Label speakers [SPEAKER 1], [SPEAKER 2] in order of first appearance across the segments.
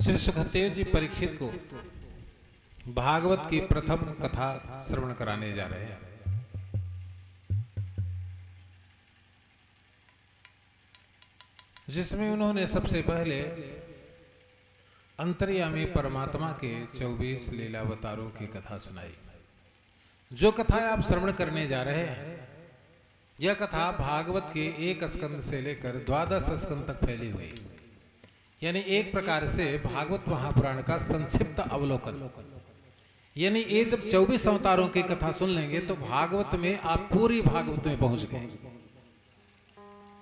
[SPEAKER 1] श्री सुखदेव जी परीक्षित को भागवत की प्रथम कथा श्रवण कराने जा रहे हैं। जिसमें उन्होंने सबसे पहले अंतर्यामी परमात्मा के 24 लीलावतारों की कथा सुनाई। जो कथा आप श्रवण करने जा रहे हैं, यह कथा भागवत के 1 स्कंद से लेकर 12 स्कंद तक फैली हुई, यानी एक प्रकार से भागवत महापुराण का संक्षिप्त अवलोकन। यानी ये जब 24 अवतारों की कथा सुन लेंगे तो भागवत में आप पूरी भागवत में पहुंच गए।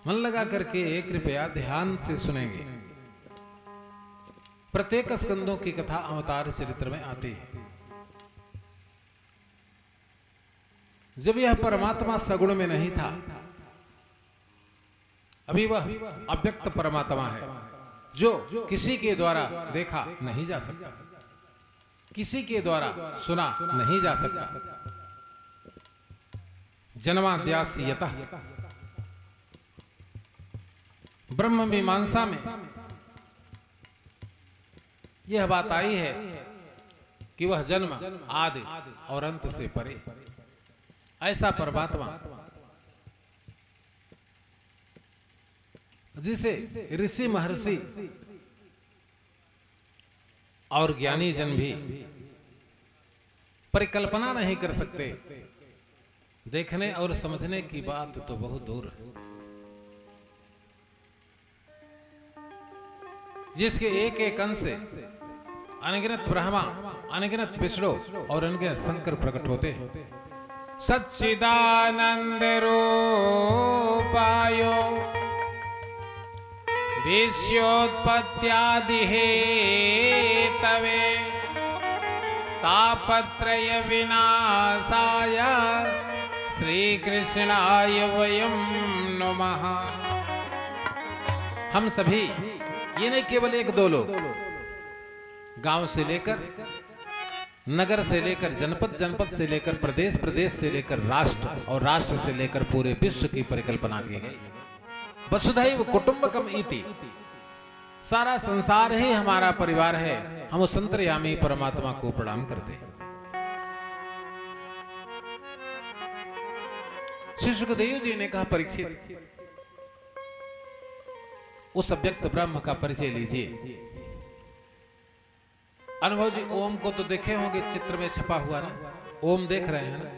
[SPEAKER 1] मन लगा करके कृपया ध्यान से सुनेंगे। प्रत्येक स्कंदों की कथा अवतार चरित्र में आती है। जब यह परमात्मा सगुण में नहीं था, अभी वह अव्यक्त परमात्मा है जो किसी के द्वारा देखा नहीं जा सकता, किसी के द्वारा सुना नहीं जा सकता। जन्माद्यास्य यतः ब्रह्म मीमांसा में यह बात आई है कि वह जन्म आदि और अंत से परे। ऐसा परमात्मा जिसे ऋषि महर्षि और ज्ञानी जन भी परिकल्पना नहीं कर सकते, देखने और समझने की बात तो बहुत दूर है। जिसके एक एक अंश से अनगिनत ब्रह्मा, अनगिनत विष्णु और अनगिनत शंकर प्रकट होते हैं। सच्चिदानंद रूपायो विश्वोत्पत्त्यादि हेतवे तापत्रय विनाशाय श्री कृष्णाय वयं नमः। हम सभी, ये नहीं केवल 1-2 लोग, गांव से लेकर नगर से लेकर जनपद, जनपद से लेकर प्रदेश, प्रदेश से लेकर राष्ट्र और राष्ट्र से लेकर पूरे विश्व की परिकल्पना की गई। वसुधैव कुटुंबकम इति, सारा संसार ही हमारा परिवार है। हम उस अंतर्यामी परमात्मा को प्रणाम करते हैं। श्री सुखदेव जी ने कहा, परीक्षित उस अव्यक्त ब्रह्म का परिचय लीजिए। अनुभव जी ओम को तो देखे होंगे, चित्र में छपा हुआ ना, ओम देख रहे हैं ना।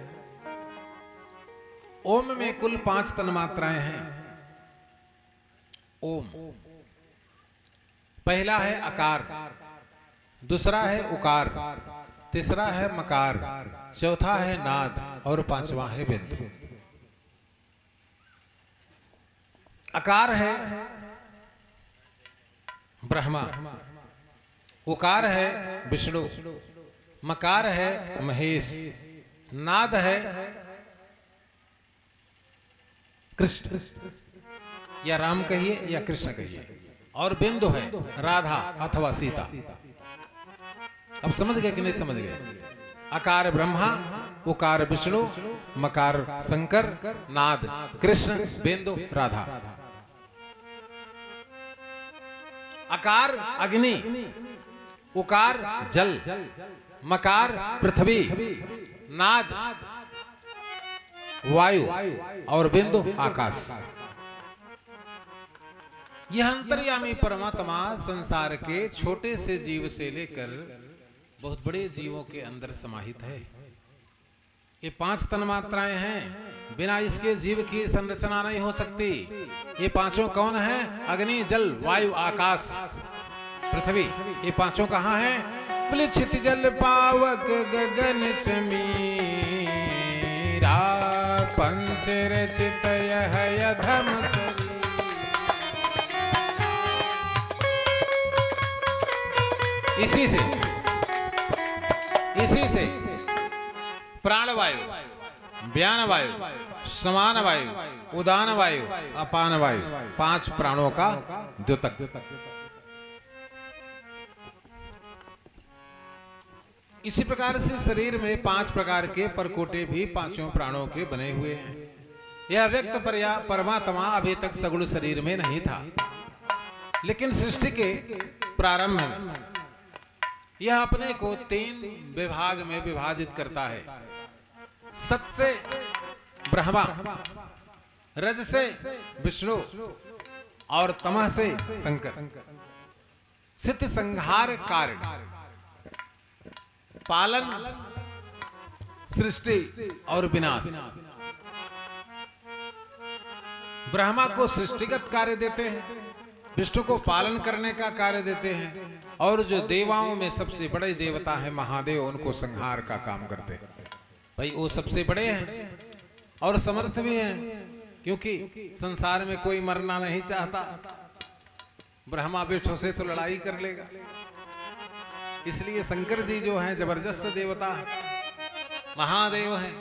[SPEAKER 1] ओम में कुल 5 तन्मात्राएं हैं। ओम पहला है अकार, दूसरा है उकार, तीसरा है मकार, चौथा है नाद और 5वां है बिंदु। अकार है ब्रह्मा, उकार है विष्णु, मकार है महेश, नाद है कृष्ण या राम कहिए या कृष्ण कहिए, और बिंदु है राधा अथवा सीता। अब समझ गए कि नहीं समझ गए? अकार ब्रह्मा, उकार विष्णु, मकार शंकर, नाद कृष्ण, बिंदु राधा। अकार अग्नि, उकार जल, मकार पृथ्वी, नाद वायु और बिंदु आकाश। यह अंतर्यामी परमात्मा संसार के छोटे से जीव से लेकर बहुत बड़े जीवों के अंदर समाहित है। ये 5 तन्मात्राएं हैं, बिना इसके जीव की संरचना नहीं हो सकती। ये 5 कौन है? अग्नि, जल, वायु, आकाश, पृथ्वी। ये 5 कहाँ हैं? बोले क्षिति जल पावक गगन समीरा पंच रचित यह अधम शरीर। इसी से प्राणवायु, व्यान वायु, समान वायु, उदान वायु, अपान वायु, 5 प्राणों का द्योतक। इसी प्रकार से शरीर में 5 प्रकार के परकोटे भी 5 प्राणों के बने हुए हैं। यह व्यक्त परमात्मा अभी तक सगुण शरीर में नहीं था, लेकिन सृष्टि के प्रारंभ में यह अपने को 3 विभाग में विभाजित करता है। सत से ब्रह्मा, रज से विष्णु और तमः से शंकर। सित संहार कारण, पालन, सृष्टि और विनाश। ब्रह्मा को सृष्टिगत कार्य देते हैं, विष्णु को पालन करने का कार्य देते हैं, और जो देवाओं में सबसे बड़े देवता है महादेव, उनको संहार का काम करते हैं। भाई वो सबसे बड़े हैं और समर्थ भी हैं, क्योंकि संसार में कोई मरना नहीं चाहता। ब्रह्मा विष्णु से तो लड़ाई कर लेगा, इसलिए शंकर जी जो हैं जबरदस्त देवता है, महादेव हैं,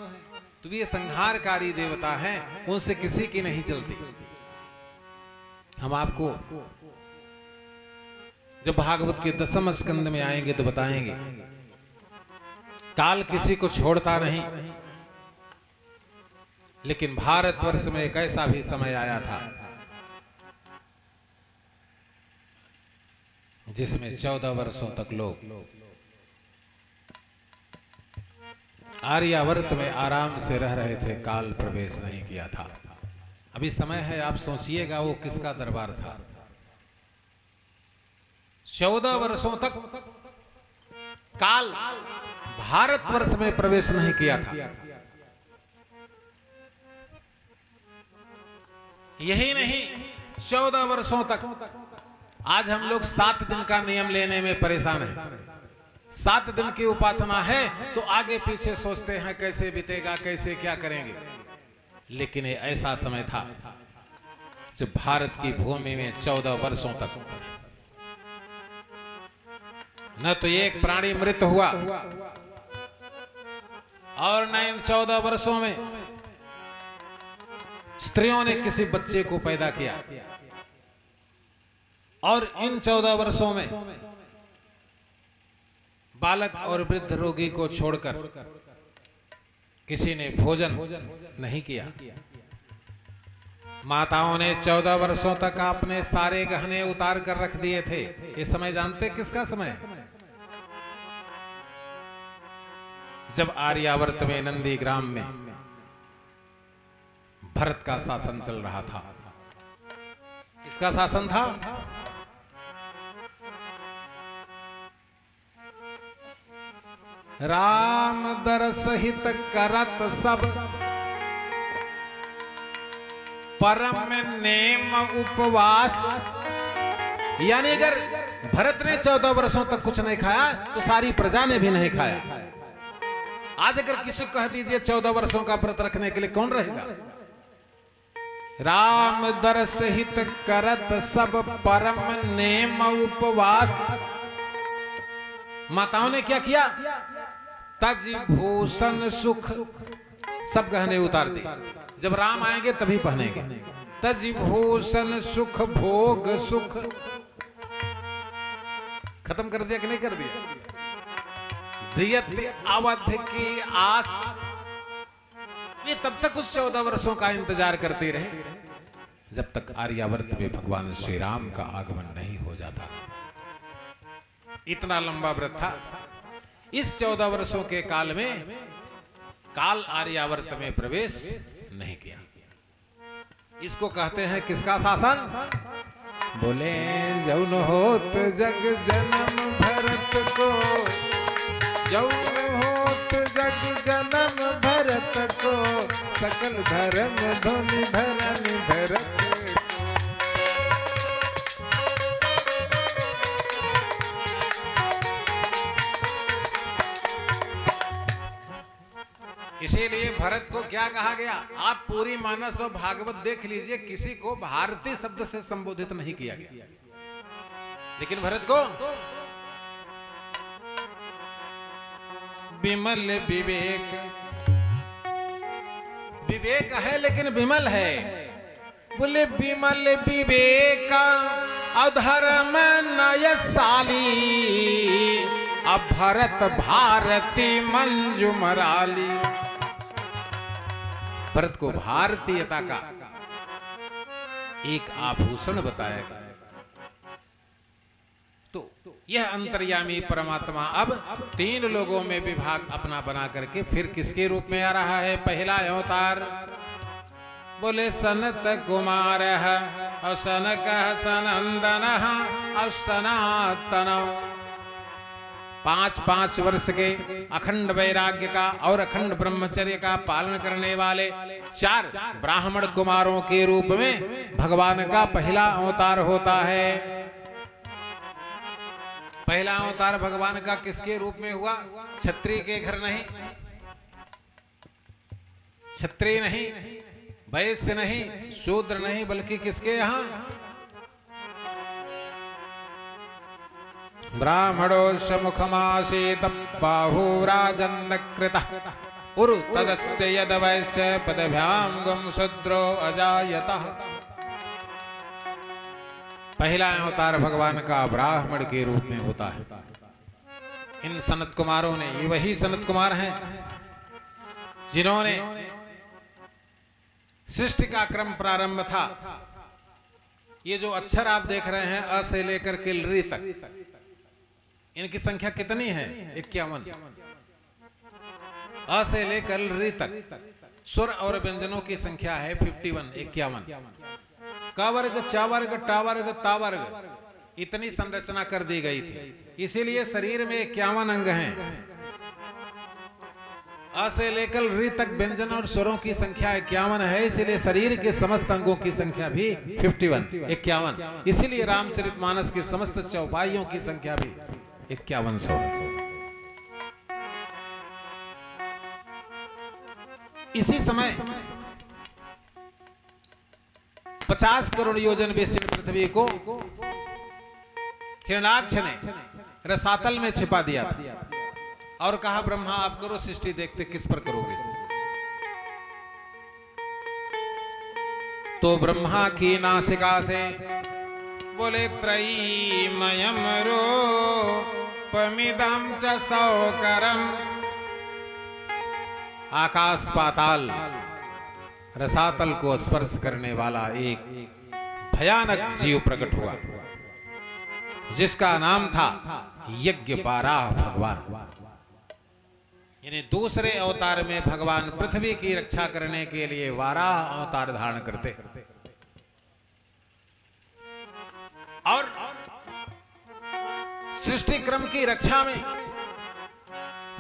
[SPEAKER 1] तो ये संहारकारी देवता हैं, उनसे किसी की नहीं चलती। हम आपको जब भागवत के 10वें स्कंद में आएंगे तो बताएंगे, काल किसी को छोड़ता नहीं। लेकिन भारतवर्ष में एक ऐसा भी समय आया था जिसमें 14 वर्षों तक लोग आर्यावर्त में आराम से रह रहे थे, काल प्रवेश नहीं किया था। अभी समय है, आप सोचिएगा वो किसका दरबार था। 14 वर्षों तक काल भारतवर्ष में प्रवेश नहीं किया था। यही नहीं, 14 वर्षों तक, आज हम लोग 7 दिन का नियम लेने में परेशान हैं। 7 दिन की उपासना है तो आगे पीछे सोचते हैं कैसे बीतेगा, कैसे क्या करेंगे। लेकिन ये ऐसा समय था जब भारत की भूमि में 14 वर्षों तक न तो एक प्राणी मृत हुआ, और न इन 14 वर्षों में स्त्रियों ने किसी बच्चे को पैदा किया, और इन 14 वर्षों में बालक और वृद्ध रोगी को छोड़कर किसी ने भोजन नहीं किया। माताओं ने 14 वर्षों तक अपने सारे गहने उतार कर रख दिए थे। ये समय जानते किसका समय? जब आर्यावर्त में नंदी ग्राम में भरत का शासन चल रहा था। किसका शासन था? राम दरस हित करत सब, परम नेम उपवास। यानी अगर भरत ने 14 वर्षों तक कुछ नहीं खाया तो सारी प्रजा ने भी नहीं खाया। आज अगर किसी को कह दीजिए 14 वर्षों का व्रत रखने के लिए, कौन रहेगा? राम दरस हित करत सब, परम नेम उपवास। माताओं ने क्या किया? तज भूषण सुख, सब गहने उतार दिए। जब राम आएंगे तभी पहनेंगे। तज भूषण सुख भोग सुख, खत्म कर दिया कि नहीं कर दिया? जियत अवध की आस। ये तब तक उस 14 वर्षों का इंतजार करते रहे जब तक आर्यावर्त में भगवान श्री राम का आगमन नहीं हो जाता। इतना लंबा व्रत था। इस 14 वर्षों के काल में काल आर्यावर्त में प्रवेश नहीं किया। इसको कहते हैं किसका शासन? बोले जौन होत जग जन्म भरत को, जौन होत जग जन्म भरत को, सकल धर्म धुनि धरनि धरत। इसीलिए भरत को क्या कहा गया? आप पूरी मानस और भागवत देख लीजिए, किसी को भारतीय शब्द से संबोधित नहीं किया गया, लेकिन भरत को विमल विवेक, विवेक है लेकिन विमल है। बोले विमल विवेक अधर्म नयशाली, अब भरत भारती मंजू मराली। भरत को भारतीयता का एक आभूषण बताया गया। तो यह अंतर्यामी परमात्मा अब 3 लोगों में विभाग अपना बना करके फिर किसके रूप में आ रहा है? पहला अवतार बोले सनत कुमार और सनक सनंदन और सनातन। 5-5 वर्ष के अखंड वैराग्य का और अखंड ब्रह्मचर्य का पालन करने वाले 4 ब्राह्मण कुमारों के रूप में भगवान का पहला अवतार होता है। पहला अवतार भगवान का किसके रूप में हुआ? क्षत्रिय के घर नहीं, क्षत्रिय नहीं, वैश्य नहीं, शूद्र नहीं, बल्कि किसके यहां? ब्राह्मणो मुखमासीत बाहुराजन्नकृतः उरु तदस्य यद वैश्य पदभ्याम गुम शूद्रो अजायतः। पहला अवतार भगवान का ब्राह्मण के रूप में होता है। इन सनत कुमारों ने, ये वही सनत कुमार हैं जिन्होंने सृष्टि का क्रम प्रारंभ था। ये जो अक्षर आप देख रहे हैं अ से लेकर के ऋ तक, इनकी संख्या कितनी है? 51। अ से लेकर ऋ तक स्वर और व्यंजनों की संख्या है 51, 51। क वर्ग, च वर्ग, ट वर्ग, ता वर्ग, इतनी संरचना कर दी गई थी। इसीलिए शरीर में 51 अंग हैं। अ से लेकर ऋ तक व्यंजन और स्वरों की संख्या 51 है। इसीलिए शरीर के समस्त अंगों की संख्या भी 51। इसीलिए रामचरितमानस के समस्त चौपाइयों की संख्या भी 5100 है। इसी समय 50 करोड़ योजन विस्तीर्ण पृथ्वी को हिरण्याक्ष ने रसातल में छिपा दिया था और कहा ब्रह्मा आप करो सृष्टि, देखते किस पर करोगे। तो ब्रह्मा की नासिका से बोले त्रयीमयम् रूपमिदं च सौकरम्। आकाश पाताल रसातल को स्पर्श करने वाला एक भयानक जीव प्रकट हुआ जिसका नाम था यज्ञ बाराह भगवान। यानी दूसरे अवतार में भगवान पृथ्वी की रक्षा करने के लिए वाराह अवतार धारण करते और सृष्टि क्रम की रक्षा में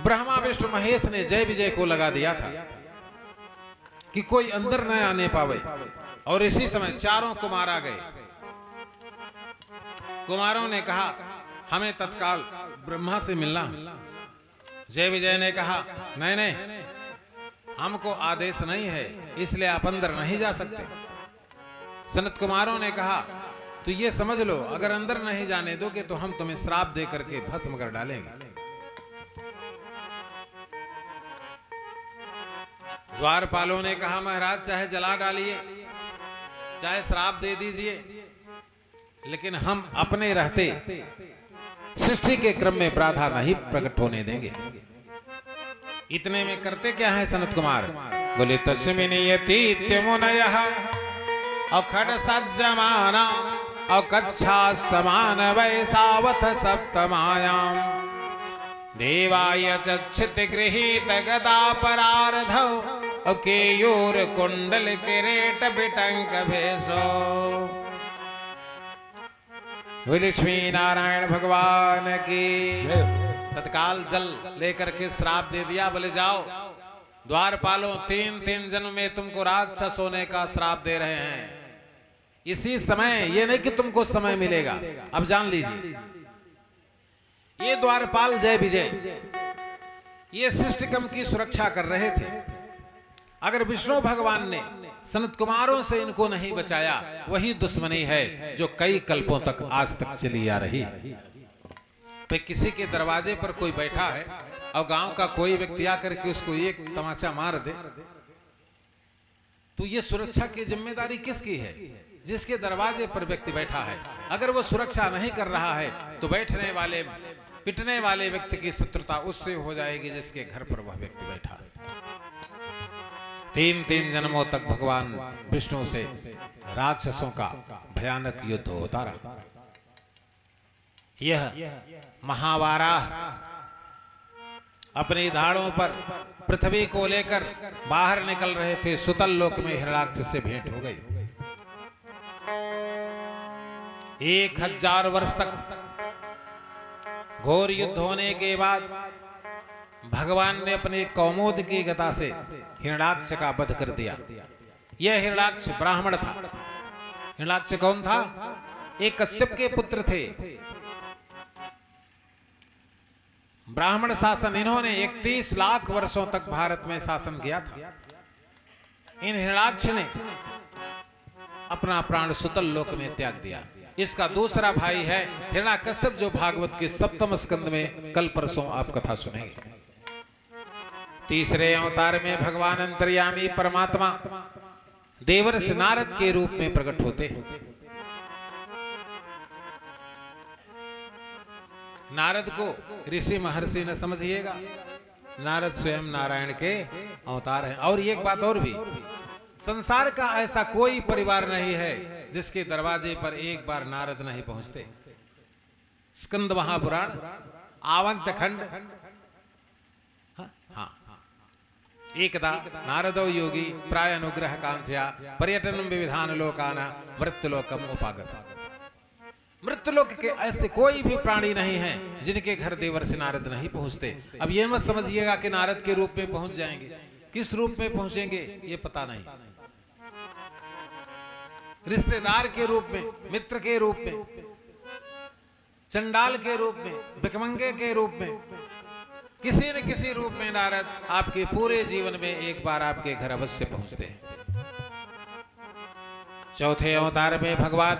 [SPEAKER 1] ब्रह्मा विष्णु महेश ने जय विजय को लगा दिया था कि कोई अंदर न आने पावे। और इसी समय चारों कुमार आ गए। कुमारों ने कहा हमें तत्काल ब्रह्मा से मिलना। जय विजय ने कहा नहीं नहीं, हमको आदेश नहीं है, इसलिए आप अंदर नहीं जा सकते। सनत कुमारों ने कहा तो ये समझ लो अगर अंदर नहीं जाने दोगे तो हम तुम्हें श्राप दे करके भस्म कर डालेंगे। द्वारपालों ने कहा महाराज चाहे जला डालिए, चाहे श्राप दे दीजिए, लेकिन हम अपने रहते सृष्टि के क्रम में बाधा नहीं प्रकट होने देंगे। इतने में करते क्या है सनत कुमार? बोले तस्मिन् यतीत्य मुनयः अखड सज्जमाना अकच्छा समान वैसावथ सप्तमायाम देवाय चक्षित गृहीत गदा परार्धौ अकेयूर कुंडल किरीट बिटंक भेषो। लक्ष्मी नारायण भगवान की तत्काल जल लेकर के श्राप दे दिया। बोले जाओ द्वारपालों 3-3 जन्म में तुमको राक्षस होने का श्राप दे रहे हैं। इसी समय, ये नहीं कि तुमको समय मिलेगा, अब जान लीजिए। ये द्वारपाल जय विजय ये सृष्टिक्रम की सुरक्षा कर रहे थे। अगर विष्णु भगवान ने सनत कुमारों से इनको नहीं बचाया, वही दुश्मनी है जो कई कल्पों तक आज तक चली आ रही है। भाई किसी के दरवाजे पर कोई बैठा है और गांव का कोई व्यक्ति आकर के उसको एक तमाचा मार दे, तो ये सुरक्षा की जिम्मेदारी किसकी है? जिसके दरवाजे पर व्यक्ति बैठा है। अगर वो सुरक्षा नहीं कर रहा है तो बैठने वाले पिटने वाले व्यक्ति की शत्रुता उससे हो जाएगी जिसके घर पर वह व्यक्ति बैठा है। 3-3 जन्मों तक भगवान विष्णु से राक्षसों का भयानक युद्ध होता रहा। यह महावाराह अपनी धाड़ों पर पृथ्वी को लेकर बाहर निकल रहे थे। सुतल लोक में हिरणाक्ष से भेंट हो गई। 1000 वर्ष तक घोर युद्ध होने के बाद भगवान ने अपने कौमोद की गदा से हिरणाक्ष का वध कर दिया। यह हिरणाक्ष ब्राह्मण था। हिरणाक्ष कौन था? एक कश्यप के पुत्र थे। ब्राह्मण शासन इन्होंने 31 लाख वर्षों तक भारत में शासन किया था। इन हिरणाक्ष ने अपना प्राण सुतल लोक में त्याग दिया। इसका दूसरा भाई है हिरण्यकश्यप, जो भागवत के 7वें स्कंद में कल परसों आप कथा सुनेंगे। तीसरे अवतार में भगवान अंतर्यामी परमात्मा देवर्षि नारद के रूप में प्रकट होते हैं। नारद को ऋषि महर्षि न समझिएगा, नारद स्वयं नारायण के अवतार हैं। और एक बात और भी, संसार का ऐसा कोई परिवार नहीं है जिसके दरवाजे पर एक बार नारद नहीं पहुंचते। स्कंद महापुराण आवंत खंड। हाँ, एकदा नारदो योगी प्राय अनुग्रह कांक्षा पर्यटन विविधान लोकाना मृत्युलोकम उपागत। मृत्युलोक के ऐसे कोई भी प्राणी नहीं है जिनके घर देवर्षि नारद नहीं पहुंचते। अब ये मत समझिएगा कि नारद के रूप में पहुंच जाएंगे। किस रूप में पहुंचेंगे ये पता नहीं। रिश्तेदार के रूप में, मित्र के रूप में, चंडाल के रूप में, भिखमंगे के रूप में, किसी न किसी रूप में नारद आपके पूरे जीवन में एक बार आपके घर अवश्य पहुंचते हैं। चौथे अवतार में भगवान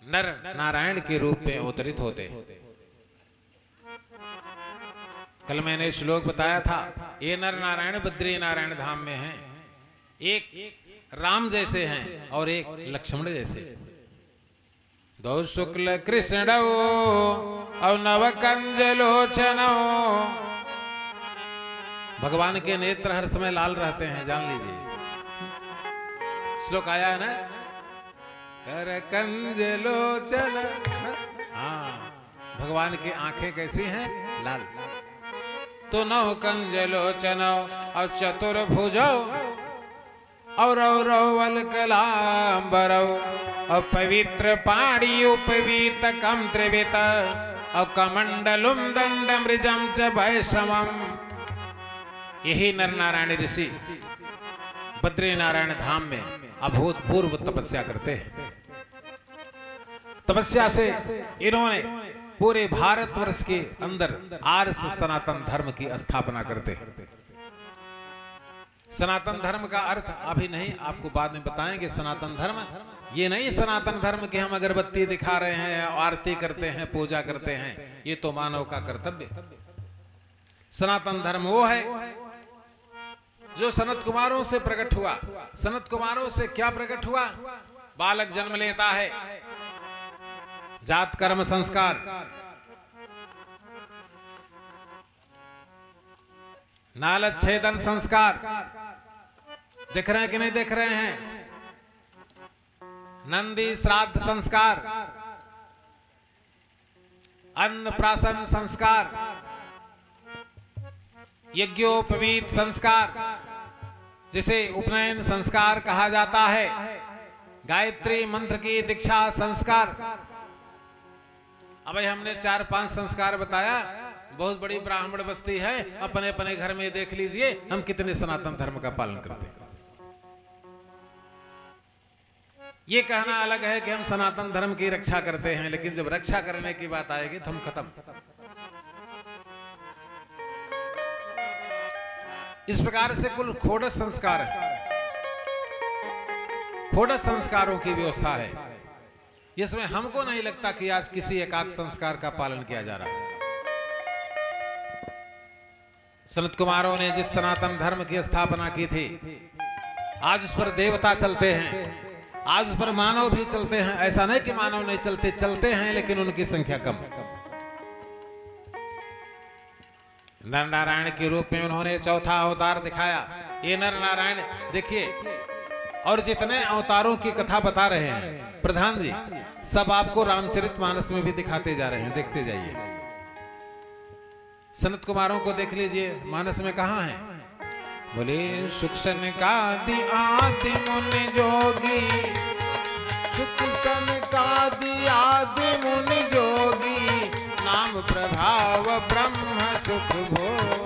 [SPEAKER 1] नर नारायण के रूप में अवतरित होते हैं। कल मैंने श्लोक बताया था, ये नर नारायण बद्री नारायण धाम में हैं। एक राम जैसे हैं और एक लक्ष्मण जैसे। दो शुक्ल कृष्ण और नव कंज लोचन। भगवान के नेत्र हर समय लाल रहते हैं, जान लीजिए। श्लोक आया है ना, कर कंज लोचन। हाँ, भगवान की आंखें कैसी हैं? लाल। तो नव कंज लोचन और चतुर्भुजो और कलांबरौ और पवित्र पाणी उपवीत कम त्रिवित और कमंडलुम दंड मृजम च वैष्णवम। यही नर नारायण ऋषि बद्री नारायण धाम में अभूतपूर्व तपस्या करते हैं। तपस्या से इन्होंने पूरे भारतवर्ष के अंदर आर्य सनातन धर्म की स्थापना करते हैं। सनातन धर्म का अर्थ अभी नहीं, आपको बाद में बताएंगे। सनातन धर्म ये नहीं सनातन धर्म के हम अगरबत्ती दिखा रहे हैं, आरती करते हैं, पूजा करते हैं, ये तो मानव का कर्तव्य। सनातन धर्म वो है जो सनत कुमारों से प्रकट हुआ। सनत कुमारों से क्या प्रकट हुआ? बालक जन्म लेता है, जात कर्म संस्कार, नालच छेदन संस्कार, दिख रहे हैं कि नहीं दिख रहे हैं? नंदी श्राद्ध संस्कार, अन्नप्राशन संस्कार, यज्ञोपवीत संस्कार, जिसे उपनयन संस्कार कहा जाता है, गायत्री मंत्र की दीक्षा संस्कार। अब हमने 4-5 संस्कार बताया। बहुत बड़ी ब्राह्मण बस्ती है, अपने अपने घर में देख लीजिए हम कितने सनातन धर्म का पालन करते हैं। ये कहना अलग है कि हम सनातन धर्म की रक्षा करते हैं, लेकिन जब रक्षा करने की बात आएगी तो हम खत्म। इस प्रकार से कुल खोड़स संस्कार है, खोड़स संस्कारों की व्यवस्था है, जिसमें हमको नहीं लगता कि आज किसी एकाक संस्कार का पालन किया जा रहा है। सनत कुमारों ने जिस सनातन धर्म की स्थापना की थी, आज उस पर देवता चलते हैं, आज उस पर मानव भी चलते हैं। ऐसा नहीं कि मानव नहीं चलते, चलते हैं, लेकिन उनकी संख्या कम है। नर नारायण के रूप में उन्होंने चौथा अवतार दिखाया। ये नर नारायण देखिए, और जितने अवतारों की कथा बता रहे हैं प्रधान जी, सब आपको रामचरितमानस में भी दिखाते जा रहे हैं, देखते जाइए। सनत कुमारों को देख लीजिए, मानस में कहाँ है? बोले सुख सनकादि आदि मुनि जोगी, सुख सनकादि आदि मुनि जोगी, नाम प्रभाव ब्रह्म सुख भोगी।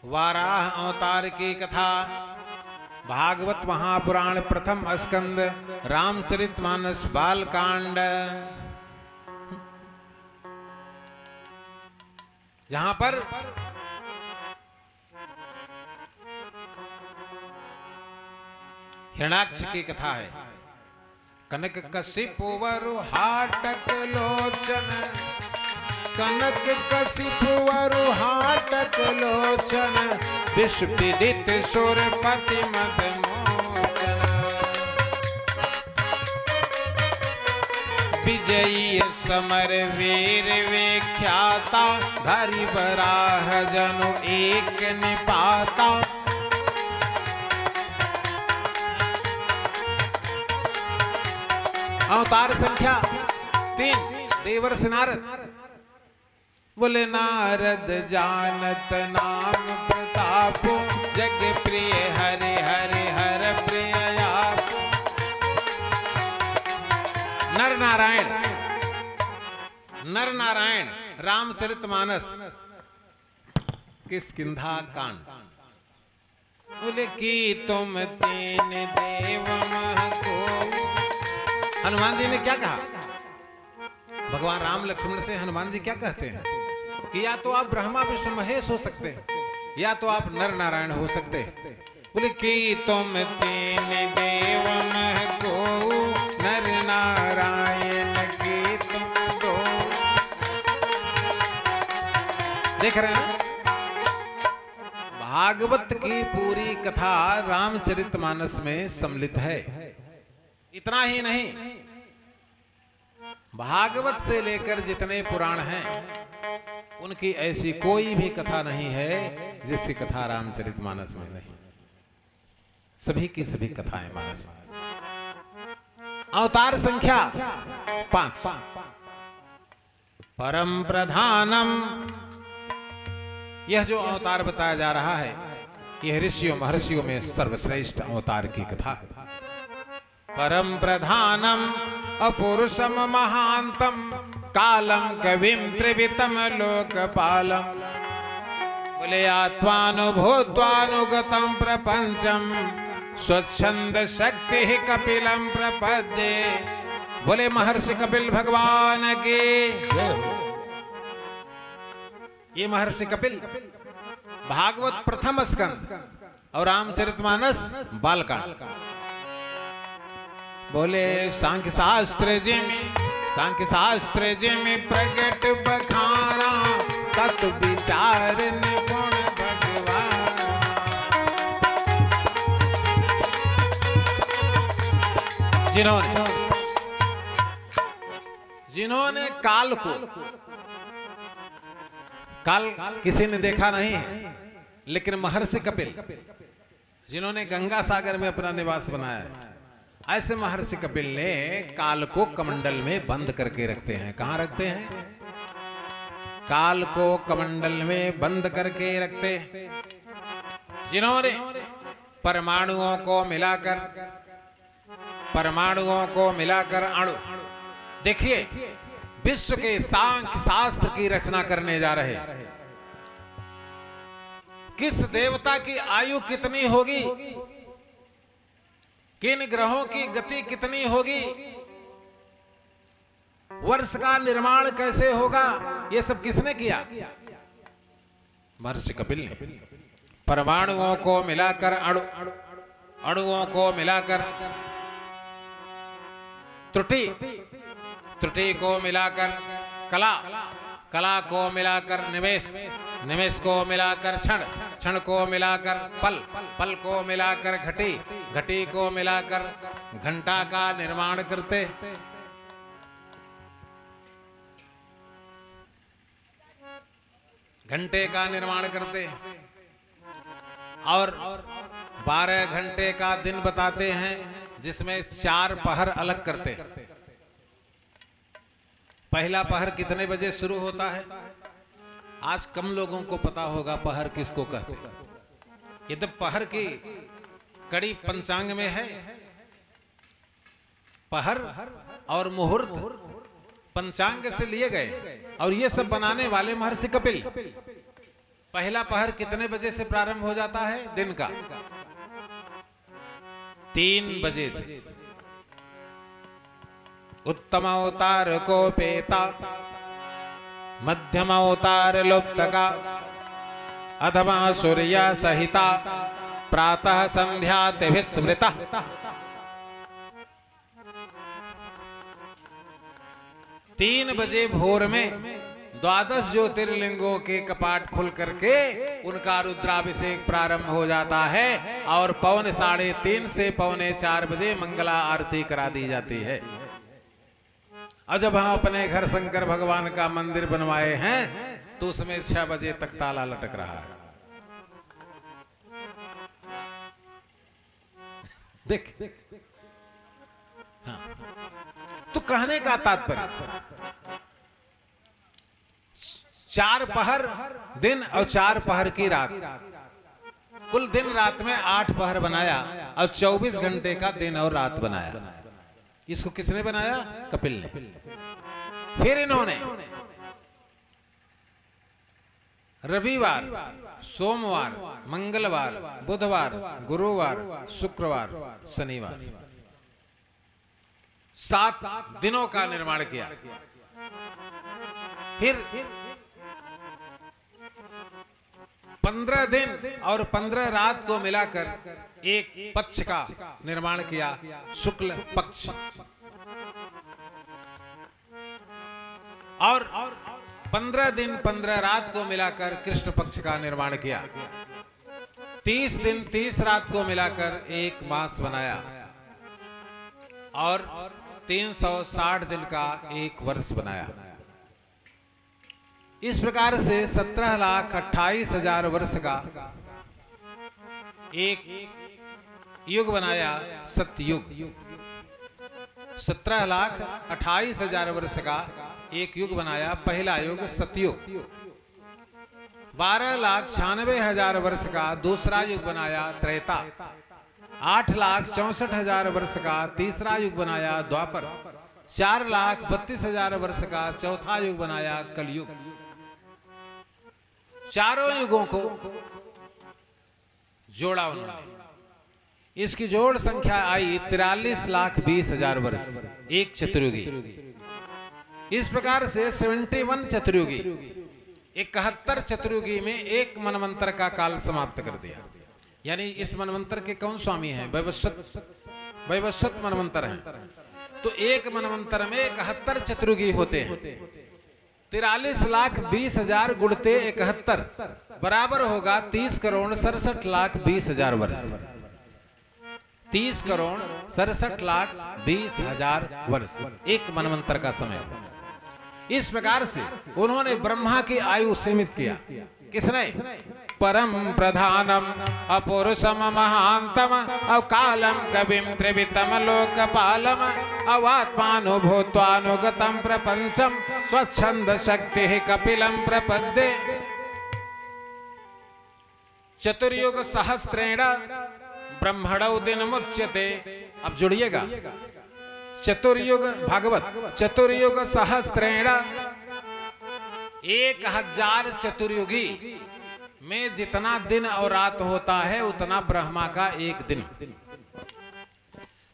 [SPEAKER 1] वाराह अवतार की कथा, भागवत महापुराण प्रथम स्कंद, रामचरितमानस बालकांड, जहां पर हिरण्याक्ष की कथा है। कनक कशिपु वरु हाटक लोचन, कनक कशिपु वरु हाटक लोचन, विश्व विदित सुरपति मद मोचन। विजयी समर वीर विख्याता, धरि बराह जनु एक निपाता। अवतार संख्या 3, देवर्षि नारद। बोले नारद जानत नाम प्रताप, जग प्रिय हरि हरि हर प्रिय आप। नर नारायण, नर नारायण रामचरितमानस किष्किंधा कांड। बोले कि तुम तीन देव मह को। हनुमान जी ने क्या कहा? भगवान राम लक्ष्मण से हनुमान जी क्या कहते हैं कि या तो आप ब्रह्मा विष्णु महेश हो सकते हैं, या तो आप नर नारायण हो सकते हैं। बोले कि तुम तीन देव मह को, नर नारायण की तुम दो। देख रहे हैं भागवत की पूरी कथा रामचरितमानस में सम्मिलित है। इतना ही नहीं, भागवत से लेकर जितने पुराण हैं उनकी ऐसी कोई भी कथा नहीं है जिसकी कथा रामचरितमानस में नहीं। सभी की सभी कथाएं मानस में। अवतार संख्या 5, परम प्रधानम। यह जो अवतार बताया जा रहा है, यह ऋषियों महर्षियों में सर्वश्रेष्ठ अवतार की कथा है। परम प्रधानम अपुरुषम महांतम, कालम कविम त्रिवितम लोकपालम। बोले आत्मानुभूत्वानुगतम प्रपंचम, स्वच्छंद शक्ति ही कपिलम प्रपद्ये। बोले महर्षि कपिल भगवान के। ये महर्षि कपिल भागवत प्रथम स्कंद और रामचरितमानस बालकांड। बोले सांख्य शास्त्र जी में प्रगट बखाना, तत्व विचार निपुण भगवान। जिन्होंने काल को, काल किसी ने देखा नहीं है, लेकिन महर्षि कपिल जिन्होंने गंगा सागर में अपना निवास बनाया है, ऐसे महर्षि कपिल ने काल को कमंडल में बंद करके रखते हैं। कहां रखते हैं? काल को कमंडल में बंद करके रखते हैं। जिन्होंने परमाणुओं को मिलाकर अणु। देखिए, विश्व के सांख्य शास्त्र की रचना करने जा रहे हैं। किस देवता की आयु कितनी होगी, किन ग्रहों की गति कितनी होगी, वर्ष का निर्माण कैसे होगा, ये सब किसने किया? महर्षि कपिल ने। परमाणुओं को मिलाकर अणुओं को मिलाकर त्रुटि को मिलाकर कला को मिलाकर निमेश को मिलाकर क्षण को मिलाकर पल को मिलाकर घटी को मिलाकर घंटा का निर्माण करते। घंटे का निर्माण करते और 12 घंटे का दिन बताते हैं, जिसमें 4 पहर अलग करते। पहला पहर कितने बजे शुरू होता है? आज कम लोगों को पता होगा पहर किसको कहते। ये तो पहर की कड़ी पंचांग में है। पहर और मुहूर्त पंचांग से लिए गए और ये सब बनाने वाले महर्षि कपिल। पहला पहर कितने बजे से प्रारंभ हो जाता है? दिन का 3 बजे से। उत्तम अवतार को पेता, मध्यम अवतार लुप्तका, अधमा सूर्य सहिता, प्रातः संध्या तिभिस्मृता। 3 बजे भोर में 12 ज्योतिर्लिंगों के कपाट खुल करके उनका रुद्राभिषेक प्रारंभ हो जाता है और 3:15 से 3:45 बजे मंगला आरती करा दी जाती है। और जब हम अपने घर शंकर भगवान का मंदिर बनवाए हैं तो उसमें 6 बजे तक ताला लटक रहा है। देख हाँ। तो कहने का तात्पर्य 4 पहर दिन और 4 पहर की रात, कुल दिन रात में 8 पहर बनाया और 24 घंटे का दिन और रात बनाया। इसको किसने बनाया? कपिल ने। फिर इन्होंने रविवार, सोमवार, मंगलवार, बुधवार, गुरुवार, शुक्रवार, शनिवार 7 दिनों का निर्माण किया। फिर 15 दिन और 15 रात को मिलाकर एक पक्ष का निर्माण किया, शुक्ल पक्ष। और 15 दिन 15 रात को मिलाकर कृष्ण पक्ष का निर्माण किया। 30 दिन 30 रात को मिलाकर एक मास बनाया और 360 दिन का एक वर्ष बनाया। इस प्रकार से 17,28,000 वर्ष का एक युग बनाया, सतयुग। 17,28,000 वर्ष का एक युग बनाया, पहला युग सतयुग। 12,96,000 वर्ष का दूसरा युग बनाया, त्रेता। 8,64,000 वर्ष का तीसरा युग बनाया, द्वापर। 4,32,000 वर्ष का चौथा युग बनाया, कलयुग। चारों युगों को जोड़ा उन्होंने। इसकी जोड़ संख्या आई 43,20,000 वर्ष, एक चतुर्युगी। इस प्रकार से 71 चतुर्युगी, 71 चतुर्युगी में एक मनवंतर का काल समाप्त कर दिया। यानी इस मनवंतर के कौन स्वामी हैं? वैवस्वत मनवंतर हैं। तो एक मनवंतर में 71 चतुर्युगी होते हैं। 43,20,000 गुणते 71 बराबर होगा 30,67,20,000 वर्ष। 30,67,20,000 वर्ष एक मनवंतर का समय। इस प्रकार से उन्होंने ब्रह्मा की आयु सीमित किया। किसने? परम प्रधानम अपुरुषम महांतम अकालम कविम त्रिवितम लोकपालम अवात्मानुभूत्वानुगतम प्रपंचम स्वच्छंद शक्ति कपिलम प्रपद्ये। चतुर्युग सहस्रेण ब्रह्मणौ दिन मुच्यते। अब जुड़िएगा, चतुर्युग भागवत, चतुर्युग सहस्रेण 1000 चतुर्युगी में जितना दिन और रात होता है उतना ब्रह्मा का एक दिन।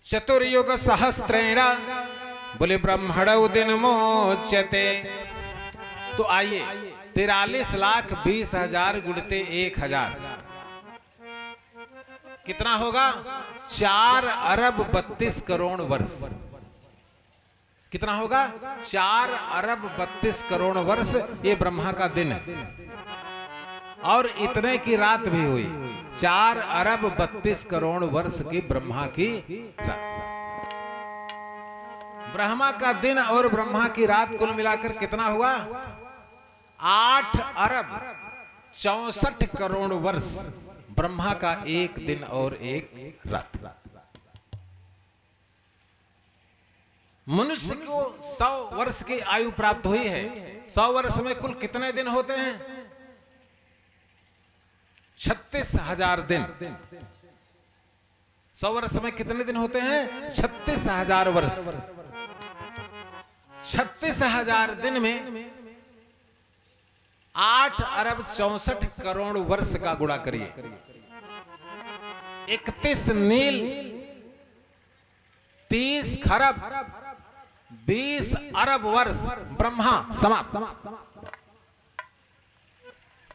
[SPEAKER 1] चतुर्युग सहस्रेण बोले ब्रह्मणौ दिन मोच्यते। तो आइए 43,20,000 गुणते 1000 कितना होगा? 4,32,00,000,000 वर्ष। कितना होगा? 4,32,00,000,000 वर्ष ये ब्रह्मा का दिन है। और इतने की रात भी हुई। 4,32,00,000,000 वर्ष की ब्रह्मा की रात। ब्रह्मा का दिन और ब्रह्मा की रात कुल मिलाकर कितना हुआ? 8 अरब 64 करोड़ वर्ष ब्रह्मा का एक दिन और एक रात। मनुष्य को 100 वर्ष की आयु प्राप्त हुई है। 100 वर्ष में कुल कितने दिन होते हैं? 36,000 दिन। 100 वर्ष में कितने दिन होते हैं? 36,000 वर्ष। 36,000 दिन में 8 अरब 64 करोड़ वर्ष का गुणा करिए। 31 नील 30 खरब 20 अरब वर्ष ब्रह्मा समाप्त।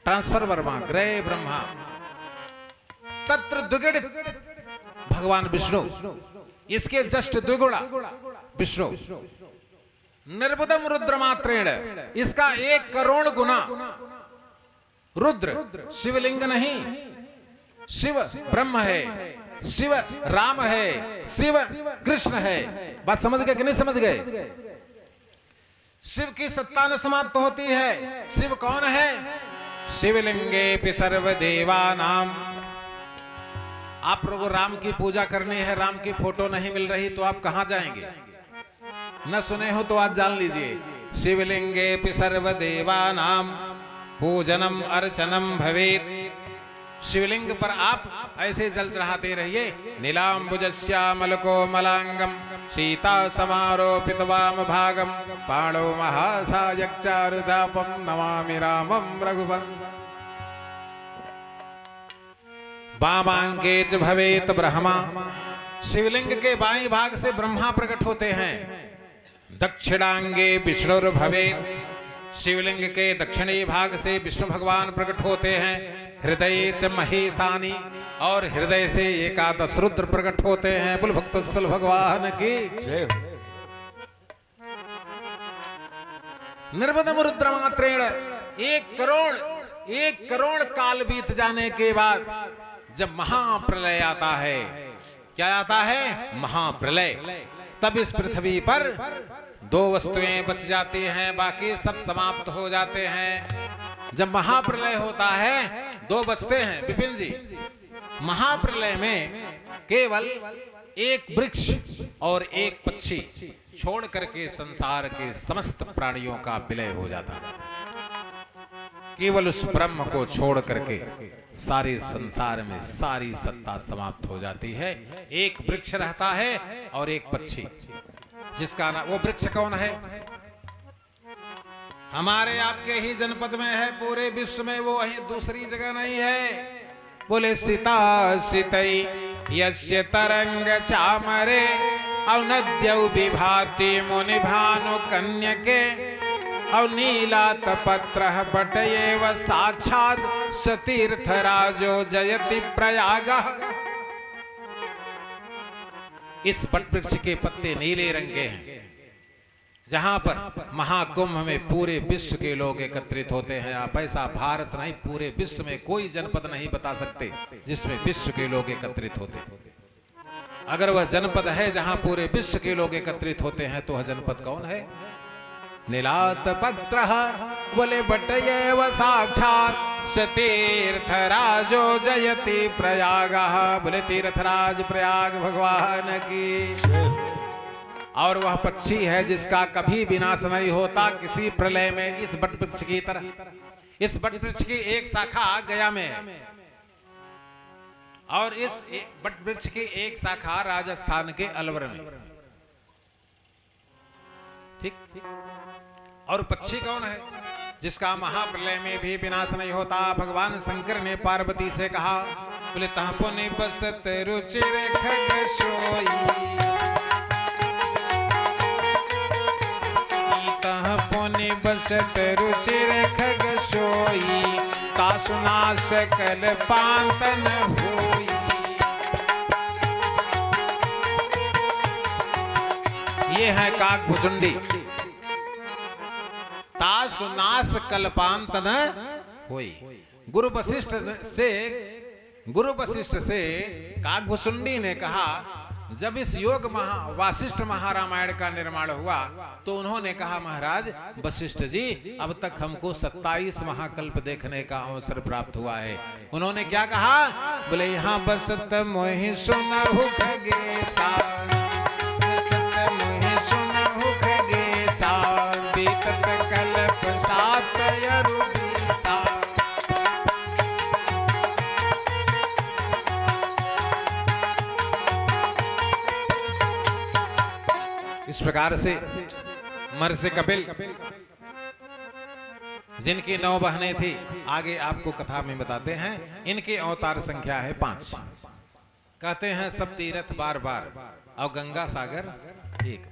[SPEAKER 1] ट्रांसफर वर्मा ग्रह ब्रह्मा तत्र द्विगुणित भगवान विष्णु, इसके जस्ट द्विगुणा विष्णु। निर्बुदम रुद्र मात्रेण, इसका 1 करोड़ गुना रुद्र। शिवलिंग नहीं, शिव ब्रह्म है, शिव राम है, शिव कृष्ण है। बात समझ गए कि नहीं समझ गए? शिव की सत्ता न समाप्त होती है। शिव कौन है? शिवलिंगे पे सर्वदेवा नाम। आप लोगों राम की पूजा करनी है, राम की फोटो नहीं मिल रही तो आप कहां जाएंगे? न सुने हो तो आज जान लीजिए। शिवलिंगे पे सर्वदेवा नाम पूजनम अर्चनम भवेत्। शिवलिंग पर आप ऐसे जल चढ़ाते रहिए। नीलांबुजश्यामलकोमलांगम सीता समारोपित वाम भागम पाणो महासायक चारु चापम नमामि रामम रघुवंश। वामांगे च भवेत ब्रह्मा। शिवलिंग के बाएं भाग से ब्रह्मा प्रकट होते हैं। दक्षिणांगे विष्णुर भवेत। शिवलिंग के दक्षिणी भाग से विष्णु भगवान प्रकट होते हैं। हृदय च महेशानी, और हृदय से एकादश रुद्र प्रकट होते हैं। बोल भक्तवत्सल भगवान की जय। निर्बुदम रुद्र मात्रेण 1 करोड़ काल बीत जाने के बाद जब महाप्रलय आता है, क्या आता है? महाप्रलय। तब इस पृथ्वी पर 2 वस्तुएं बच जाती हैं, बाकी सब समाप्त हो जाते हैं। जब महाप्रलय होता है 2 बचते हैं विपिन जी। महाप्रलय में केवल 1 वृक्ष और 1 पक्षी छोड़ करके संसार के समस्त प्राणियों का विलय हो जाता है। केवल उस ब्रह्म को छोड़ करके सारे संसार में सारी सत्ता समाप्त हो जाती है। 1 वृक्ष रहता है और 1 पक्षी, जिसका नाम, वो वृक्ष कौन है? हमारे आपके ही जनपद में है, पूरे विश्व में वो वहीं दूसरी जगह नहीं है। बोले सीता सीतई यस्य तरंग चामरे औनद्यौ विभाति मुनि भानु कन्यके औ नीलात पत्र बटयेव साक्षात सतीर्थराजो जयति प्रयाग। इस बट वृक्ष के पत्ते नीले रंग के हैं। जहां पर महाकुंभ में पूरे विश्व के लोग एकत्रित होते हैं। आप ऐसा भारत नहीं, पूरे विश्व में कोई जनपद नहीं बता सकते जिसमें विश्व के लोग एकत्रित होते। अगर वह जनपद है जहां पूरे विश्व के लोग एकत्रित होते हैं तो वह जनपद कौन है? नीलात पत्र बोले बटयेव साक्षात सतीर्थराजो जयति प्रयाग। बोले तीर्थराज प्रयाग भगवान की। और वह पक्षी है जिसका कभी विनाश नहीं होता किसी प्रलय में, इस बट वृक्ष की तरह। इस बट वृक्ष की एक शाखा गया में है और इस बट वृक्ष की एक शाखा राजस्थान के अलवर में। ठीक। और पक्षी कौन है जिसका महाप्रलय में भी विनाश नहीं होता? भगवान शंकर ने पार्वती से कहा, बोले तहपुनि बसत रुचिर खग सोई। तहपुनि बसत रुचिर खग सोई तासुना सकल पांतन होई। ये है काकभुचुंडी। तासुनास कल्पांत न होई। गुरु वशिष्ठ से काकभुचुंडी ने कहा, जब इस योग वासिष्ठ महारामायण का निर्माण हुआ तो उन्होंने कहा, महाराज वशिष्ठ जी, अब तक हमको 27 महाकल्प देखने का अवसर प्राप्त हुआ है। उन्होंने क्या कहा? बोले, यहाँ बसत मोहि सुनहु खगेसा, बसत मोहि सुनहु खगेसा, बीतत कल्प 7 अरु बीसा। इस प्रकार से महर्षि कपिल, जिनकी 9 बहनें थी, आगे आपको कथा में बताते हैं। इनके अवतार संख्या है 5। कहते हैं सब तीर्थ बार बार और गंगा सागर एक।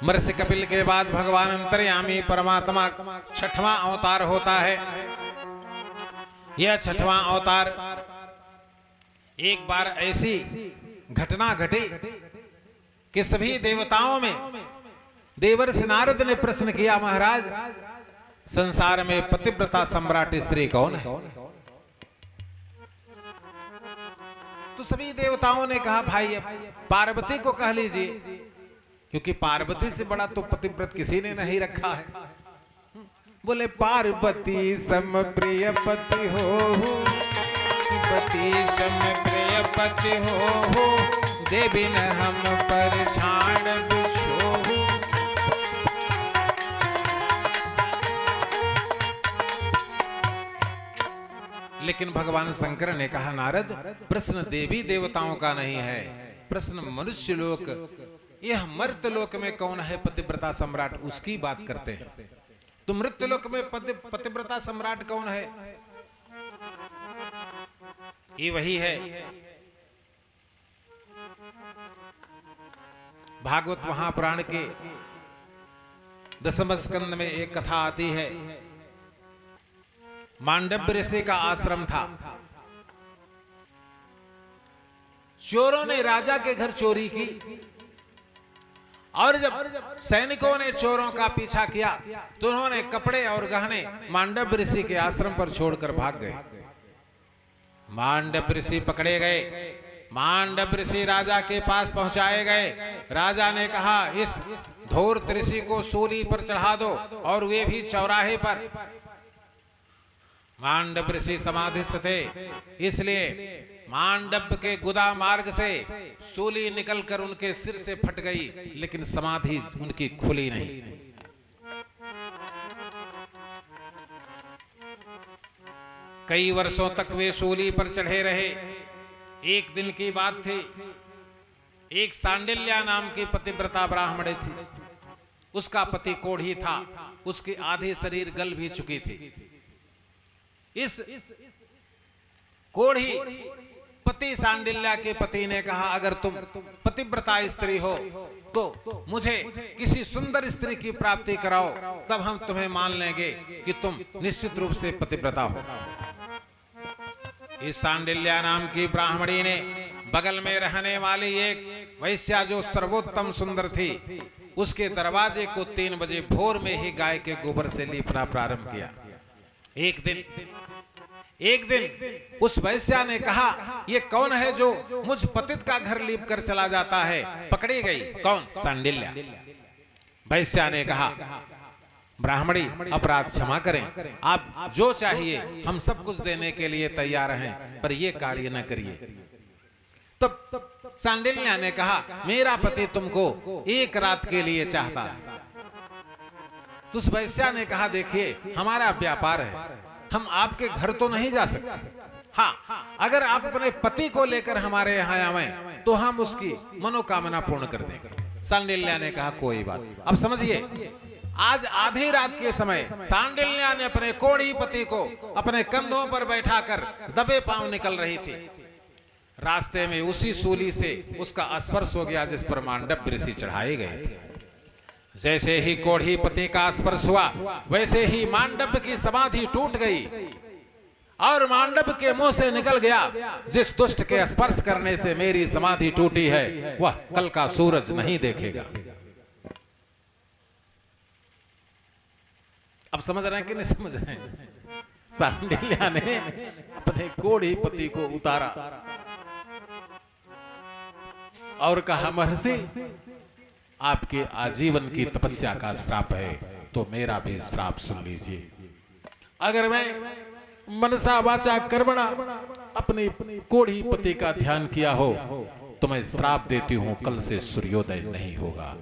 [SPEAKER 1] महर्षि कपिल के बाद भगवान अंतर्यामी परमात्मा 6वां अवतार होता है। यह 6वां अवतार, एक बार ऐसी घटना घटी कि सभी देवताओं में देवर्षि नारद ने प्रश्न किया, महाराज संसार में पतिव्रता सम्राट स्त्री कौन है? तो सभी देवताओं ने कहा, भाई पार्वती को कह लीजिए, क्योंकि पार्वती से बड़ा तो पतिव्रत किसी ने नहीं रखा है। बोले, पार्वती सम प्रिय पति हो, पति सम प्रिय पति हो, देवी न हम पर छाण बिछोहु। लेकिन भगवान शंकर ने कहा, नारद प्रश्न देवी देवताओं का नहीं है, प्रश्न मनुष्य लोक, यह मर्त्य लोक में कौन है पतिव्रता सम्राट, उसकी बात करते हैं। तो मृत्यु लोक में पतिव्रता सम्राट कौन है? ये वही है। भागवत महापुराण के 10वें स्कंद में एक कथा आती है। मांडव्य ऋषि का आश्रम था। चोरों ने राजा के घर चोरी की, और जब सैनिकों ने चोरों का पीछा किया तो उन्होंने कपड़े और गहने मांडव्य ऋषि के आश्रम पर छोड़कर भाग गए। मांडव्य ऋषि पकड़े गए। मांडव्य ऋषि राजा के पास पहुंचाए गए। राजा ने कहा, इस धूर्त ऋषि को सूली पर चढ़ा दो, और वे भी चौराहे पर। मांडव्य ऋषि समाधिस्थ थे, इसलिए मांडव्य के गुदा मार्ग से सूली निकलकर उनके सिर से फट गई, लेकिन समाधि उनकी खुली नहीं। कई वर्षों तक वे सूली पर चढ़े रहे। एक दिन की बात थी, एक सांडिल्या नाम की पतिव्रता ब्राह्मणी थी। उसका पति कोढ़ी था, उसकी आधी शरीर गल भी चुकी थी। इस कोढ़ी पति सांडिल्या के पति ने कहा, अगर तुम पतिव्रता स्त्री हो तो मुझे किसी सुंदर स्त्री की प्राप्ति कराओ, तब हम तुम्हें मान लेंगे कि तुम निश्चित रूप से पतिव्रता हो। इस सांडिल्या नाम की ब्राह्मणी ने बगल में रहने वाली एक वैश्या, जो सर्वोत्तम सुंदर थी, उसके दरवाजे को 3 बजे भोर में ही गाय के गोबर से लीपना प्रारंभ किया। एक दिन उस वैश्या ने कहा, ये कौन है जो मुझ पतित का घर लीप कर चला जाता है? पकड़ी गई। कौन? सांडिल्या। वैश्या ने कहा, ब्राह्मणी अपराध क्षमा करें, आप जो चाहिए हम सब कुछ देने के लिए तैयार हैं, पर ये कार्य न करिए। तब सांडिल्या ने कहा, मेरा पति तुमको 1 रात के लिए चाहता है। तो उस वैश्या ने कहा, देखिए हमारा व्यापार है, हम आपके घर तो नहीं जा सकते। हाँ, अगर आप अपने पति को लेकर हमारे यहाँ आवें तो हम उसकी मनोकामना पूर्ण कर देंगे। सांडिल्या ने कहा, कोई बात। अब समझिए, आज आधी रात के समय सांडिल्या ने अपने कोढ़ी पति को अपने कंधों पर बैठाकर दबे पांव निकल रही थी। रास्ते में उसी सूली से उसका स्पर्श हो गया जिस पर मांडव्य ऋषि चढ़ाए गए थे। जैसे ही कोढ़ी पति का स्पर्श हुआ, वैसे ही मांडव्य की समाधि टूट गई और मांडव्य के मुंह से निकल गया, जिस दुष्ट के स्पर्श करने से मेरी समाधि टूटी है, वह कल का सूरज नहीं देखेगा। अब समझ रहे हैं कि नहीं समझ रहे हैं? सांडिल्या ने अपने कोढ़ी पति को उतारा और कहा, महर्षि आपके आजीवन की तपस्या का श्राप है, तो मेरा भी श्राप सुन लीजिए। अगर मैं मनसा वाचा कर्मणा अपने कोढ़ी पति का ध्यान किया हो तो मैं श्राप देती हूं, कल से सूर्योदय नहीं होगा।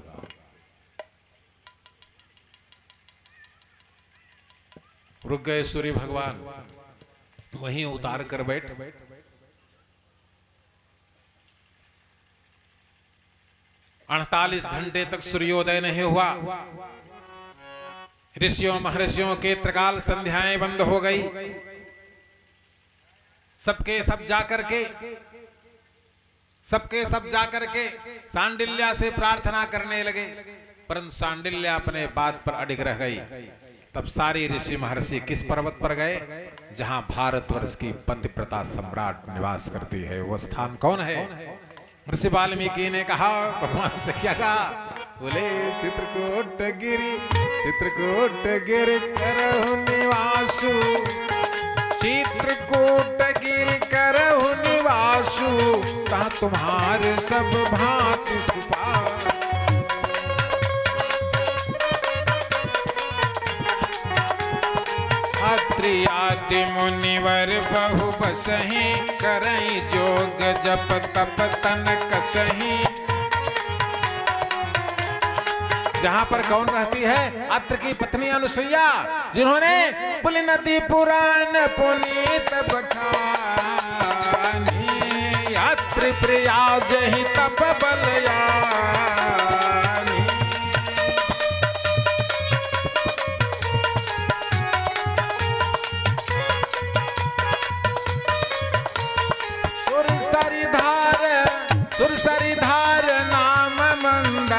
[SPEAKER 1] रुक गए सूर्य भगवान, वहीं उतार कर बैठ। 48 घंटे तक सूर्योदय नहीं हुआ। ऋषियों महर्षियों के त्रिकाल संध्याएं बंद हो गई। सबके सब जाकर के सांडिल्या से प्रार्थना करने लगे, परंतु सांडिल्या अपने बात पर अडिग रह गई। तब सारी ऋषि महर्षि किस पर्वत पर गए? जहां भारतवर्ष की पतिव्रता सम्राट निवास करती है। वो स्थान कौन है? ऋषि वाल्मीकि ने कहा, भगवान से क्या कहा? बोले, चित्रकूट गिरि करहु निवासु, चित्रकूट गिरि करहु निवासु, तहाँ तुम्हारे सब भांति सुपास। अत्रि आदि मुनिवर बहु बसहि, करई जोग जप तप तन कसहि। जहां पर कौन रहती है? अत्र की पत्नी अनुसुईया, जिन्होंने पुलिन नदी पुराण पुनीत बखानी, अत्रि प्रिया जहि तप बलयानी। सुरसरी धार नाम मंदाकिनी,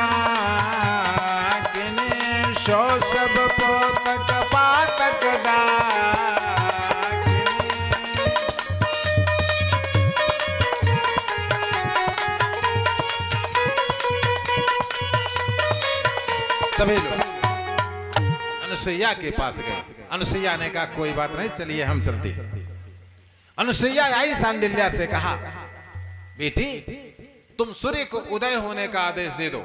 [SPEAKER 1] शो सब पोतक पातक डाकिनी। सभी लोग अनुसुईया के पास गए। अनुसुईया ने कहा, कोई बात नहीं, चलिए हम चलते। अनुसुईया आई, सांडिल्या से कहा, बेटी तुम सूर्य को उदय होने का आदेश दे दो।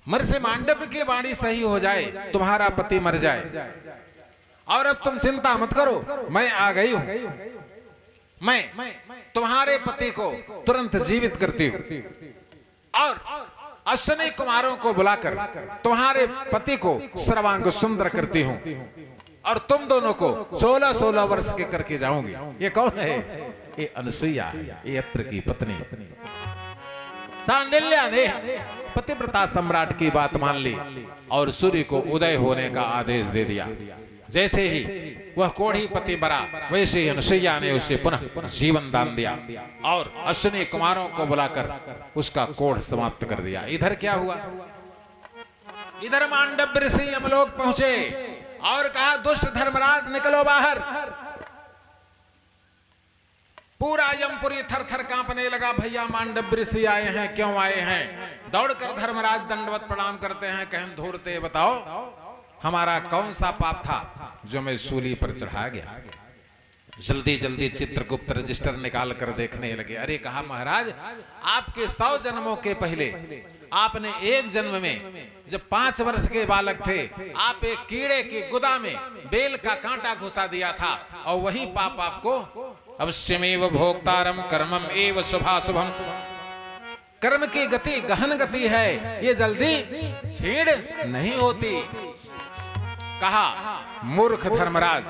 [SPEAKER 1] महर्षि मांडव्य की वाणी सही हो जाए, तुम्हारा पति मर जाए। और अब तुम चिंता मत करो, मैं आ गई हूं। मैं तुम्हारे पति को तुरंत जीवित करती हूं और अश्विनी कुमारों को बुलाकर तुम्हारे पति को सर्वांग सुंदर करती हूं और तुम दोनों को 16-16 वर्ष के करके जाऊंगी। ये कौन है? ये अनुसुईया है, ये अत्र की पत्नी। सांडिल्या ने पतिव्रता सम्राट की बात मान ली और सूर्य को उदय होने का आदेश दे दिया। जैसे ही वह कोढ़ी पति मरा, वैसे ही अनुसुईया ने उसे पुनः जीवन दान दिया और अश्विनी कुमारों को बुलाकर उसका कोढ़ समाप्त कर दिया। इधर क्या हुआ? इधर मांडव्य ऋषि यमलोक पहुंचे और कहा, दुष्ट धर्मराज निकलो बाहर। पूरा यमपुरी थर थर कांपने लगा। भैया मांडव्य ऋषि आए हैं, क्यों आए हैं? दौड़कर धर्मराज दंडवत प्रणाम करते हैं। कहें, धूर्ते बताओ हमारा कौन सा पाप था जो मैं सूली पर चढ़ा गया? जल्दी जल्दी चित्रगुप्त रजिस्टर निकाल कर देखने लगे। अरे कहा, महाराज आपके 100 जन्मों के पहले आपने एक जन्म में जब 5 वर्ष के बालक थे, आप एक कीड़े की गुदा में बेल का कांटा घुसा दिया था और वही पाप आपको अवश्यमेव भोक्तारम कर्मम एव शुभाशुभम। कर्म की गति गहन गति है, ये जल्दी छीड़ नहीं होती। कहा, मूर्ख धर्मराज,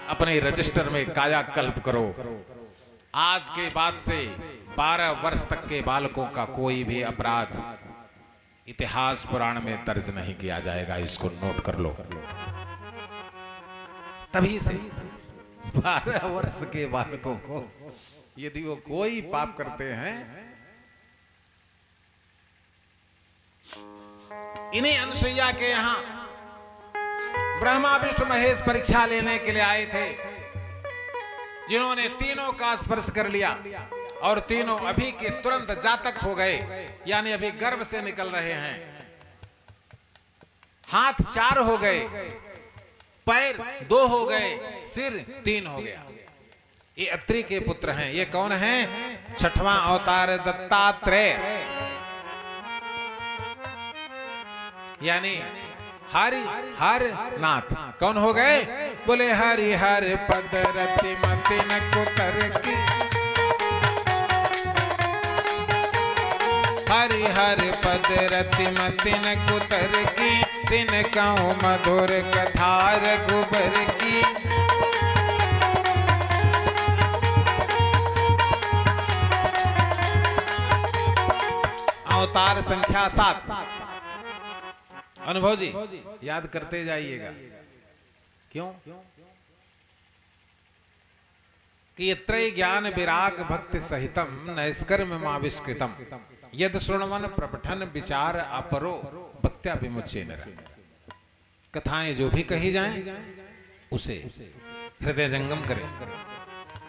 [SPEAKER 1] अपने रजिस्टर में कायाकल्प करो। आज के बाद से 12 वर्ष तक के बालकों का कोई भी अपराध इतिहास पुराण में दर्ज नहीं किया जाएगा। इसको नोट कर लो। तभी से 12 वर्ष के बालकों को यदि वो कोई पाप करते हैं, इन्हीं अनुसुईया के यहां ब्रह्मा विष्णु महेश परीक्षा लेने के लिए आए थे, जिन्होंने तीनों का स्पर्श कर लिया और तीनों अभी के तुरंत जातक हो गए, यानी अभी गर्भ से निकल रहे हैं। हाथ 4 हो गए, पैर 2 हो गए, सिर 3 हो गया। ये अत्रि के पुत्र हैं। ये कौन हैं? 6वां अवतार दत्तात्रेय, यानी हरि हर नाथ। कौन हो गए? बोले हरि हर पद रति मति न कुतर की, हरि हर पद रति मति न कुतर की, तिन कहूँ मधुर कथा रघुबर की। अवतार संख्या 7। अनुभव जी याद करते जाइएगा। क्यों? कि त्रय ज्ञान विराग भक्ति सहितम नैष्कर्म्यमाविष्कृतम यद श्रृण्वन प्रपठन विचार अपरो भक्त्या विमुच्येन। कथाएं जो भी कही जाएं उसे हृदय जंगम करें।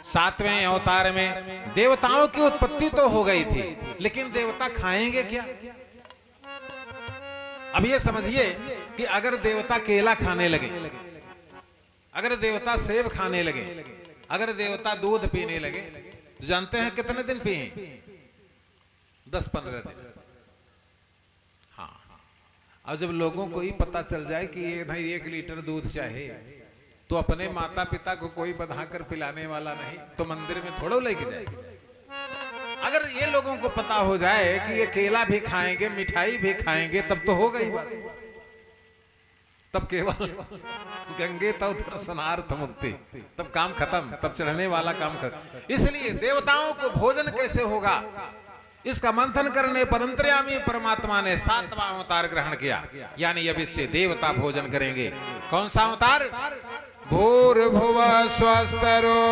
[SPEAKER 1] 7वें अवतार में देवताओं की उत्पत्ति तो हो गई थी, लेकिन देवता खाएंगे क्या? अब ये समझिए कि अगर देवता केला खाने लगे, अगर देवता सेब खाने लगे, अगर देवता दूध पीने लगे, तो जानते हैं कितने दिन पिए? 10-15 दिन। हाँ, अब जब लोगों को ही पता चल जाए कि ये भाई 1 लीटर दूध चाहे, तो अपने माता पिता को कोई बधाकर पिलाने वाला नहीं, तो मंदिर में थोड़ा लेके जाएगी। अगर ये लोगों को पता हो जाए कि ये केला भी खाएंगे, मिठाई भी खाएंगे, तब तो हो गई बात। तब केवल गंगे तव दर्शनार्थ मुक्ति, तब काम खत्म, तब चढ़ने वाला काम खत्म। इसलिए देवताओं को भोजन कैसे होगा, इसका मंथन करने पर अंतर्यामी परमात्मा ने 7वां अवतार ग्रहण किया, यानी अब इससे देवता भोजन करेंगे। कौन सा अवतार? भूर्भुवः स्वस्तरो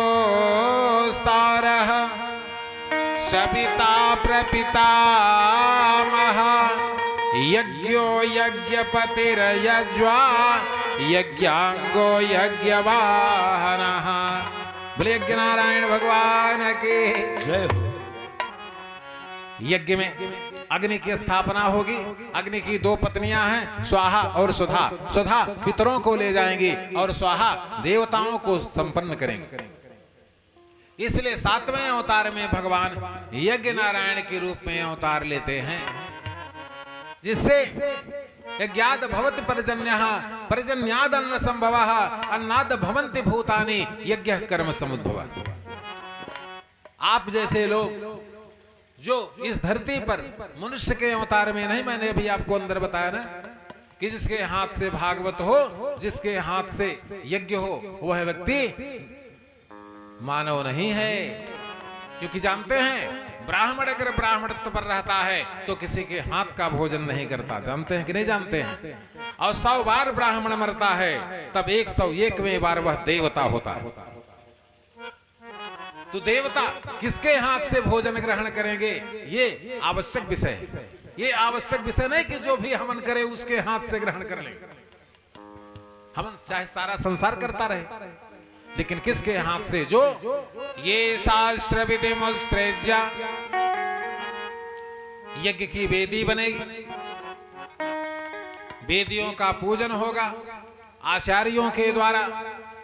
[SPEAKER 1] स्तारः सविता प्रपितामह यज्ञो यज्ञपतिर्यज्वा यज्ञांगो यज्ञवाहनः। बोले यज्ञ नारायण भगवान की जय हो। यज्ञ में अग्नि की स्थापना होगी। अग्नि की 2 पत्नियां हैं, स्वाहा और सुधा। सुधा पितरों को ले जाएंगी और स्वाहा देवताओं को संपन्न करेंगे। इसलिए 7वें अवतार में भगवान यज्ञ नारायण के रूप में अवतार लेते हैं, जिससे यज्ञाद भवति पर्जन्यः पर्जन्याद अन्न संभवः अन्नाद भवन्ति भूतानि यज्ञ कर्म समुद्भवः। आप जैसे लोग जो इस धरती पर मनुष्य के अवतार में नहीं, मैंने अभी आपको अंदर बताया ना कि जिसके हाथ से भागवत हो, जिसके हाथ से यज्ञ हो, वह व्यक्ति मानव नहीं है। क्योंकि जानते हैं ब्राह्मण अगर ब्राह्मणत्व पर रहता है तो किसी के हाथ का भोजन नहीं करता। जानते हैं कि नहीं जानते हैं? और 100 बार ब्राह्मण मरता है तब 101वें बार वह देवता होता है। तो देवता किसके हाथ से भोजन ग्रहण करेंगे, ये आवश्यक विषय है। ये आवश्यक विषय नहीं कि जो भी हवन करे उसके हाथ से ग्रहण कर ले। हवन चाहे सारा संसार करता रहे, लेकिन किसके हाथ से? जो ये शास्त्र विधि मुस्त्रेज्या, यज्ञ की वेदी बनेगी, वेदियों का पूजन होगा आचार्यों के द्वारा।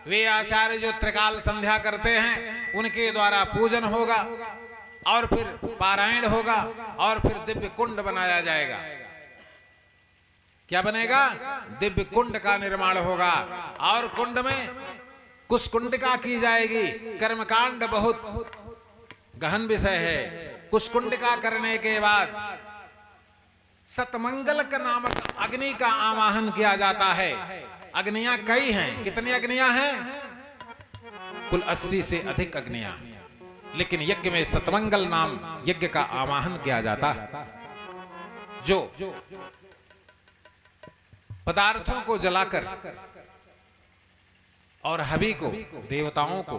[SPEAKER 1] वे आचार्य जो त्रिकाल संध्या करते हैं उनके द्वारा पूजन होगा, और फिर पारायण होगा, और फिर दिव्य कुंड बनाया जाएगा। क्या बनेगा? दिव्य कुंड का निर्माण होगा, और कुंड में कुशकुंडिका की जाएगी। कर्मकांड बहुत गहन विषय है। कुशकुंडिका करने के बाद सतमंगल का नामक अग्नि का आवाहन किया जाता है। अग्नियां कई हैं। कितनी अग्नियां हैं? कुल 80 से अधिक अग्नियां। लेकिन यज्ञ में सतमंगल नाम यज्ञ का आवाहन किया जाता है, जो पदार्थों को जलाकर और हवि को देवताओं को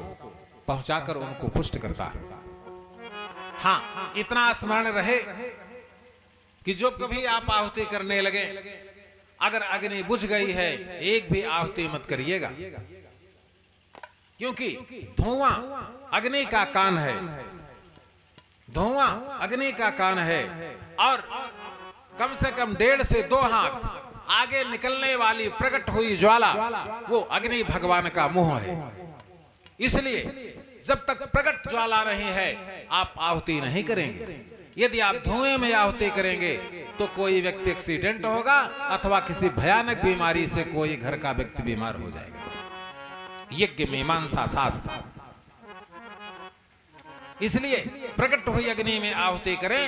[SPEAKER 1] पहुंचाकर उनको पुष्ट करता है। हाँ, इतना स्मरण रहे कि जो कभी आप आहुति करने लगे, अगर अग्नि बुझ गई है, एक भी आहुति मत करिएगा, क्योंकि धुआं अग्नि का कान है। धुआं अग्नि का कान है, और कम से कम 1.5 से 2 हाथ आगे निकलने वाली प्रकट हुई ज्वाला वो अग्नि भगवान का मुंह है। इसलिए जब तक प्रकट ज्वाला नहीं है आप आहुति नहीं करेंगे। यदि आप धुएं में आहुति करेंगे तो कोई व्यक्ति एक्सीडेंट होगा अथवा किसी भयानक बीमारी से कोई घर का व्यक्ति बीमार हो जाएगा। यज्ञ मीमांसा शास्त्र। इसलिए प्रकट हुई अग्नि में आहुति करें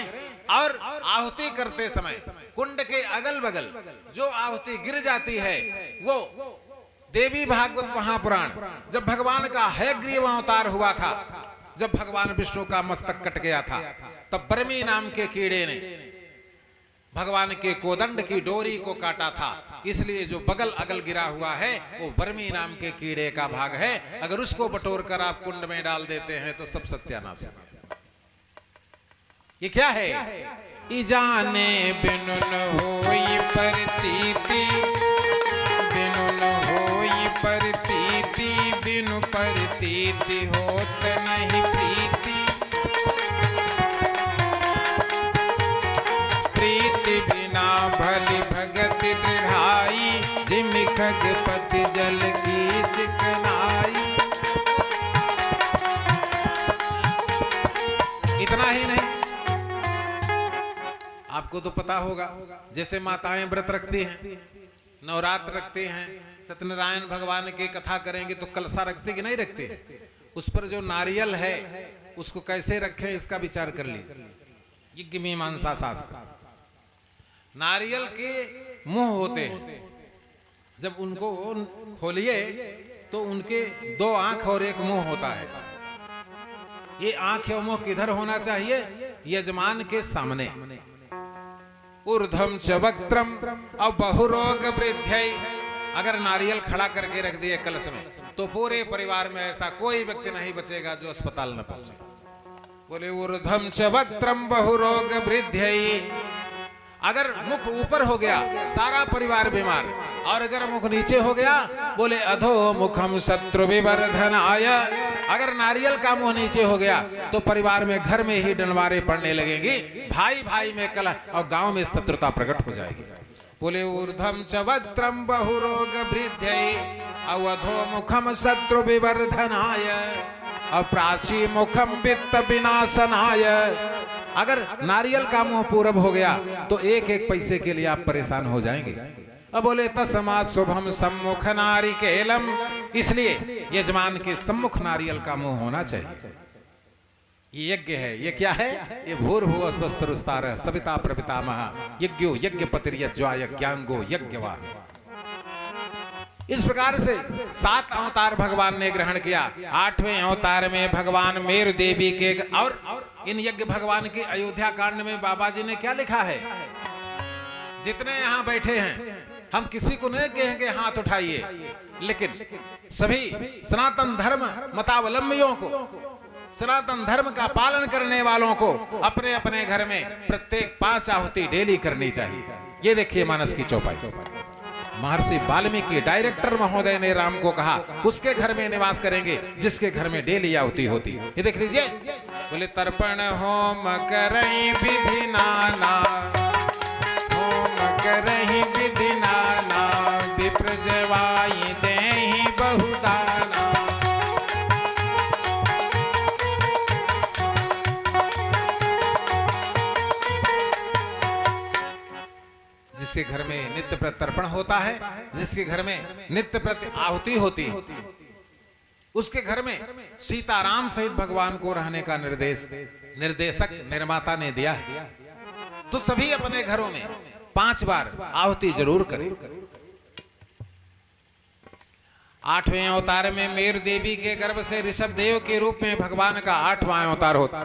[SPEAKER 1] और आहुति करते समय कुंड के अगल बगल जो आहुति गिर जाती है वो देवी भागवत महापुराण जब भगवान का हयग्रीव अवतार हुआ था, जब भगवान विष्णु का मस्तक कट गया था, तब बर्मी नाम के कीड़े ने भगवान के कोदंड की डोरी को काटा था। इसलिए जो बगल अगल गिरा हुआ है वो बर्मी नाम के कीड़े का भाग है। अगर उसको बटोर कर आप कुंड में डाल देते हैं तो सब सत्यानाश होगा। ये क्या है? जाने बिनु न होई प्रतीति, बिनु न होई प्रतीति, बिनु प्रतीति होत नहीं प्रीति, प्रीति बिना भली भगति दृढ़ाई, जिमि खगपति जल की चिकनाई। इतना ही नहीं, आपको तो पता होगा जैसे माताएं व्रत रखती हैं, नवरात्र रखते हैं, सत्यनारायण भगवान की कथा करेंगे तो कलशा रखते कि नहीं रखते? उस पर जो नारियल है उसको कैसे रखें इसका विचार कर लीजिए। यज्ञ मीमांसा शास्त्र। नारियल के मुंह होते हैं, जब उनको खोलिए तो उनके दो आंख और एक मुंह होता है। ये आंख और मुंह किधर होना चाहिए? यजमान के सामने। ऊर्ध्वं च वक्त्रम और बहुरोग वृद्धि। अगर नारियल खड़ा करके रख दिए कलश में तो पूरे परिवार में ऐसा कोई व्यक्ति नहीं बचेगा जो अस्पताल न पहुंचे। बोले ऊर्ध्वं च वक्त्रम बहुरोग वृद्धि। अगर मुख ऊपर हो गया सारा परिवार बीमार, और अगर मुख नीचे हो गया बोले अधो मुखम शत्रु विवर्धनाय। अगर नारियल का मुंह नीचे हो गया तो परिवार में घर में ही डंडवारे पड़ने लगेंगी, भाई भाई में कलह और गांव में शत्रुता प्रकट हो जाएगी। बोले ऊर्ध्वं च वक्त्रम बहुरोग वृद्धि अवधो मुखम शत्रु विवर्धनाय और प्राची मुखम वित्त विनाशनाय। अगर नारियल का मुंह पूरब हो गया तो एक एक पैसे के लिए आप परेशान हो जाएंगे। अब बोले तस्मात् शुभम सम्मुख नारिकेलम। इसलिए यजमान के सम्मुख नारियल का मुंह होना चाहिए। ये यज्ञ है। ये क्या है? ये भूर्भुवः स्वस्तिरुस्तारः सविता प्रपितामहः यज्ञो यज्ञपतिर्यज्वा यज्ञांगो यज्ञवान्। इस प्रकार से 7 अवतार भगवान ने ग्रहण किया। 8वें अवतार में भगवान मेरु देवी के, और इन यज्ञ भगवान के अयोध्या कांड में बाबा जी ने क्या लिखा है? जितने यहाँ बैठे हैं हम किसी को नहीं कहेंगे हाथ उठाइए, लेकिन सभी सनातन धर्म मतावलंबियों को, सनातन धर्म का पालन करने वालों को अपने अपने घर में प्रत्येक 5 आहुति डेली करनी चाहिए। ये देखिए मानस की चौपाई। महर्षि वाल्मीकि डायरेक्टर महोदय ने राम को कहा उसके घर में निवास करेंगे जिसके घर में डेली आहुति होती। ये देख लीजिए। बोले तर्पण होम करई विधि नाना, होम करई विधि नाना, विप्र जवाई देहि बहुदाना। जिसके घर में नित्य प्रति तर्पण होता है, जिसके घर में नित्य प्रति आहुति होती है, उसके घर में सीताराम सहित भगवान को रहने का निर्देशक निर्माता ने दिया है। तो सभी अपने घरों में 5 बार आहुति जरूर करें। 8वें अवतार में मेरु देवी के गर्भ से ऋषभ देव के रूप में भगवान का 8वां अवतार होता।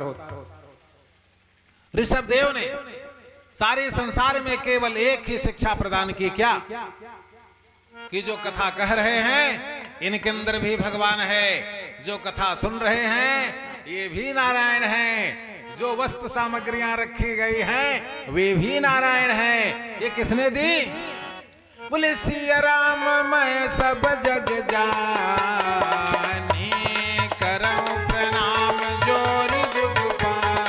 [SPEAKER 1] ऋषभ देव ने सारे संसार में केवल एक ही शिक्षा प्रदान की। क्या? कि जो कथा कह रहे हैं इनके अंदर भी भगवान है, जो कथा सुन रहे हैं ये भी नारायण हैं, जो वस्तु सामग्रियां रखी गई हैं वे भी नारायण हैं। ये किसने दी? बोले सिया राम मैं सब जग जानी, करऊं प्रणाम जोर जुग पानी।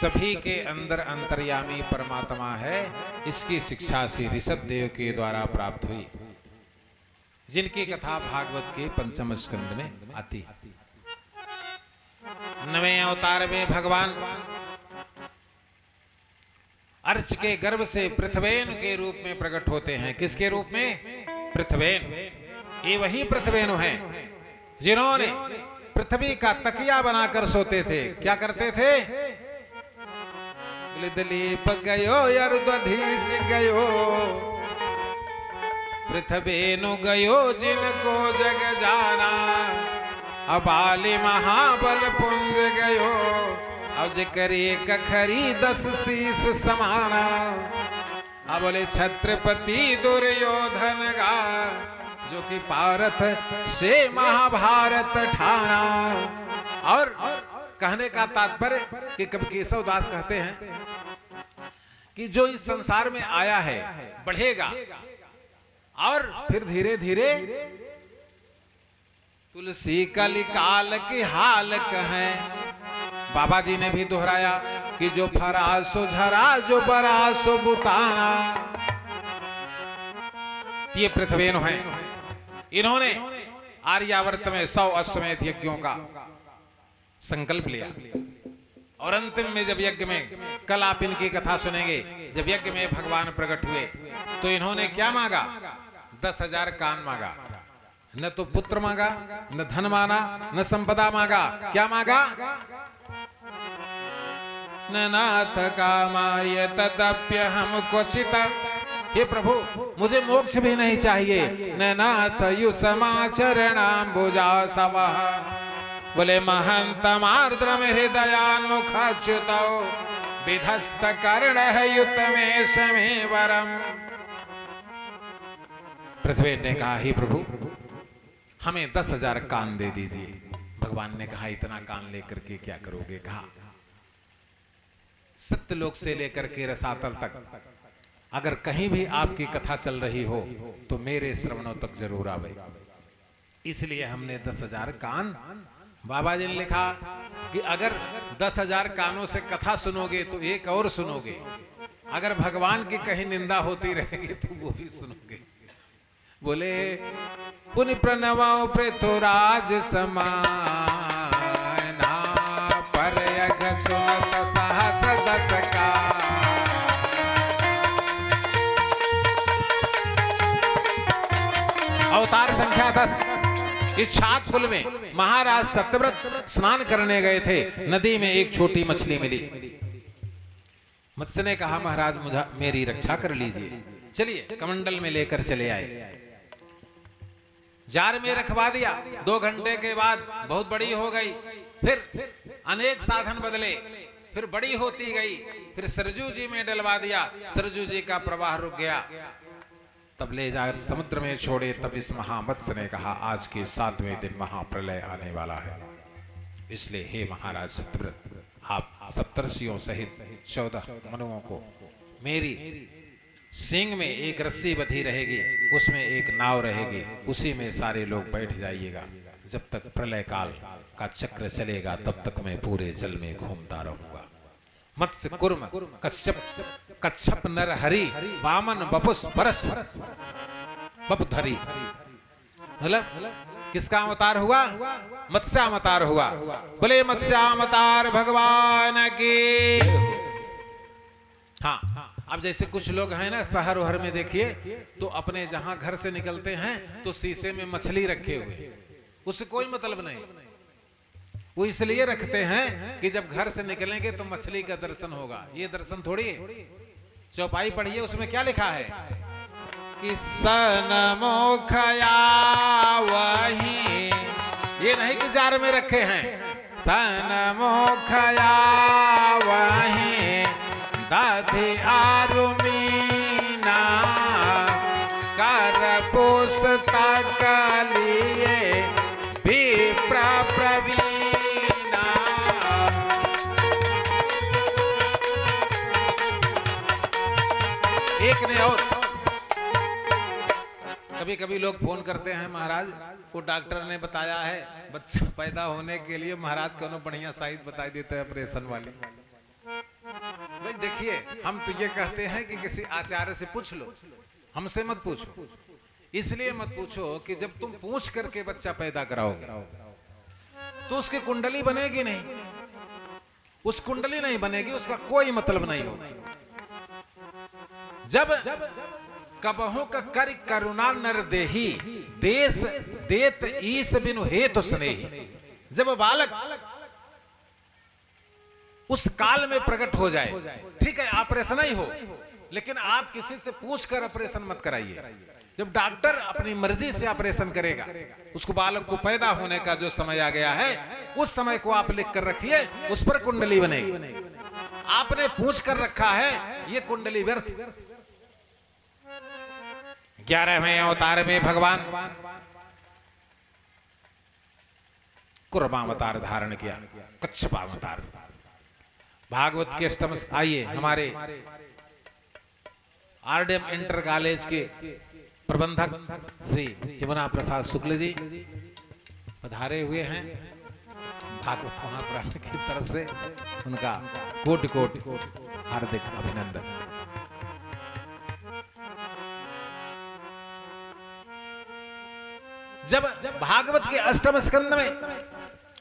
[SPEAKER 1] सभी के अंदर अंतर्यामी परमात्मा है, इसकी शिक्षा श्री ऋषभ देव के द्वारा प्राप्त हुई, जिनकी कथा भागवत के पंचम स्कंद में आती। 9वें अवतार में भगवान अर्च के गर्भ से पृथ्वेन के रूप में प्रकट होते हैं। किसके रूप में? पृथ्वेन। ये वही पृथ्वेन हैं जिन्होंने पृथ्वी का तकिया बनाकर सोते थे। क्या करते थे? दलीप गयो यरुदधीच गयो, पृथ्वेनु गयो जिनको जग जाना, अबाली महाबल पुंज गयो, अब जिकरी कखरी 10 शीस समाना। अब बोले छत्रपति दुर्योधन गा, जो कि भारत से महाभारत ठाना। और कहने का तात्पर्य कि कवि केशव दास कहते हैं कि जो इस संसार में आया है बढ़ेगा और फिर धीरे धीरे तुलसी कलिकाल की हाल कहें। बाबा जी ने भी दोहराया कि जो फरा सो झरा, जो बरा सो बुताना। ये पृथ्वेन हैं, इन्होंने आर्यावर्त में 100 अश्वमेध यज्ञों का संकल्प लिया और अंतिम में जब यज्ञ में, कल आप इनकी कथा सुनेंगे, जब यज्ञ में भगवान प्रकट हुए तो इन्होंने क्या मांगा? 10,000 कान मांगा। न तो पुत्र मांगा, न धन मांगा, न संपदा मांगा। क्या मांगा? न नाथ कामाय तदप्य हम क्वचित। हे प्रभु, मुझे मोक्ष भी नहीं चाहिए। न नाथ यु समाचरणाम भुजा सवः, बोले महंतम आर्द्रम हृदयान्मुखाच्युतौ, विधस्त कर्ण है युत में समय वरम। पृथ्वी ने कहा, हे प्रभु हमें 10,000 कान दे दीजिए। भगवान ने कहा, इतना कान लेकर के क्या करोगे? कहा, सत्यलोक से लेकर के रसातल तक अगर कहीं भी आपकी कथा चल रही हो तो मेरे श्रवणों तक जरूर आवे। इसलिए हमने 10,000 कान। बाबा जी ने लिखा कि अगर 10,000 कानों से कथा सुनोगे तो एक और सुनोगे, अगर भगवान की कहीं निंदा होती रहेगी तो वो भी सुनोगे। बोले पुनि प्रणवो पृथुराज समाना, पर यज्ञ सुनत सहस 10 का। अवतार संख्या 10। इस छात कुल में महाराज सत्यव्रत स्नान करने गए थे। नदी में एक छोटी मछली मिली। मत्स्य ने कहा, महाराज मुझे मेरी रक्षा कर लीजिए। चलिए, कमंडल में लेकर चले आए, जार में रखवा दिया। 2 घंटे के बाद बहुत बड़ी हो गई। फिर अनेक साधन बदले, फिर बड़ी होती गई। फिर सरजू जी में डलवा दिया, सरजू जी का प्रवाह रुक गया। तब ले जाकर समुद्र में छोड़े। तब इस महामत्स्य ने कहा, आज के 7वें दिन महाप्रलय आने वाला है, इसलिए हे महाराज सत्यव्रत, आप सप्तर्षियों सहित 14 मनुओं को, मेरी सींग में एक रस्सी बंधी रहेगी, उसमें एक नाव रहेगी, उसी में सारे लोग बैठ जाइएगा। जब तक प्रलय काल का चक्र चलेगा तब तक मैं पूरे जल में घूमता रहूंगा। मत्स्य कुर्म कश्यप कच्छप नर हरि, वामन बपुस परस बपधरी। मतलब किसका अवतार हुआ? मत्स्यावतार हुआ। बोले मत्स्यावतार भगवान की। हाँ, अब जैसे कुछ लोग हैं ना, शहर वहर में देखिए तो अपने जहां घर से निकलते हैं तो शीशे में मछली रखे हुए, उससे कोई मतलब नहीं। वो इसलिए रखते हैं कि जब घर से निकलेंगे तो मछली का दर्शन होगा। ये दर्शन थोड़ी है। चौपाई पढ़िए, उसमें क्या लिखा है कि सनमुखया वही, ये नहीं कि जार में रखे हैं। सनमुखया वही दधि आरुमीना, कर पोषता कलिए विप्र प्रवीणा। एक ने और कभी कभी लोग फोन करते हैं, महाराज वो डॉक्टर ने बताया है बच्चा पैदा होने के लिए महाराज को बढ़िया साइड बताई देते हैं ऑपरेशन वाली। भाई देखिए, हम तो ये कहते हैं कि किसी आचार्य से पूछ लो, हमसे मत पूछो। इसलिए मत पूछो कि जब तुम पूछ करके बच्चा पैदा कराओगे तो उसकी कुंडली बनेगी नहीं, उस कुंडली नहीं बनेगी, उसका कोई मतलब नहीं होगा। जब कबहू का कर करुणा नर देही, देश देत ईस बिनु हेतु स्नेही। जब बालक उस काल में प्रकट हो जाए, ठीक है ऑपरेशन ही हो, लेकिन आप किसी से पूछकर ऑपरेशन मत कराइए। जब डॉक्टर अपनी मर्जी से ऑपरेशन करेगा, उसको बालक को पैदा होने का जो समय आ गया है, उस समय को आप लिख कर रखिए, उस पर कुंडली बनेगी। आपने पूछ कर रखा है, ये कुंडली व्यर्थ। 11वें अवतार में भगवान कुर्मावतार धारण किया, कच्छपावतार। भागवत के अष्टम, आइए हमारे आरडीएम इंटर कॉलेज के प्रबंधक श्री यमुना प्रसाद शुक्ल जी पधारे हुए हैं। भागवत महापुराण की तरफ से उनका कोटि कोटि हार्दिक अभिनंदन। जब भागवत के अष्टम स्कंद में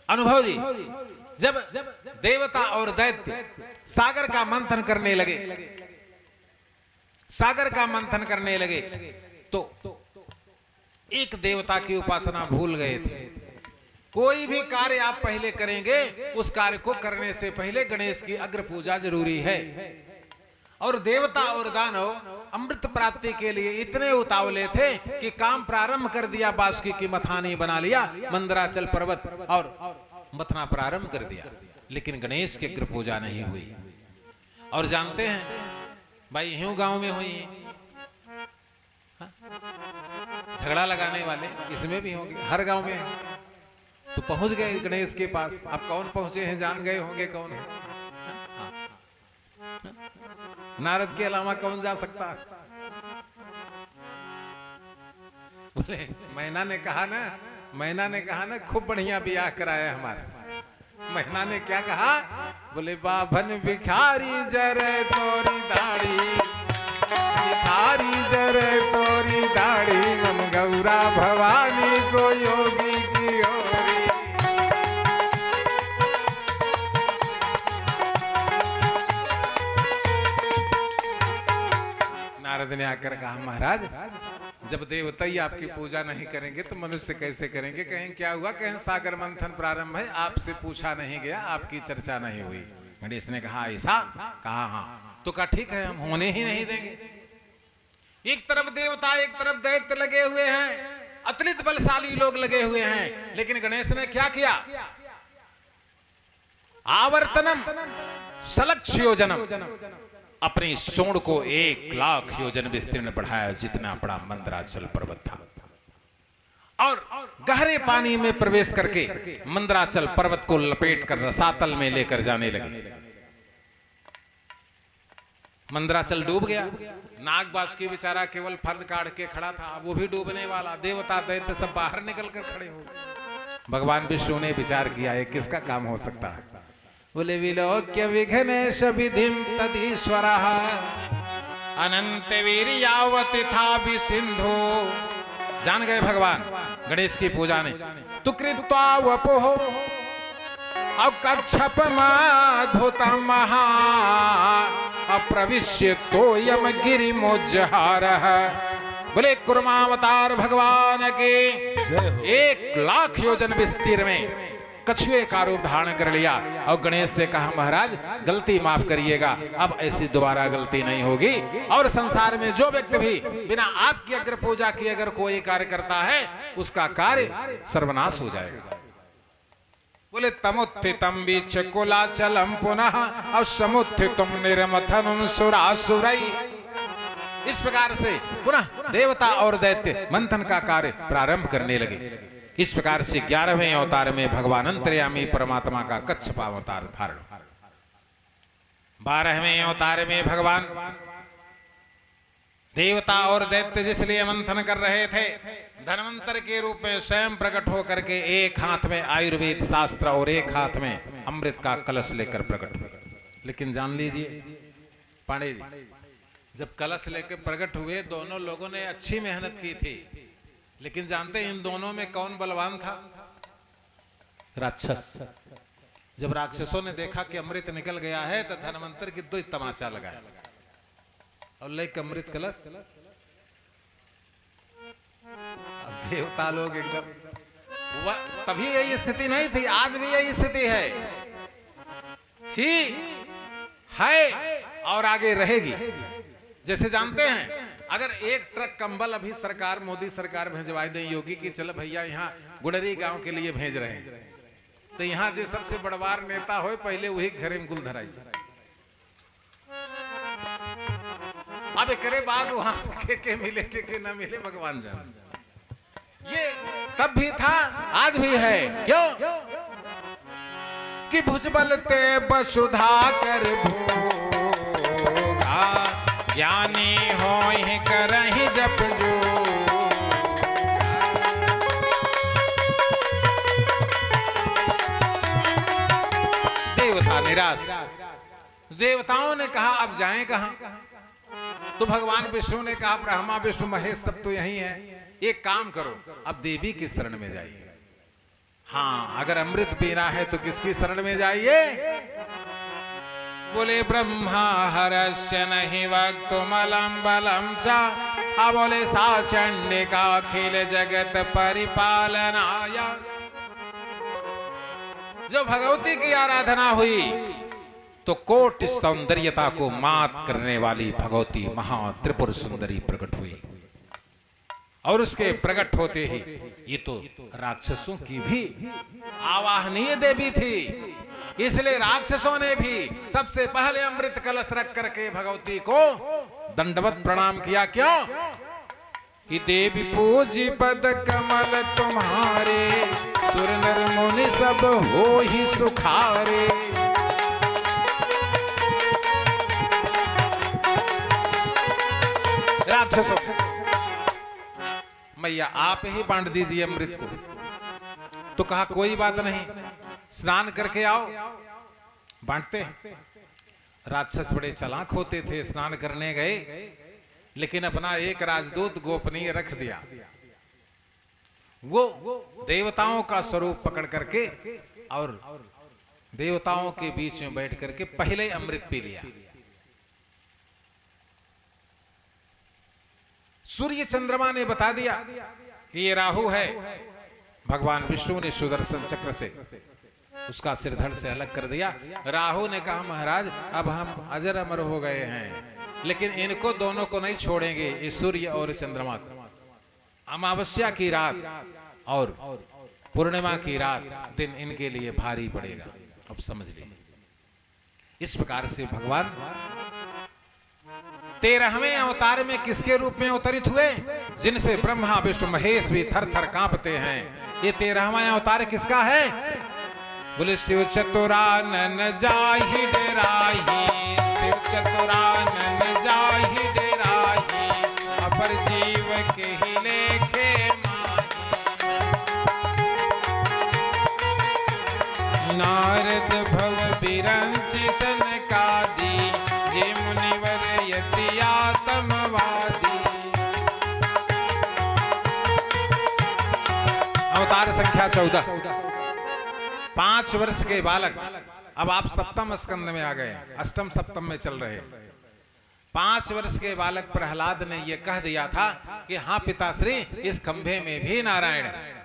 [SPEAKER 1] अनुभव जी जब देवता और दैत्य सागर का मंथन करने लगे, सागर का मंथन करने लगे, तो एक देवता की उपासना भूल गए थे। कोई भी कार्य आप पहले करेंगे, उस कार्य को करने से पहले गणेश की अग्र पूजा जरूरी है। और देवता और दानव अमृत प्राप्ति के लिए इतने उतावले थे कि काम प्रारंभ कर दिया, बासुकी की मथानी बना लिया, मंदराचल पर्वत और मथना प्रारंभ कर दिया, लेकिन गणेश की अग्र पूजा नहीं हुई। और जानते हैं भाई, यूं गांव में हुई है झगड़ा लगाने वाले, इसमें भी होंगे, हर गांव में है। तो पहुंच गए गणेश के पास। अब कौन पहुंचे हैं जान गए होंगे कौन है। नारद के अलावा कौन जा सकता है? बोले मैना ने कहा ना, मैना ने कहा ना खूब बढ़िया ब्याह कराया हमारा। मैना ने क्या कहा? बोले बाभन भिखारी जरे तोरी दाढ़ी, भिखारी जरे तोरी दाढ़ी, मन गौरा भवानी को योगी की ओरी। नारद ने आकर कहा महाराज, जब देवता ही आपकी पूजा नहीं करेंगे तो मनुष्य कैसे करेंगे? कहें क्या हुआ? कहें सागर मंथन प्रारंभ है, आपसे पूछा नहीं गया, आपकी चर्चा नहीं हुई। गणेश ने कहा ऐसा? कहा हाँ। तो कहा ठीक है, हम होने ही नहीं देंगे। एक तरफ देवता, एक तरफ दैत्य लगे हुए हैं, अतुलित बलशाली लोग लगे हुए हैं, लेकिन गणेश ने क्या किया? आवर्तनम सलक्ष योजनम, अपनी सूंड को 1 लाख योजन विस्तीर्ण बढ़ाया, जितना बड़ा मंदराचल पर्वत था। और गहरे पानी में प्रवेश करके मंदराचल पर्वत को लपेटकर रसातल में लेकर जाने लगे। मंदराचल डूब गया। नाग बासुकी बेचारा केवल फल काट के खड़ा था, वो भी डूबने वाला। देवता दैत्य सब बाहर निकल कर खड़े हो गए। भगवान विष्णु ने विचार किया, है किसका काम हो सकता है? बोले विलोक्य विघ्नेश विधिम तदीश्वरः अनंत वीर्यावति था भी सिंधु। जान गए भगवान गणेश की पूजा में। तु कृत्वा वपुः अकच्छपमाधुतं महा अप्रविश्य तोयम गिरिमोज्जहारः। बोले कुर्मावतार भगवान के 1 लाख योजन विस्तीर्ण में कछुए का रूप धारण कर लिया और गणेश से कहा महाराज गलती माफ करिएगा, अब ऐसी दोबारा गलती नहीं होगी। और संसार में जो व्यक्ति भी बिना आपकी अग्र पूजा की अगर कोई कार्य करता है, उसका कार्य सर्वनाश हो जाएगा। बोले तमुत्थितम बीचकुलाचलम पुनः और समुत्थितम निर्मथनुम सुरासुरई। इस प्रकार से पुनः देवता और दैत्य मंथन का कार्य प्रारंभ करने लगे। इस प्रकार से 11वें अवतार में भगवान अंतर्यामी परमात्मा का कच्छप अवतार धारण। 12वें अवतार में भगवान देवता और दैत्य जिसलिए मंथन कर रहे थे, धन्वंतर के रूप में स्वयं प्रकट होकर के एक हाथ में आयुर्वेद शास्त्र और एक हाथ में अमृत का कलश लेकर प्रकट हुए। लेकिन जान लीजिए पांडे जी जब कलश लेके प्रकट हुए, दोनों लोगों ने अच्छी मेहनत की थी, लेकिन जानते हैं इन दोनों में कौन बलवान था? राक्षस। जब राक्षसों ने देखा कि अमृत निकल गया है तो धनवंतर की दो तमाचा लगाया और लेके अमृत कलश, देवता लोग एकदम, तभी यही स्थिति नहीं थी, आज भी यही स्थिति है, थी, है और आगे रहेगी। जैसे जानते हैं अगर एक ट्रक कंबल अभी सरकार, मोदी सरकार भेजवा दे योगी की, चल भैया यहाँ गुडरी गांव के लिए भेज रहे हैं, तो यहाँ जो सबसे बड़वार नेता हो पहले वही घरे में गुल धराई, अब एकरे बाद वहां से के मिले के न मिले भगवान जान। ये तब भी था, आज भी है। क्यों? कि भुजबल ते वसुधा कर भोगा, ज्ञानी होहि करहि जप जो। देवता निराश, देवताओं ने कहा अब जाएं कहां? तो भगवान विष्णु ने कहा ब्रह्मा विष्णु महेश सब तो यही है, एक काम करो अब देवी की शरण में जाइए। हाँ, अगर अमृत पीना है तो किसकी शरण में जाइए? बोले ब्रह्मा हरस्य नहीं वक्तुमलं बलं च, अब बोले सा चंडिका अखिल जगत परिपालनाय। जो भगवती की आराधना हुई तो कोटि सौंदर्यता को मात करने वाली भगवती महा त्रिपुर सुंदरी प्रकट हुई, और उसके प्रकट होते ही ये तो राक्षसों की भी आवाहनीय देवी थी, इसलिए राक्षसों ने भी सबसे पहले अमृत कलश रख करके भगवती को दंडवत प्रणाम किया। क्यों? कि देवी पूजी पद कमल तुम्हारे, सुर नर मुनि सब हो ही सुखारे। राक्षसों, मैया आप ही बांट दीजिए अमृत को। तो कहा कोई बात नहीं, स्नान करके आओ, बांटते। राक्षस बड़े चालाक होते थे, स्नान करने गए लेकिन अपना एक राजदूत गोपनीय रख दिया, वो देवताओं का स्वरूप पकड़ करके और देवताओं के बीच में बैठ करके पहले अमृत पी लिया। सूर्य चंद्रमा ने बता दिया कि ये राहु है। भगवान विष्णु ने सुदर्शन चक्र से उसका सिर धड़ से अलग कर दिया। राहु ने कहा महाराज अब हम अजर अमर हो गए हैं, लेकिन इनको दोनों को नहीं छोड़ेंगे, इस सूर्य और चंद्रमा को। अमावस्या की रात और पूर्णिमा की रात दिन इनके लिए भारी पड़ेगा। अब समझ लीजिए, इस प्रकार से भगवान 13वें अवतार में किसके रूप में अवतरित हुए, जिनसे ब्रह्मा विष्णु महेश भी थर थर कांपते हैं। ये 13वां अवतार किसका है? बोले शिव चतुरानन जाहि डेराही, शिव चतुरानन जाहि डेराही, अपर जीव के ही लेखे माही। नारद भव बिरंचि सनकादि, जे मुनिवर यति आत्मवादी। अवतार संख्या 14। 5 वर्ष के बालक, अब आप सप्तम स्कंद में आ गए, अष्टम सप्तम में चल रहे। 5 वर्ष के बालक प्रहलाद ने यह कह दिया था कि हाँ पिताश्री, इस खंभे में भी नारायण है।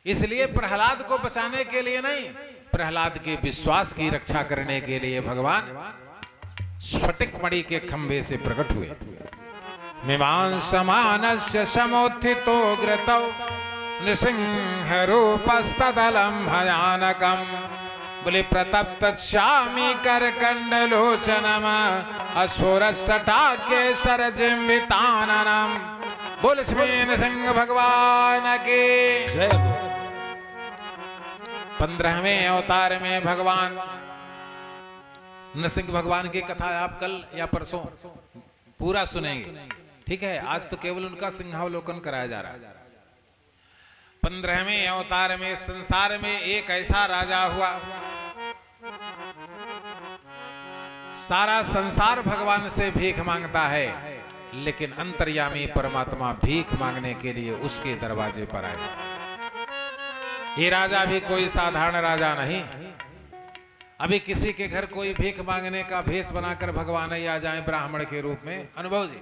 [SPEAKER 1] इसलिए प्रहलाद को बचाने के लिए नहीं, प्रहलाद के विश्वास की रक्षा करने के लिए भगवान स्फटिक मणि के खंभे से प्रकट हुए। मीमांसमानस्य समोत्थितो ग्रतौ, नृसिंह रूपस्तदलं भयानकम्। बोले प्रतप्त श्यामी करकंडलोचनम, अस्फुरस्सटाके सरजिम्बिताननम। बोल श्री नृसिंह भगवान के जय। 15वें अवतार में भगवान नृसिंह भगवान की कथा आप कल या परसों पूरा सुनेंगे, ठीक है? आज तो केवल उनका सिंहावलोकन कराया जा रहा है। 15वें अवतार में संसार में एक ऐसा राजा हुआ, सारा संसार भगवान से भीख मांगता है, लेकिन अंतर्यामी परमात्मा भीख मांगने के लिए उसके दरवाजे पर आए। ये राजा भी कोई साधारण राजा नहीं। अभी किसी के घर कोई भीख मांगने का भेष बनाकर भगवान ही आ जाए ब्राह्मण के रूप में, अनुभव जी,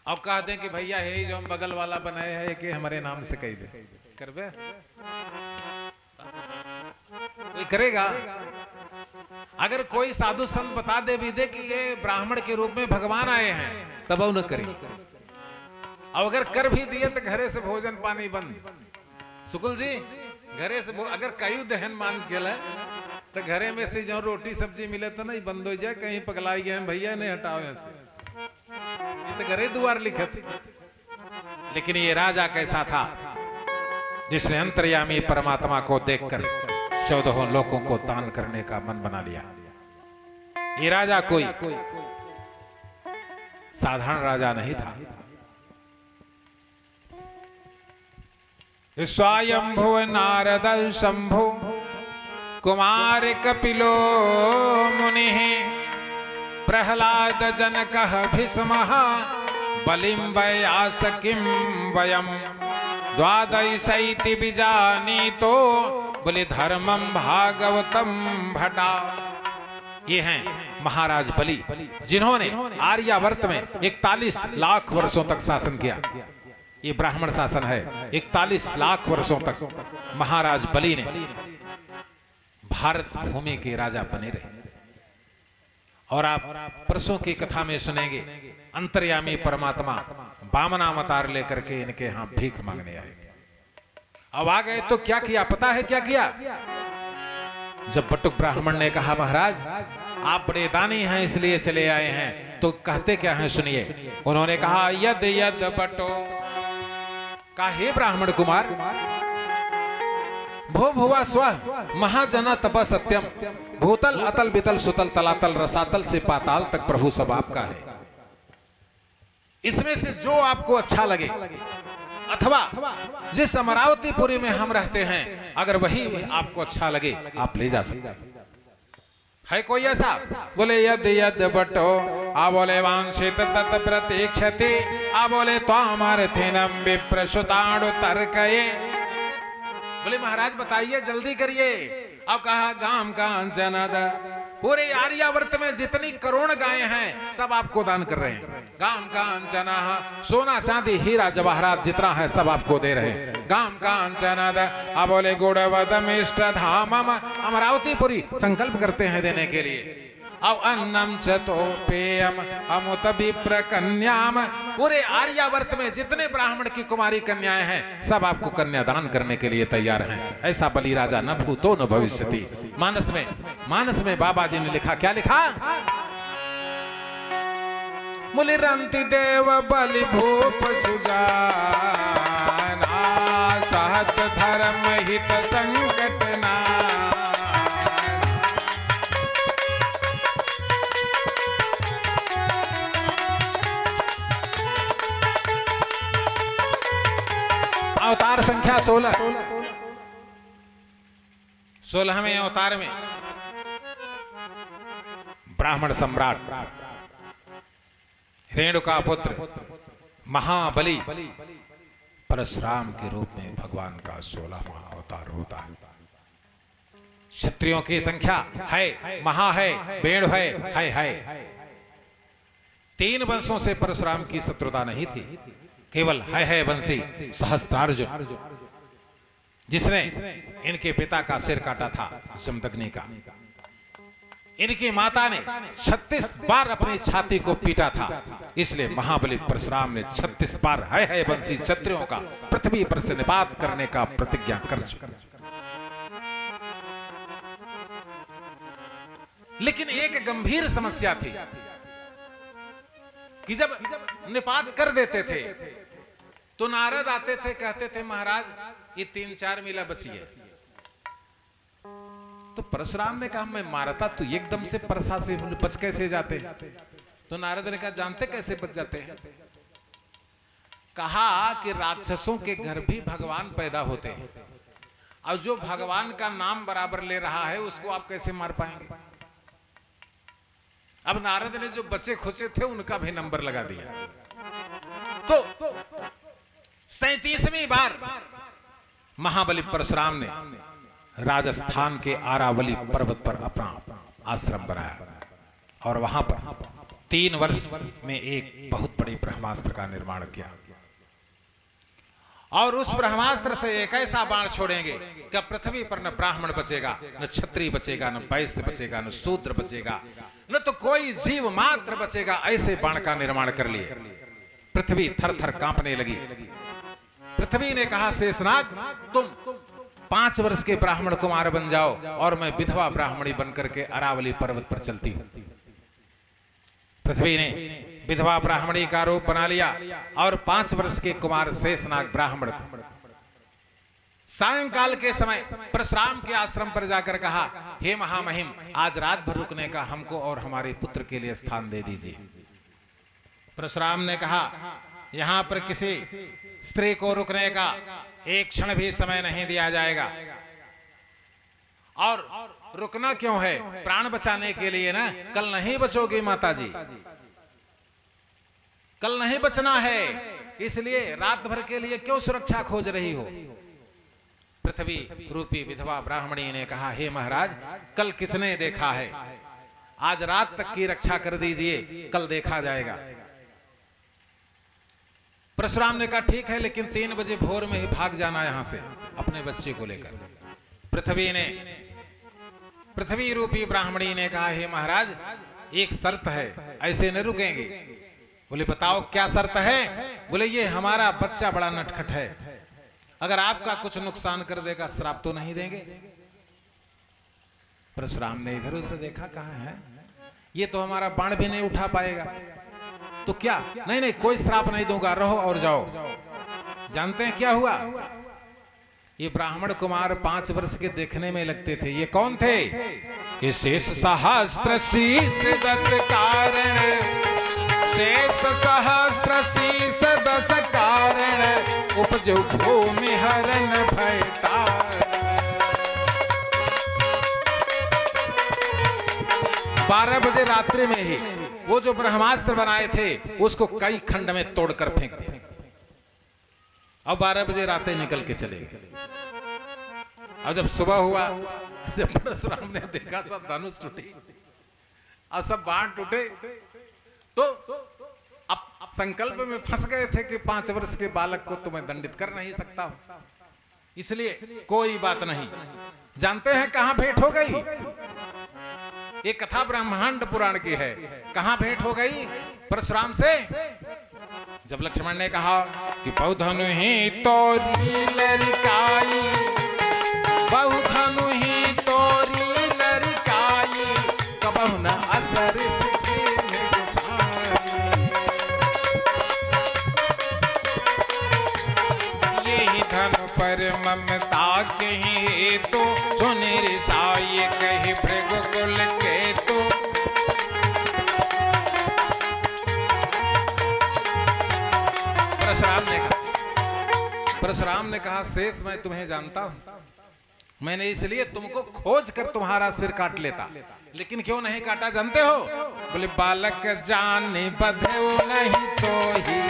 [SPEAKER 1] अब कहते हैं कि भैया है जो हम बगल वाला बनाए है कि हमारे नाम से कह दे, करबे कोई करेगा? अगर कोई साधु संत बता दे भी दे कि ये ब्राह्मण के रूप में भगवान आए हैं, तब न करे। और अगर कर भी दिए तो घरे से भोजन पानी बंद। सुकुल जी, घरे से अगर कई दहन मान के तो घरे में से जो रोटी सब्जी मिले तो नहीं बंद हो जाए, कहीं पगलाई गए भैया नहीं हटाओ ऐसे, ये तो घरे द्वार लिखे थे। लेकिन ये राजा कैसा था जिसने अंतर्यामी परमात्मा को देखकर 14 लोगों को दान करने का मन बना लिया। ये राजा कोई साधारण राजा नहीं था। स्वयंभुव नारद शंभु कुमार कपिलो मुनि प्रहलाद जनक भीष्म बलिं वयास किं वयम् द्वादशैति विजानीतो बोले धर्मम भागवतम भटा। ये हैं महाराज बलि, जिन्होंने आर्यावर्त में 41 लाख वर्षों तक शासन किया। ये ब्राह्मण शासन है। 41 लाख वर्षों तक महाराज बलि ने भारत भूमि के राजा बने रहे। और आप परसों की कथा में सुनेंगे, अंतर्यामी परमात्मा वामन अवतार लेकर के इनके यहां भीख मांगने आए। अब आ गए तो क्या किया पता है? क्या किया? जब बटुक ब्राह्मण ने कहा महाराज आप बड़े दानी हैं इसलिए चले आए हैं, तो कहते क्या हैं सुनिए। उन्होंने कहा यद यद बटो, कहा हे ब्राह्मण कुमार, भो भुवा स्व महाजना तप सत्यम, भूतल अतल बितल सुतल तलातल रसातल से पाताल तक प्रभु सब आपका है। इसमें से जो आपको अच्छा लगे, अथवा जिस अमरावतीपुरी में हम रहते हैं अगर वही आपको अच्छा लगे आप ले जा सकते है। कोई ऐसा? बोले यद यद बटो, आ बोले वांछित तत् प्रतीक्षति, आ बोले त्वामर्थिनम विप्रसुताणु तर्कये। बोले महाराज बताइए जल्दी करिए। अब कहा गाम कांचनद, पूरे आर्यावर्त में जितनी करोड़ गायें हैं सब आपको दान कर रहे हैं। गाम कांचना, सोना चांदी हीरा जवाहरात जितना है सब आपको दे रहे हैं। गाम कांचनद, अब बोले गुणवदम इष्ट धामम, अमरावतीपुरी संकल्प करते हैं देने के लिए। अब अन्नम चतोपेयम अमुत विप्र कन्याम, पूरे आर्यावर्त में जितने ब्राह्मण की कुमारी कन्याएं हैं सब आपको कन्यादान करने के लिए तैयार हैं। ऐसा बलि राजा न भूतो न भविष्यति। मानस में बाबा जी ने लिखा, क्या लिखा? मुलिरंति देव बलि भूप सुजाना, सहत धर्म हित संकट ना। अवतार संख्या 16, 16वें अवतार में ब्राह्मण सम्राट रेणुका पुत्र महाबली परशुराम के रूप में भगवान का 16वां अवतार होता है। क्षत्रियों की संख्या है, महा है, बेड़ है। 3 वंशों से परशुराम की शत्रुता नहीं थी, केवल है वंशी सहस्त्रार्जुन, जिसने इनके पिता का सिर काटा था जमदग्नि का। इनकी माता ने 36 बार अपनी छाती को पीटा था, इसलिए महाबली परशुराम ने 36 बार है वंशी क्षत्रियों का पृथ्वी पर से निपात करने का प्रतिज्ञा कर चुका। लेकिन एक गंभीर समस्या थी कि जब निपात कर देते थे तो नारद आते थे, कहते थे महाराज ये 3-4 मीला बची है। तो परशुराम ने कहा मैं मारता तो एकदम से परसा से बच कैसे जाते? तो नारद ने कहा जानते कैसे बच जाते हैं? कहा कि राक्षसों के घर भी भगवान पैदा होते हैं, और जो भगवान का नाम बराबर ले रहा है उसको आप कैसे मार पाएंगे? अब नारद ने जो बचे खुचे थे उनका भी नंबर लगा दिया। तो 37वीं बार महाबली परशुराम ने राजस्थान के आरावली पर्वत पर अपना आश्रम बनाया और वहां पर 3 वर्ष में एक बहुत बड़े ब्रह्मास्त्र का निर्माण किया। और उस ब्रह्मास्त्र से एक ऐसा बाण छोड़ेंगे कि पृथ्वी पर न ब्राह्मण बचेगा, न क्षत्रिय बचेगा, न वैश्य बचेगा, न शूद्र बचेगा, न तो कोई जीव मात्र बचेगा। ऐसे बाण का निर्माण कर लिए। पृथ्वी थर थर कांपने लगी। पृथ्वी ने कहा, शेषनाग तुम 5 वर्ष के ब्राह्मण कुमार बन जाओ और मैं विधवा ब्राह्मणी बनकर के अरावली पर्वत पर चलती हूं। पृथ्वी ने विधवा ब्राह्मणी का रूप बना लिया और 5 वर्ष के कुमार शेषनाग ब्राह्मण को सायंकाल के समय परशुराम के आश्रम पर जाकर कहा, हे महामहिम, आज रात भर रुकने का हमको और हमारे पुत्र के लिए स्थान दे दीजिए। परशुराम ने कहा, यहां पर किसी स्त्री को रुकने का एक क्षण भी समय नहीं दिया जाएगा। और रुकना क्यों है? प्राण बचाने के लिए ना। कल नहीं बचोगी माता जी, कल नहीं बचना है, इसलिए रात भर के लिए क्यों सुरक्षा खोज रही हो? पृथ्वी रूपी विधवा ब्राह्मणी ने कहा, हे महाराज, कल किसने देखा है? आज रात तक की रक्षा कर दीजिए, कल देखा जाएगा। परशुराम ने कहा, ठीक है, लेकिन 3 बजे भोर में ही भाग जाना यहां से अपने बच्चे को लेकर। पृथ्वी रूपी ब्राह्मणी ने कहा, हे महाराज, एक शर्त है, ऐसे न रुकेंगे। बोले, बताओ क्या शर्त है? बोले, ये हमारा बच्चा बड़ा नटखट है, अगर आपका कुछ नुकसान कर देगा श्राप तो नहीं देंगे। परशुराम ने इधर उधर देखा, कहा है ये तो हमारा बाण भी नहीं उठा पाएगा, तो क्या? नहीं नहीं, कोई श्राप नहीं दूंगा, रहो और जाओ। जानते हैं क्या हुआ? ये ब्राह्मण कुमार 5 वर्ष के देखने में लगते थे। ये कौन थे? ये शेष सहस्त्र शीस 10 कारण, शेष सहस्त्र शीस 10 कारण, उपजो भूमि हरण भयता। 12 बजे रात्रि में ही वो जो ब्रह्मास्त्र बनाए थे उसको कई खंड में तोड़कर फेंक दिया। अब 12 बजे रातें निकल के चले गए। अब जब सुबह हुआ, जब परशुराम ने देखा सब धनुष टूटे और सब बाण टूटे, तो अब संकल्प में फंस गए थे कि 5 वर्ष के बालक को तो मैं दंडित कर नहीं सकता हूं, इसलिए कोई बात नहीं। जानते हैं कहां भेंट हो गई? ये कथा ब्रह्मांड पुराण की है। कहां भेंट हो गई परशुराम से? जब लक्ष्मण ने कहा कि बहुधनु ही तोरी लड़काई, बहुधनु ही तोरी लड़काई, कबहु न असर ये धनु पर ममता के ही तो सुनिरसाई, कही भृगुकुल के तो। परशुराम ने कहा, शेष मैं तुम्हें जानता हूं, मैंने इसलिए तुमको खोज कर तुम्हारा सिर काट लेता, लेकिन क्यों नहीं काटा जानते हो? बोले, बालक जाने बधेउ नहीं तो ही,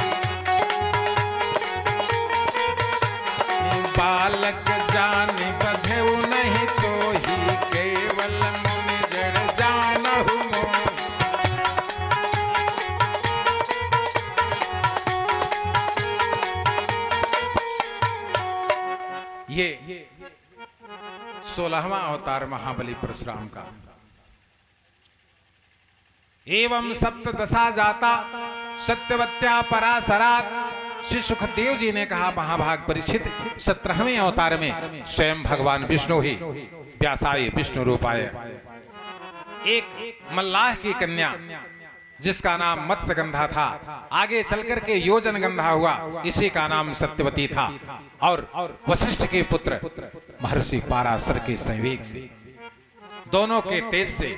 [SPEAKER 1] बालक जाने बधेउ नहीं तो ही, केवल मुनि जड़ जानहु मोहि। ये 16वां अवतार महाबली परशुराम का। एवं सप्तदशा जाता सत्यवत्या पराशरात्। श्री सुखदेव जी ने कहा, महाभाग परीक्षित, 17वें अवतार में स्वयं भगवान विष्णु ही व्यासाय विष्णु रूपाय एक मल्लाह की कन्या जिसका नाम मत्स्यगंधा था, आगे चलकर के योजनगंधा हुआ, इसी का नाम सत्यवती था। और वशिष्ठ के पुत्र महर्षि पाराशर के संवेग से, दोनों के तेज से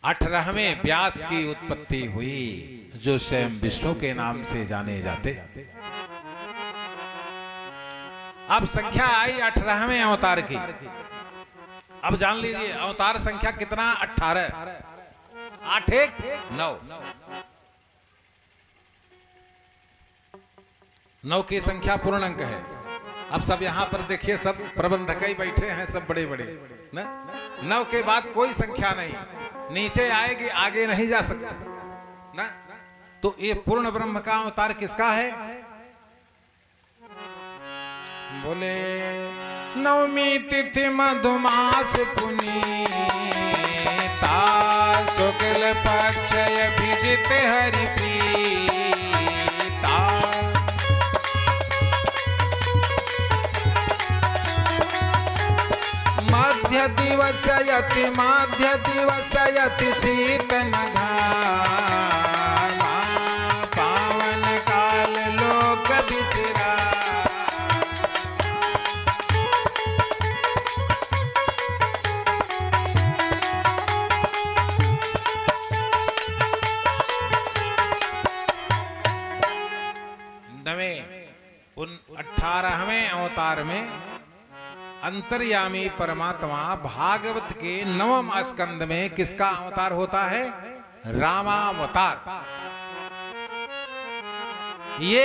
[SPEAKER 1] 18वें व्यास की उत्पत्ति हुई, जो स्वयं विष्णु के नाम से जाने जाते। अब संख्या आई 18वें अवतार की। अब जान लीजिए अवतार संख्या कितना? 18। 8 1 9 9 की संख्या पूर्ण अंक है। अब सब यहां पर देखिए, सब प्रबंधक ही बैठे हैं, सब बड़े बड़े ना। 9 के बाद कोई संख्या नहीं, नीचे आएगी, आगे नहीं जा सकता ना। तो ये पूर्ण ब्रह्म का अवतार किसका है? बोले नवमी तिथि मधुमास पुनीता, शुक्ल पक्ष अभिजित हरि प्रीता। मध्य दिवस यति शीत नघा, पावन काल लोक बिसरा। उन 18वें अवतार में अंतर्यामी परमात्मा भागवत के 9वें स्कंद में किसका अवतार होता है? रामावतार। ये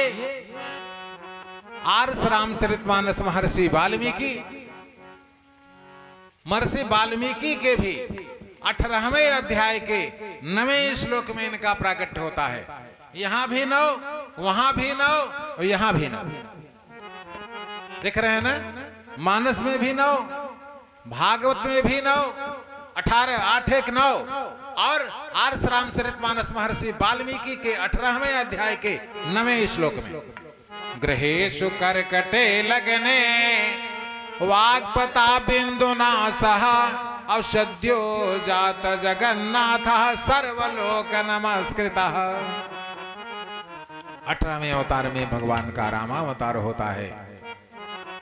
[SPEAKER 1] आर्ष रामचरितमानस महर्षि वाल्मीकि के भी 18वें अध्याय के 9वें श्लोक में इनका प्राकट्य होता है। यहां भी 9, वहां भी 9 और यहां भी 9। देख रहे हैं ना, मानस में भी 9, भागवत में भी 9, 18 8 1 9 और आर्ष रामचरितमानस महर्षि वाल्मीकि के 18वें अध्याय के 9वें श्लोक में गृहेषु कर्कटे लग्ने वाग्पता बिंदुना सह औषध्यो जात जगन्नाथ सर्वलोक नमस्कृतः। 18वें अवतार में भगवान का रामावतार होता है।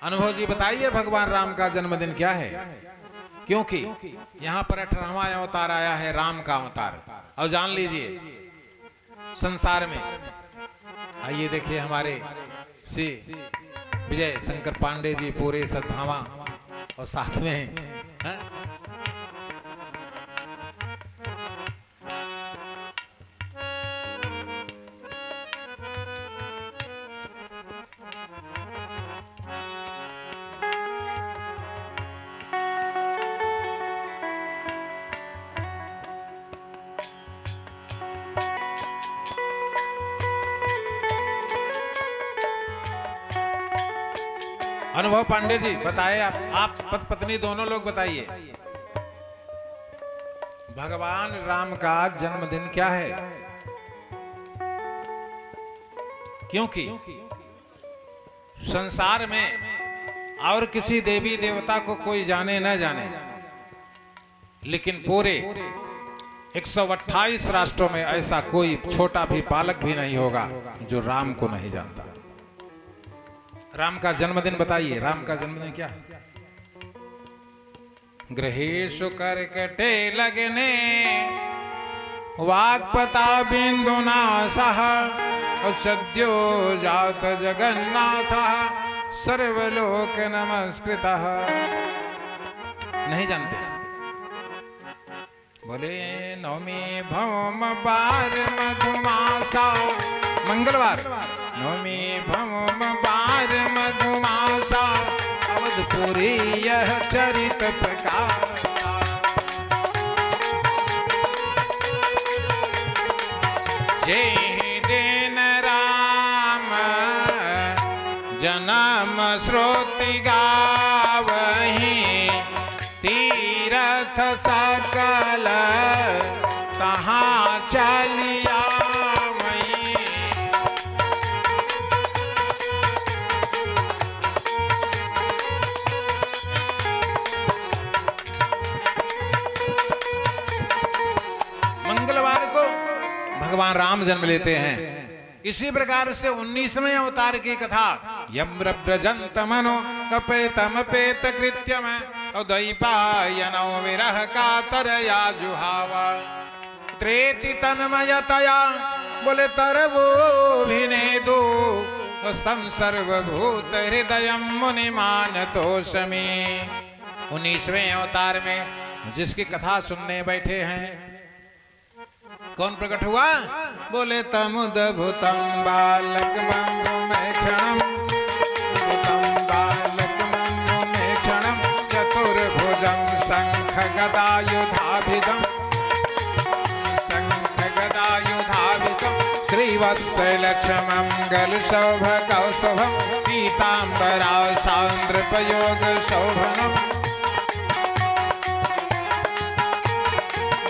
[SPEAKER 1] अनुभव जी बताइए, भगवान राम का जन्मदिन क्या है? क्योंकि यहां पर 18वां अवतार आया है, राम का अवतार। और जान लीजिए संसार में, आइए देखिए हमारे श्री विजय शंकर पांडे जी पूरे सद्भावा और साथ में है? अनुभव पांडे जी बताइए, आप पत्नी दोनों लोग बताइए, भगवान राम का जन्मदिन क्या है? क्योंकि संसार में और किसी देवी देवता को कोई जाने न जाने, लेकिन पूरे 128 राष्ट्रों में ऐसा कोई छोटा भी बालक भी नहीं होगा जो राम को नहीं जानता। राम का जन्मदिन बताइए, राम का जन्मदिन क्या है? गृहेषु कर्कटे लग्ने वाग्पता बिंदुना सह औषध्यो जात जगन्नाथ सर्वलोक नमस्कृतः। नहीं जानते? बोले नवमी भौम बार मधुमासा, मंगलवार नवमी भौम बार मधुमासा अवधपुरी यह चरित प्रकाश। जय दिन राम जन्म श्रुति गावहीं, तीरथ सकल कहाँ चलिया। मंगलवार को भगवान राम जन्म लेते हैं। इसी प्रकार से 19वें अवतार की कथा यम्रव्रजंत मनो कपेतमपेत कृत्यम उदैपायनो विरह कातरया जुहावा त्रेति तन्मयतया। बोले तरवो भिनेदो स्तम सर्वभूत हृदय मुनिमान तोषमे। 19वें अवतार में जिसकी कथा सुनने बैठे हैं कौन प्रकट हुआ? बोले तमुदभुतं बालकमं क्षणम चतुर्भुजं शंखगदायुधाभिधं श्रीवत्सलक्ष्मङ्गलशोभकौस्तुभं पीताम्बरासान्द्रपयोगशोभनम्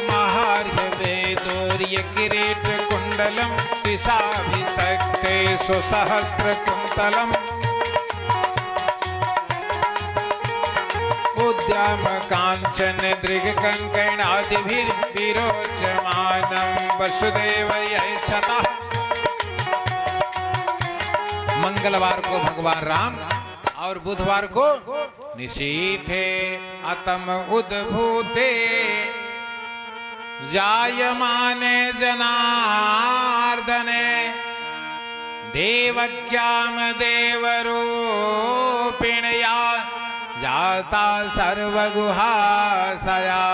[SPEAKER 1] महार्यवेदोर्यकिरीटकुण्डलं दिशाभिषक्ते सुसहस्रकुन्तलम् उद्यमकाञ्चन दृग्कङ्कणादिभिर्विरोचमानं वसुदेवयच्छतः। मंगलवार को भगवान राम और बुधवार को निशीथे अतम उद्भूते जायमाने जनार्दने देवक्याम देवरूपिणया जाता सर्वगुहाशया।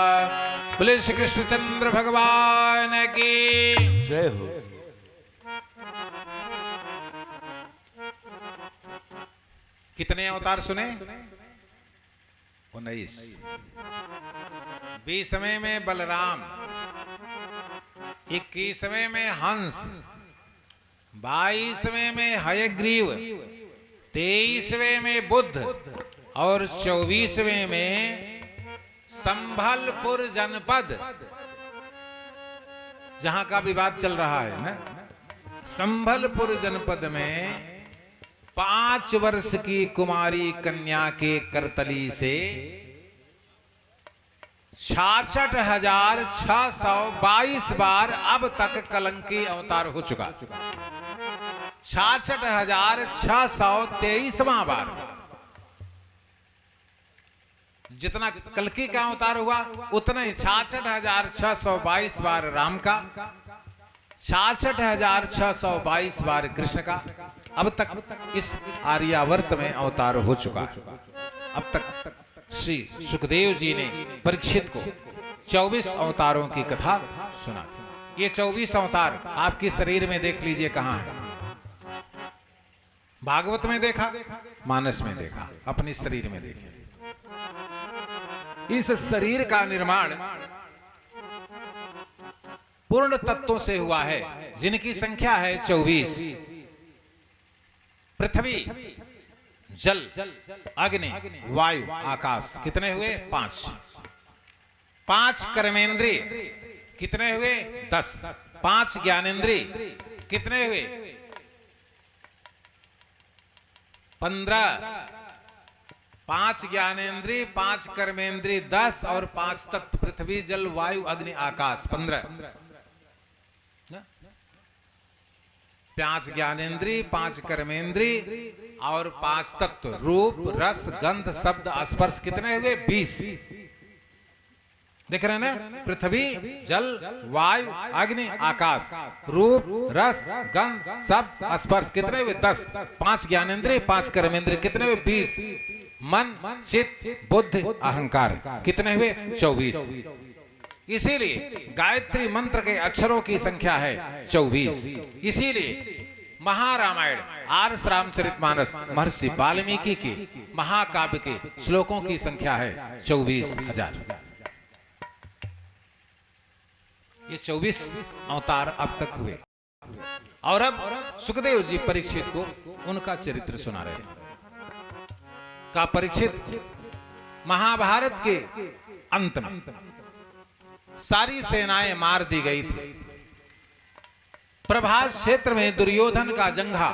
[SPEAKER 1] बोले श्री कृष्णचंद्र भगवान की
[SPEAKER 2] जय हो।
[SPEAKER 1] कितने अवतार सुने? 19। 20वें में बलराम, 21वें में हंस, 22वें में हयग्रीव, 23वें में बुद्ध और 24वें में संभलपुर जनपद, जहां का विवाद चल रहा है ना। संभलपुर जनपद में 5 वर्ष की कुमारी कन्या के करतली से 66,622 बार अब तक कलंकी अवतार हो चुका। 66,623वां बार। जितना कलकी का अवतार हुआ उतना ही 66,622 बार राम का, 66,622 बार कृष्ण का अब तक इस आर्यावर्त में अवतार हो चुका। अब तक श्री सुखदेव जी ने परीक्षित को 24 अवतारों की कथा सुना थी। ये 24 अवतार आपके शरीर में देख लीजिए कहां है। भागवत में देखा, मानस में देखा, अपने शरीर में देखे। इस शरीर का निर्माण पूर्ण तत्वों से हुआ है, जिनकी संख्या है 24। पृथ्वी, जल, अग्नि, वायु, आकाश कितने हुए? 5। 5 कर्मेंद्रिय कितने हुए? 10। 5 ज्ञानेंद्रिय कितने हुए? 15। 5 ज्ञानेंद्रिय, 5 कर्मेंद्रिय 10 और 5 तत्व पृथ्वी, जल, वायु, अग्नि, आकाश 15। 5 ज्ञानेंद्रिय, 5 कर्मेंद्रिय और 5 तत्व रूप, रस, गंध, शब्द, स्पर्श कितने हुए? 20। देख रहे हैं ना? पृथ्वी, जल, वायु, अग्नि, आकाश, रूप, रस, गंध, शब्द, स्पर्श कितने हुए? 10। 5 ज्ञानेंद्रिय, 5 कर्मेंद्रिय कितने हुए? 20। मन, चित्त, बुद्धि, अहंकार कितने हुए? 24। इसीलिए गायत्री मंत्र के अक्षरों की संख्या है 24। इसीलिए महारामायण, आर्ष रामचरितमानस महर्षि वाल्मीकि के महाकाव्य के श्लोकों की संख्या है 24,000। ये 24 अवतार अब तक हुए। और अब सुखदेव जी परीक्षित को उनका चरित्र सुना रहे हैं। का परीक्षित, महाभारत के अंत में सारी सेनाएं मार दी गई थी। प्रभास क्षेत्र में दुर्योधन का जंघा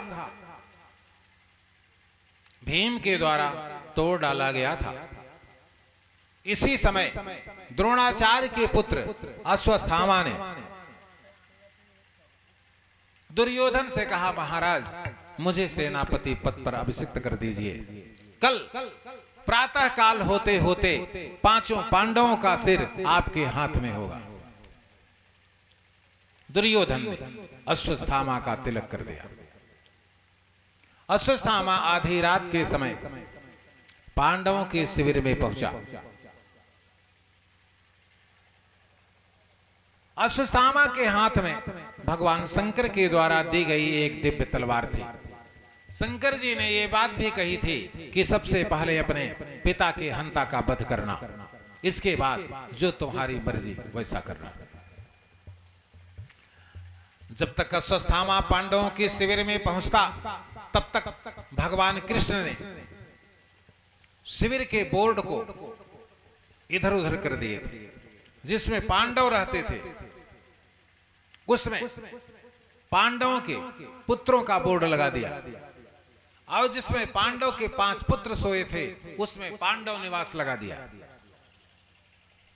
[SPEAKER 1] भीम के द्वारा तोड़ डाला गया था। इसी समय द्रोणाचार्य के पुत्र अश्वत्थामा ने दुर्योधन से कहा, महाराज मुझे सेनापति पद पर अभिषिक्त कर दीजिए। कल प्रातः काल होते होते 5 पांडवों का सिर आपके हाथ में होगा। दुर्योधन ने अश्वत्थामा का तिलक कर दिया। अश्वत्थामा आधी रात के समय पांडवों के शिविर में पहुंचा। अश्वत्थामा के हाथ में भगवान शंकर के द्वारा दी गई एक दिव्य तलवार थी। शंकर जी ने ये बात भी कही थी कि सबसे पहले अपने पिता के हंता का वध करना, इसके बाद जो तुम्हारी मर्जी वैसा करना। जब तक अश्वत्थामा पांडवों के शिविर में पहुंचता तब तक भगवान कृष्ण ने शिविर के बोर्ड को इधर उधर कर दिए थे। जिसमें पांडव रहते थे उसमें पांडवों के पुत्रों का बोर्ड लगा दिया, और जिसमें पांडव के 5 पुत्र सोए थे उसमें पांडव निवास लगा दिया।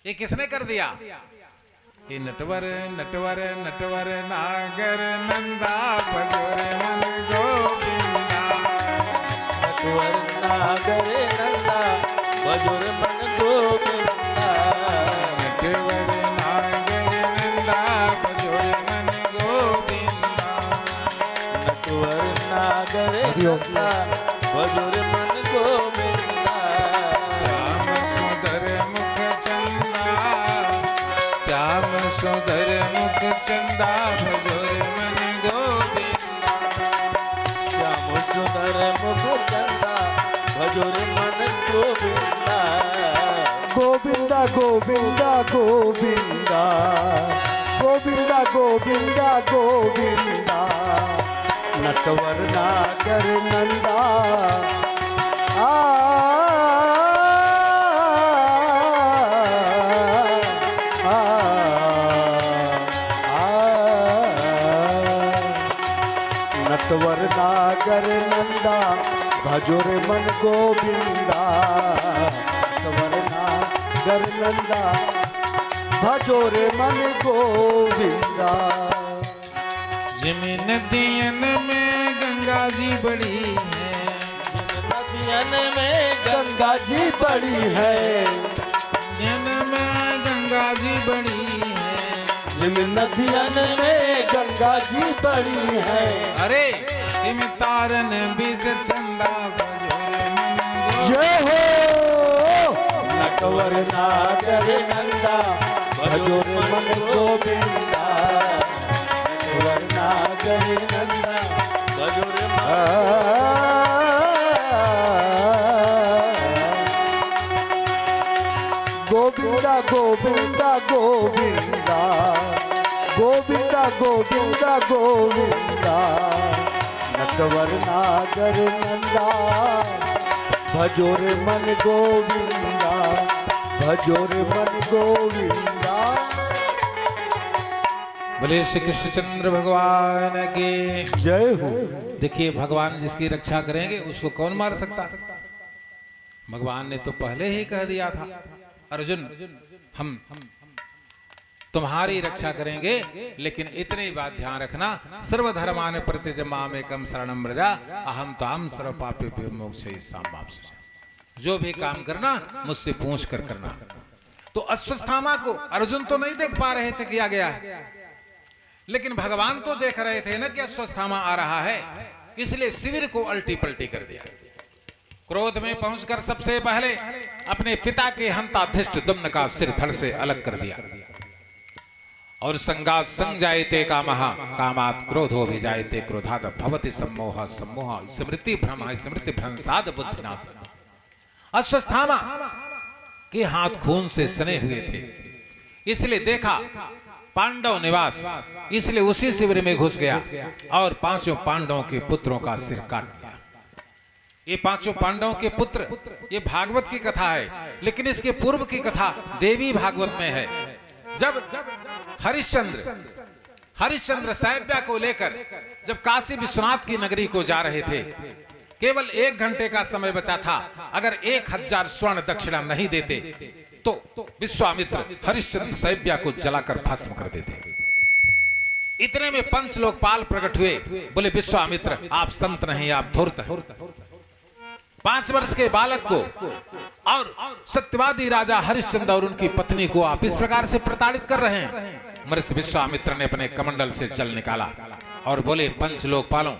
[SPEAKER 1] ये किसने कर दिया? ये नटवर नटवर नटवर नागर नंदा बजोर मन गोविंदा,
[SPEAKER 2] नटवर नागर नंदा बजोर मन गोविंदा,
[SPEAKER 1] नटवर नागर नंदा बजोर मन गोविंदा,
[SPEAKER 2] नटवर नागर नंदा बजोर मन गोविंदा,
[SPEAKER 1] श्याम सुंदर मुख चंदा, श्याम सुंदर मुख चंदा बजोर मन गोविंदा,
[SPEAKER 2] श्याम सुंदर मुख चंदा बजोर मन गोविंदा,
[SPEAKER 3] गोविंदा गोविंदा गोविंदा गोविंदा गोविंदा गोविंदा, नटवर नागर नंदा आ नटवर नागर नंदा भजोर मन गोविंदा, नटवर नागर नंदा भजोर मन गोविंदा।
[SPEAKER 1] जिम नदियन में गंगा जी बड़ी है,
[SPEAKER 2] नदियन में
[SPEAKER 3] गंगा जी बड़ी है,
[SPEAKER 1] नदियन में गंगा जी बड़ी है,
[SPEAKER 3] जिन नदियन में गंगा जी बड़ी है।
[SPEAKER 1] अरे तिम तारन बीज चंदा बजोर मन
[SPEAKER 3] जय हो नटवर नागर नंदा भजोर मन गोविंदा, नटवर नागर नंदा
[SPEAKER 2] बजोर
[SPEAKER 3] गोविंदा गोविंदा गोविंदा गोविंदा गोविंदा गोविंदा, नटवर नागर नंदा भजोर मन गोविंदा, भजोर मन गोविंदा।
[SPEAKER 1] बोले श्री कृष्णचंद्र भगवान की
[SPEAKER 3] जय हो।
[SPEAKER 1] देखिए, भगवान जिसकी रक्षा करेंगे उसको कौन मार सकता? भगवान ने तो पहले ही कह दिया था, अर्जुन हम तुम्हारी रक्षा करेंगे, लेकिन इतनी बात ध्यान रखना, सर्वधर्मान परित्यज्य मामेकं शरणं व्रज अहम त्वां सर्वपापेभ्यो मोक्षयिष्यामि। जो भी काम करना मुझसे पूछ कर करना। तो अश्वत्थामा को अर्जुन तो नहीं देख पा रहे थे किया गया है, लेकिन भगवान तो देख रहे थे ना कि अश्वत्थामा आ रहा है, इसलिए शिविर को अल्टी पल्टी कर दिया। क्रोध में पहुंचकर सबसे पहले अपने पिता के हंता धृष्टद्युम्न का सिर धड़ से अलग कर दिया। और संगात संजायते कामः कामात् क्रोधो भिजायते क्रोधात् भवति सम्मोह सम्मोह स्मृति भ्रम स्मृति भ्रंशात् बुद्धिनाश। अश्वत्थामा के हाथ खून से सने हुए थे, इसलिए देखा पांडव निवास, इसलिए उसी शिविर में घुस गया और 5 पांडवों के पुत्रों का सिर काट दिया। ये 5 पांडवों के पुत्र, ये भागवत की कथा है, लेकिन इसके पूर्व की कथा देवी भागवत में है। जब हरिश्चंद्र साहिब्या को लेकर जब काशी विश्वनाथ की नगरी को जा रहे थे, केवल 1 घंटे का समय बचा था। अगर 1000 स्वर्ण दक्षिणा नहीं देते तो विश्वामित्र हरिश्चंद्र साहिब्या को जलाकर भस्म कर देते। इतने में पंच लोकपाल प्रकट हुए, बोले विश्वामित्र आप संत नहीं, आप धूर्त हैं। 5 वर्ष के बालक को और सत्यवादी राजा हरिश्चंद्र और उनकी पत्नी को आप इस प्रकार से प्रताड़ित कर रहे हैं। महर्षि विश्वामित्र ने अपने कमंडल से जल निकाला और बोले पंच लोकपालों,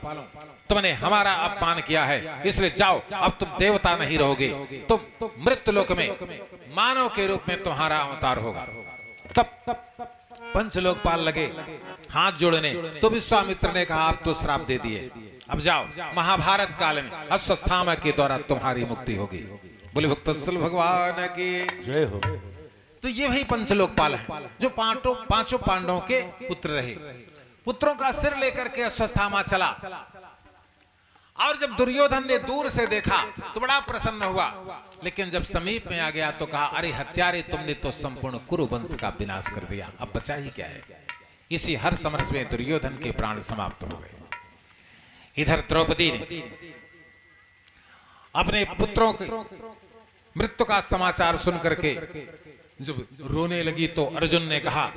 [SPEAKER 1] तुमने हमारा अपमान किया है, इसलिए जाओ, अब तुम देवता नहीं रहोगे, तुम मृत्यु लोक में मानव के रूप में तुम्हारा अवतार होगा। तब पंचलोकपाल लगे हाथ जोड़ने, तो विश्वामित्र ने कहा आप तो श्राप दे दिए, अब जाओ, महाभारत काल में अश्वत्थामा के द्वारा तुम्हारी मुक्ति होगी। बोले भक्तवत्सल भगवान की
[SPEAKER 3] जय हो।
[SPEAKER 1] तो ये वही पंचलोकपाल है जो पांचों पांडवों के पुत्र रहे। पुत्रों का सिर लेकर के अश्वत्थामा चला, और जब दुर्योधन ने दूर से देखा तो बड़ा प्रसन्न हुआ, लेकिन जब समीप में आ गया तो कहा अरे हत्यारे, तुमने तो संपूर्ण कुरु वंश का विनाश कर दिया, अब बचा ही क्या है। इसी हर समरस में दुर्योधन के प्राण समाप्त हो गए। इधर द्रौपदी ने अपने पुत्रों के मृत्यु का समाचार सुन करके जब रोने लगी तो अर्जुन ने कहा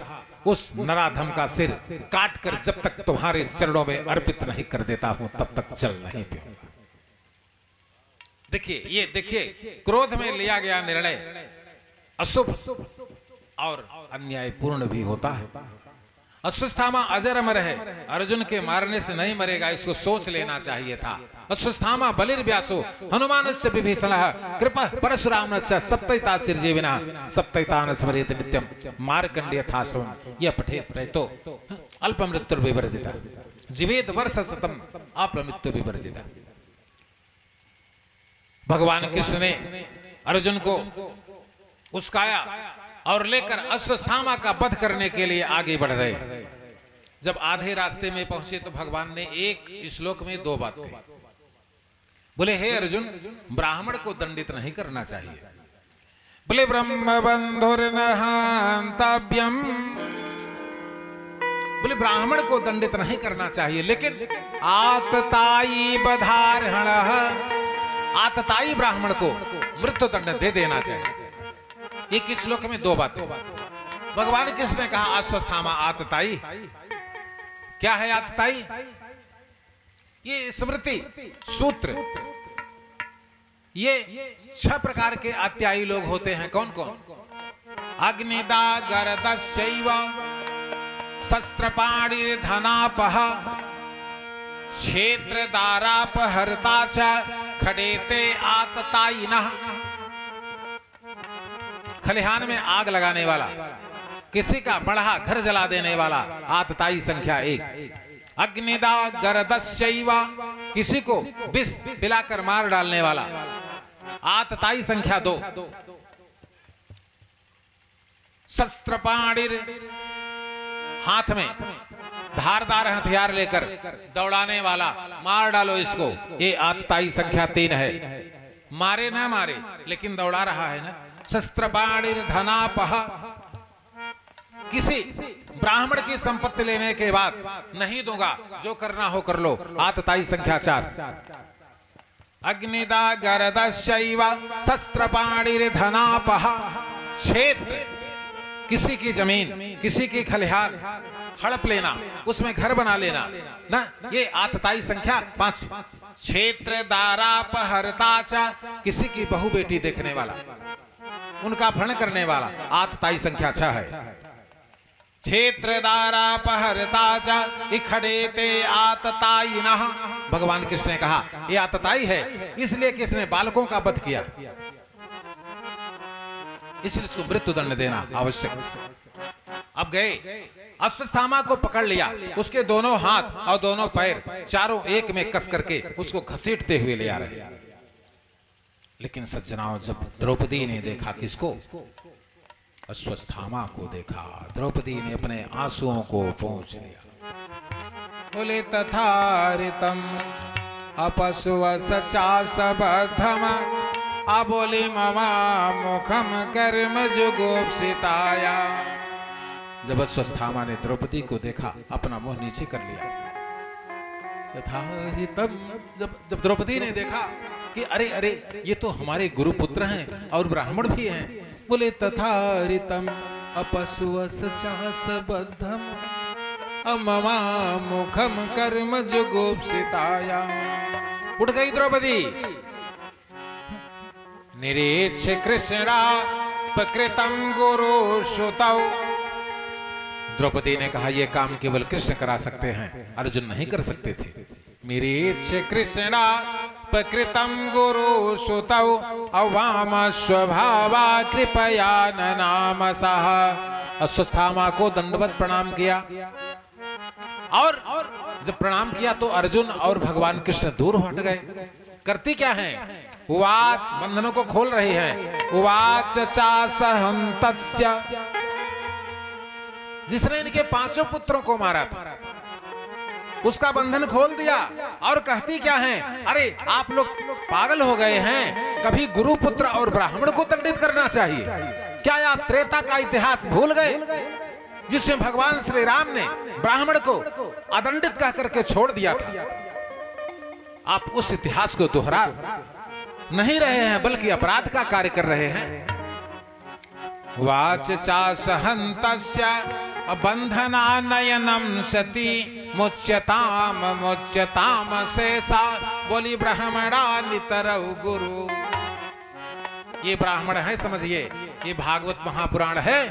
[SPEAKER 1] उस नराधम का सिर काट कर जब तक तुम्हारे चरणों में अर्पित नहीं कर देता हूं तब तक चल नहीं पाऊंगा। देखिए क्रोध में लिया गया निर्णय अशुभ और अन्यायपूर्ण भी होता है। अश्वत्थामा अजर अमर है, अर्जुन के मारने से नहीं मरेगा, इसको सोच लेना चाहिए था। अश्वत्थामा बलिर्व्यासो हनुमानस्य विभीषणः कृपा परशुराम सप्तैता सिरजीविना सप्तैतान स्मरेत नित्यम मार्कंडेय थासोन यह पठेत प्रयतो अल्पमृत्युर्विवर्जिता जीवेत वर्ष शतम अपमृत्यु विवर्जिता। भगवान कृष्ण ने अर्जुन को उस्काया और लेकर अश्वत्थामा का वध करने के लिए आगे बढ़ रहे। जब आधे रास्ते में पहुंचे तो भगवान ने एक श्लोक में दो बात कही। बोले हे अर्जुन, ब्राह्मण को दंडित नहीं करना चाहिए। बोले ब्रह्म बंधुर्नहांतव्यम, बोले ब्राह्मण को दंडित नहीं करना चाहिए, लेकिन आतताई बधारहण, आतताई ब्राह्मण को मृत्यु दंड दे देना चाहिए। एक श्लोक में दो बातें। भगवान कृष्ण ने कहा अश्वत्थामा आतताई, क्या है आतताई? ये स्मृति सूत्र, ये 6 प्रकार के अत्यायी लोग होते हैं। कौन कौन? अग्निदा गरदश्चैव शस्त्रपाणि धनापह क्षेत्रदारापहर्ता च खडेते आततायिनः। खलिहान में आग लगाने वाला, किसी का बढ़ा घर जला देने वाला, आतताई संख्या 1। अग्निदा गरदश्चैव, किसी को विष पिलाकर मार डालने वाला, आतताई संख्या 2। शस्त्रपाणिर, हाथ में धारदार हथियार लेकर दौड़ाने वाला, मार डालो इसको, ये आतताई संख्या 3 है। मारे ना मारे लेकिन दौड़ा रहा है ना। शस्त्रपाणिर धनापह, किसी ब्राह्मण की संपत्ति लेने के बाद नहीं दूंगा, जो करना हो कर लो, आतताई संख्या 4। अग्निदा गरदश्चैव शस्त्रपाणिर धनापह, क्षेत्र, किसी की जमीन, किसी की खलिहान हड़प लेना, उसमें घर बना लेना ना, ये आतताई संख्या 5। क्षेत्रदारापहर्ता च, किसी की बहू बेटी देखने वाला, उनका भरण करने वाला, आतताई संख्या 6 है। क्षेत्रदारापहर्ता च इखडेते आततायिनः। भगवान कृष्ण ने कहा ये आतताई है इसलिए कि इसने बालकों का वध किया, इसलिए इसको मृत्यु दंड देना आवश्यक। अब गए, अश्वत्थामा को पकड़ लिया, उसके दोनों हाथ और दोनों पैर चारों एक में कस करके उसको घसीटते हुए ले आ रहे। लेकिन सज्जनाओं, जब द्रौपदी ने देखा, किसको? अश्वत्थामा को देखा, द्रौपदी ने अपने आंसुओं को पोंछ लिया। बोले तथारितम अपशुवसचासबद्धम अबोली ममा मुखम कर्म जुगुप्सिताया। जब अश्वत्थामा ने द्रौपदी को देखा, अपना मुंह नीचे कर लिया। तथारितम, जब द्रौपदी ने देखा कि अरे अरे ये तो हमारे गुरुपुत्र हैं और ब्राह्मण भी हैं। बोले तथारितम अपशुवसचासबद्धम अममा मुखम कर्म जुगुप्सिताया। उठ गई द्रौपदी। निरीक्ष कृष्णा प्रकृतम गुरु श्रुतौ। द्रौपदी ने कहा यह काम केवल कृष्ण करा सकते हैं, अर्जुन नहीं कर सकते थे। निरीक्ष कृष्णा प्रकृतं गुरु सुतौ अवाम स्वभावा कृपया ननामसः। अश्वत्थामा को दंडवत प्रणाम किया और जब प्रणाम किया तो अर्जुन और भगवान कृष्ण दूर हट गए। करती क्या है? उवाच, बंधनों को खोल रही है। उवाच चासहन्तस्य, जिसने इनके 5 पुत्रों को मारा था उसका बंधन खोल दिया। और कहती क्या है? अरे आप लोग पागल हो गए हैं, कभी गुरु पुत्र और ब्राह्मण को दंडित करना चाहिए क्या? आप त्रेता का इतिहास भूल गए जिसमें भगवान श्री राम ने ब्राह्मण को अदंडित कह करके छोड़ दिया था? आप उस इतिहास को दोहरा नहीं रहे हैं बल्कि अपराध का कार्य कर रहे हैं। वाच चासहन्तस्य बंधनानयनं सती मुच्यताम शेषा। बोली ब्राह्मणा नितरौ गुरु। ये ब्राह्मण है, समझिए, ये भागवत महापुराण है।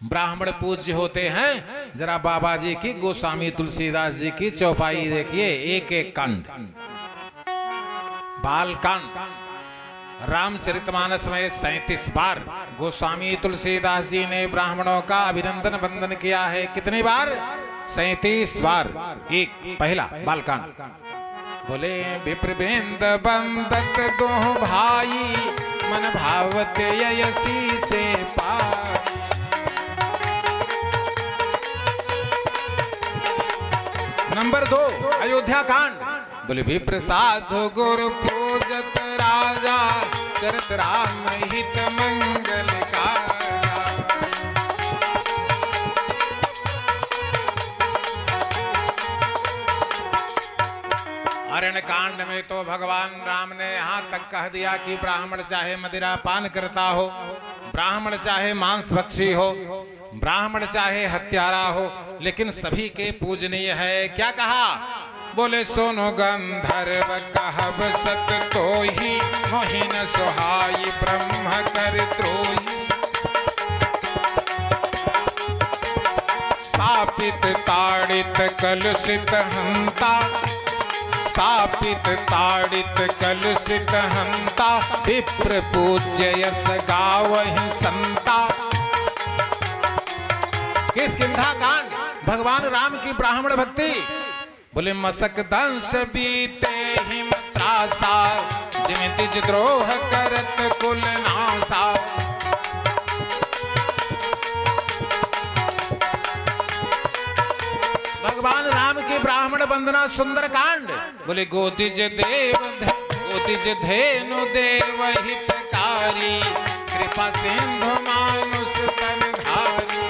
[SPEAKER 1] ब्राह्मण पूज्य होते हैं। जरा बाबा जी की, गोस्वामी तुलसीदास जी की चौपाई देखिए, एक एक कांड। बाल कांड रामचरितमानस में 37 बार गोस्वामी तुलसीदास जी ने ब्राह्मणों का अभिनंदन वंदन किया है। कितनी बार? 37 बार। एक पहला बालकांड। बोले विप्रबिंद बंदत दो भाई मन भावत ययसी से पार। नंबर 2 अयोध्या कांड। बोले विप्र साधु गुरु पूजत राजा करत राम हित मंगल कार्या। अरण्य कांड में तो भगवान राम ने यहाँ तक कह दिया कि ब्राह्मण चाहे मदिरा पान करता हो, ब्राह्मण चाहे मांस भक्षी हो, ब्राह्मण चाहे हत्यारा हो, लेकिन सभी के पूजनीय है। क्या कहा? बोले सोनो गंधर्व कहब सत तो ही मोहिन सुहाई ब्रह्म कर त्रोही। स्थापित ताड़ित कलुषित हंता, स्थापित ताड़ित कलुषित हंता, विप्र पूज्य यस गावहि संता। किष्किंधा कांड। भगवान राम की ब्राह्मण भक्ति। बोले मसक दंश बीते हिम त्रासा, जिम तिज द्रोह करत कुल नासा। भगवान राम की ब्राह्मण वंदना सुंदर कांड। बोले गोतिज धेनु देव हितकारी, कृपा सिंधु मानुष तन धारी।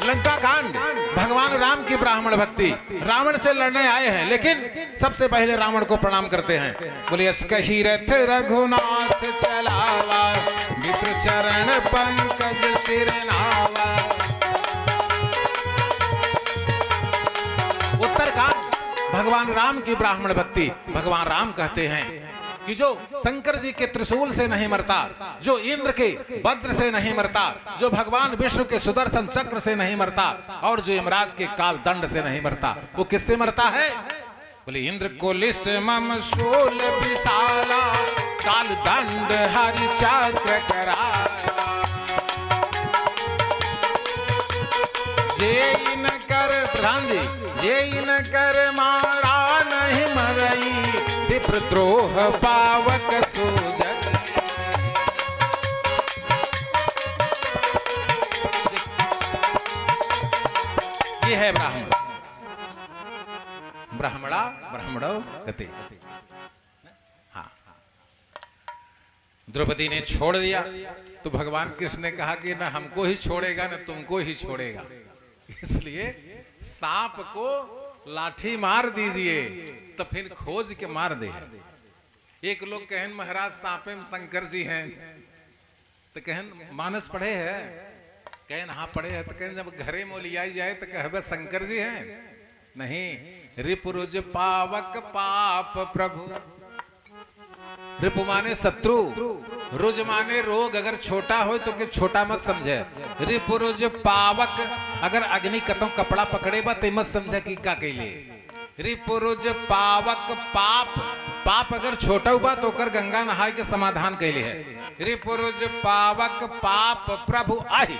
[SPEAKER 1] लंका कांड। भगवान राम की ब्राह्मण भक्ति। रावण से लड़ने आए हैं, लेकिन सबसे पहले रावण को प्रणाम करते हैं। बोले यस कही रथ रघुनाथ चलावा, विप्र चरण पंकज सिर नावा। उत्तर कांड। भगवान राम की ब्राह्मण भक्ति। भगवान राम कहते हैं कि जो शंकर जी के त्रिशूल से नहीं मरता, जो इंद्र के वज्र से नहीं मरता, जो भगवान विष्णु के सुदर्शन चक्र से नहीं मरता, और जो यमराज के काल दंड से नहीं मरता, वो किससे मरता है? बोले इंद्र को लिस मम शूल विशाला, काल दंड हरि चक्र कराला। जे इन कर प्रधान जी, जे इन कर मारा नहीं मरई, विप्रद्रोह पावक सूजत। ये है ब्राह्मण। ब्राह्मणा ब्राह्मणो कते। हाँ, द्रौपदी ने छोड़ दिया तो भगवान कृष्ण ने कहा कि ना हमको ही छोड़ेगा ना तुमको ही छोड़ेगा, इसलिए सांप को लाठी मार दीजिए तो फिर खोज के मार दे। एक लोग कहन महाराज सांपे में शंकर जी हैं, तो कहन मानस पढ़े है, कहन हाँ पढ़े है, तो कहन जब घरे में लियाई जाए तो कहबे शंकर जी हैं। नहीं, रिपुरुज पावक पाप प्रभु। रिपु माने शत्रु, रुज माने रोग। अगर छोटा हो तो छोटा मत समझे। रिपुरुज पावक अगर अग्नि कतों कपड़ा पकड़े बा ते मत समझा कि का कैले रिपुरुज पावक पाप पाप अगर छोटा बा तो कर गंगा नहाय के समाधान कैले है रिपुरुज पावक पाप प्रभु आही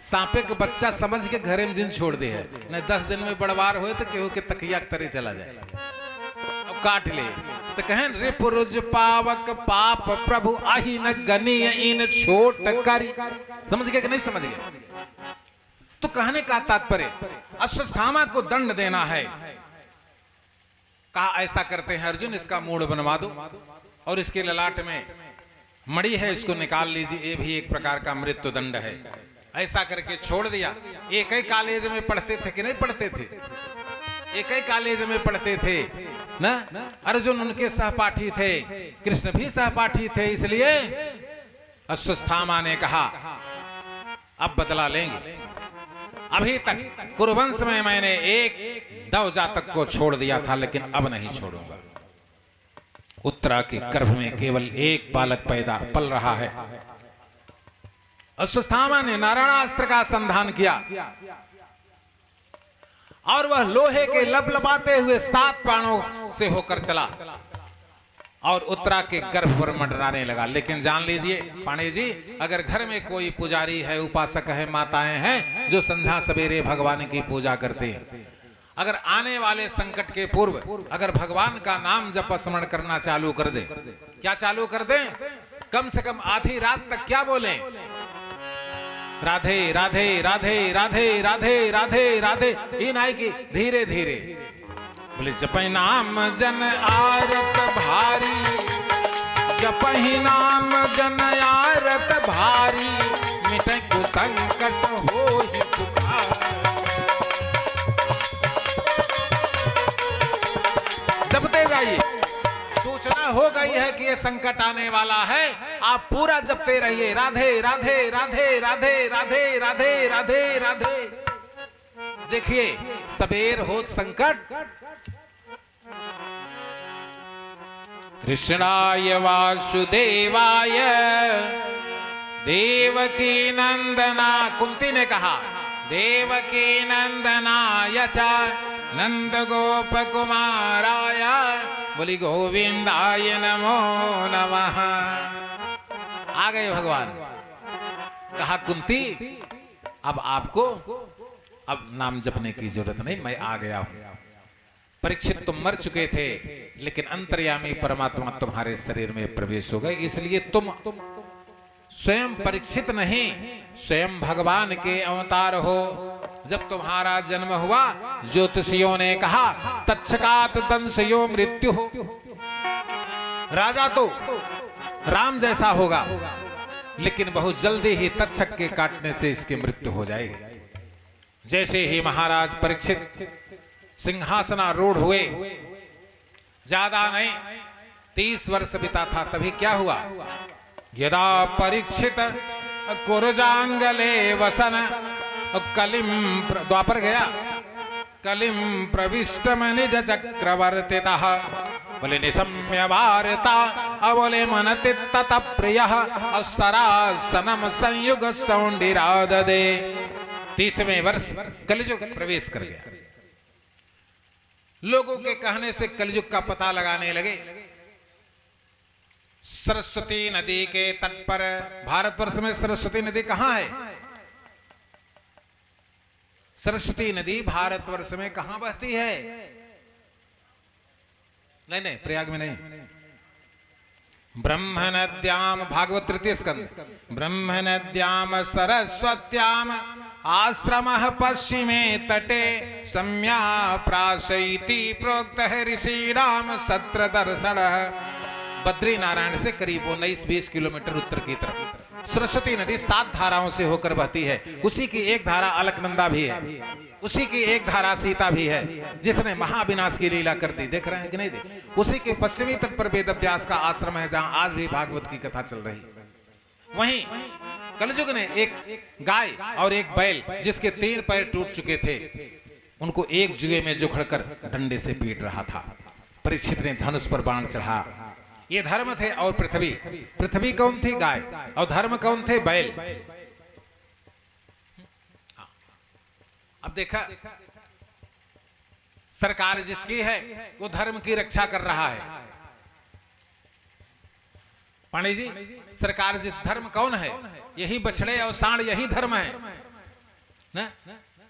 [SPEAKER 1] सांपे के बच्चा समझ के घरे में जिन छोड़ दे है न 10 दिन में बड़वार होए तो केहू के तकिया के तरे चला जाए और काट ले तो कहें रिपुरुज पावक पाप प्रभु आही न गनी इन छोट करी समझ गए कि नहीं समझ गए। तो कहने का तात्पर्य अश्वत्थामा को दंड देना है। कहा ऐसा करते हैं अर्जुन इसका मूड बनवा दो और इसके ललाट में मणि है इसको निकाल लीजिए ये भी एक प्रकार का मृत्यु दंड है। ऐसा करके छोड़ दिया। एक ही कॉलेज में पढ़ते थे कि नहीं पढ़ते थे एक ही कॉलेज में पढ़ते थे ना अर्जुन उनके सहपाठी थे कृष्ण भी सहपाठी थे इसलिए अश्वत्थामा ने कहा अब बदला लेंगे। अभी तक कुरुवंश में मैंने एक दव जातक को छोड़ दिया था लेकिन अब नहीं छोड़ूंगा। उत्तरा के गर्भ में केवल एक बालक पैदा पल रहा है। अश्वत्थामा ने नारायणास्त्र का संधान किया और वह लोहे के लपलपाते हुए 7 बाणों से होकर चला और उत्तरा के गर्भ पर मंडराने लगा। लेकिन जान लीजिए पांडे जी अगर घर में कोई पुजारी है उपासक है माताएं हैं जो संध्या सवेरे भगवान की पूजा करते हैं अगर आने वाले संकट के पूर्व अगर भगवान का नाम जप स्मरण करना चालू कर दे क्या चालू कर दे कम से कम आधी रात तक क्या बोले राधे राधे राधे राधे राधे राधे राधे इन आई की धीरे धीरे बोले जपहि नाम जन आरत भारी जपहि नाम जन आरत भारी मिटे को संकट हो ही सुखार। जपते जाइए सूचना हो गई है कि ये संकट आने वाला है आप पूरा जपते रहिए राधे राधे राधे राधे राधे राधे राधे राधे। देखिए सबेर होत संकट कृष्णाय वासुदेवाय देवकी नंदना कुंती ने कहा देवकी नंदनाय च नंद गोप कुमाराय बोली गोविंदाय नमो नमः। आ गए भगवान। कहा कुंती अब आपको अब नाम जपने की जरूरत नहीं मैं आ गया हूं। परीक्षित तुम मर चुके थे लेकिन अंतर्यामी परमात्मा तुम्हारे शरीर में प्रवेश हो गए इसलिए तुम स्वयं परीक्षित नहीं स्वयं भगवान के अवतार हो। जब तुम्हारा जन्म हुआ ज्योतिषियों ने कहा तच्छकात दंशयो मृत्यु हो राजा तो राम जैसा होगा लेकिन बहुत जल्दी ही तक्षक के काटने से इसकी मृत्यु हो जाएगी। जैसे ही महाराज परीक्षित सिंहासनारूढ़ हुए ज्यादा नहीं 30 वर्ष बिता था तभी क्या हुआ यदा परीक्षित कुरजांगले वसन कलिम द्वापर गया कलिम प्रविष्टम निज चक्रवर्तितः बोले निशम्य वार्ता अबोले मनति तत प्रिय अवसरास्तनम संयुग सौंडिराददे। 30वें वर्ष कलियुग प्रवेश कर गया। लोगों के कहने से कलियुग का पता लगाने लगे। सरस्वती नदी के तट पर भारतवर्ष में सरस्वती नदी कहां है सरस्वती नदी भारतवर्ष में कहां बहती है नहीं प्रयाग में नहीं ब्रह्म नद्याम भागवत तृतीय स्कंद ब्रह्म नद्याम सरस्वत्याम आश्रमः पश्चिमे तटे सम्या प्राशयति प्रोक्तः ऋषीणाम सत्र दर्शनः। बद्री नारायण से करीब 19-20 किलोमीटर उत्तर की तरफ सरस्वती नदी 7 धाराओं से होकर बहती है। उसी की एक धारा अलकनंदा भी है उसी की एक धारा सीता भी है जिसने महाविनाश की लीला कर दी। देख रहे हैं कि नहीं देख। उसी के पश्चिमी तट पर वेदव्यास का आश्रम है जहां आज भी भागवत की कथा चल रही है। वहीं कलयुग ने एक गाय और एक बैल जिसके 3 पैर टूट चुके थे उनको एक जुए में जुखड़कर डंडे से पीट रहा था। परीक्षित ने धनुष पर बाण चढ़ा। ये धर्म थे और पृथ्वी। पृथ्वी कौन थी गाय और धर्म कौन थे बैल। अब देखा, सरकार जिसकी है वो धर्म की रक्षा कर रहा है। पांडे जी, सरकार जिस धर्म कौन है? यही बछड़े और सांड, यही धर्म है ना।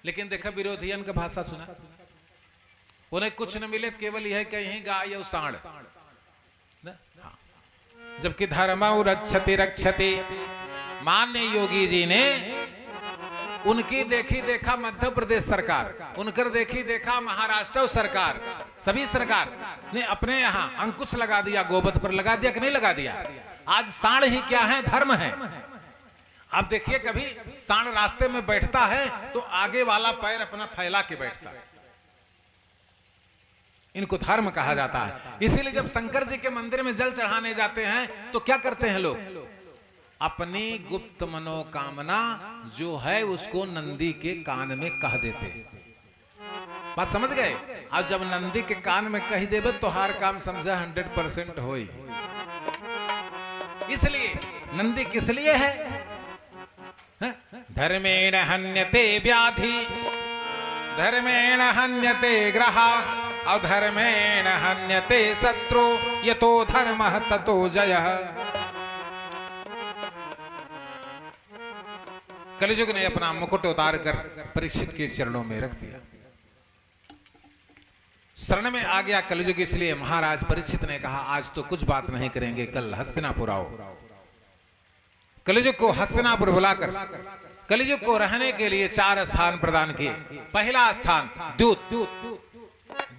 [SPEAKER 1] लेकिन देखा विरोधियन का भाषा सुना, उन्हें कुछ न मिले, केवल यह कहीं गाय और सांड। हाँ। जबकि धर्म रक्षति रक्षति, माननीय योगी जी ने उनकी देखी देखा मध्य प्रदेश सरकार, उनकर देखी देखा महाराष्ट्र सरकार, सभी सरकार ने अपने यहाँ अंकुश लगा दिया, गोवध पर लगा दिया कि नहीं लगा दिया। आज सांड ही क्या है? धर्म है। आप देखिए, कभी सांड रास्ते में बैठता है तो आगे वाला पैर अपना फैला के बैठता है। इनको धर्म कहा जाता है। इसीलिए जब शंकर जी के मंदिर में जल चढ़ाने जाते हैं तो क्या करते हैं लोग? अपनी गुप्त मनोकामना जो है उसको नंदी के कान में कह देते हैं। बात समझ गए? अब जब नंदी के कान में कह देवे तो हर काम समझा 100% होई। इसलिए नंदी किस लिए है? धर्मेण हन्यते व्याधि, धर्मेण हन्यते ग्रहा, अधर्मेण हन्यते शत्रु, यतो धर्मः ततो जयः। कलियुग ने अपना मुकुट उतार कर परीक्षित के चरणों में रख दिया। शरण में आ गया कलियुग। इसलिए महाराज परीक्षित ने कहा, आज तो कुछ बात नहीं करेंगे, कल हस्तिनापुर आओ। कलियुग को हस्तिनापुर बुलाकर कलियुग को रहने के लिए 4 स्थान प्रदान किए। पहला स्थान दूत,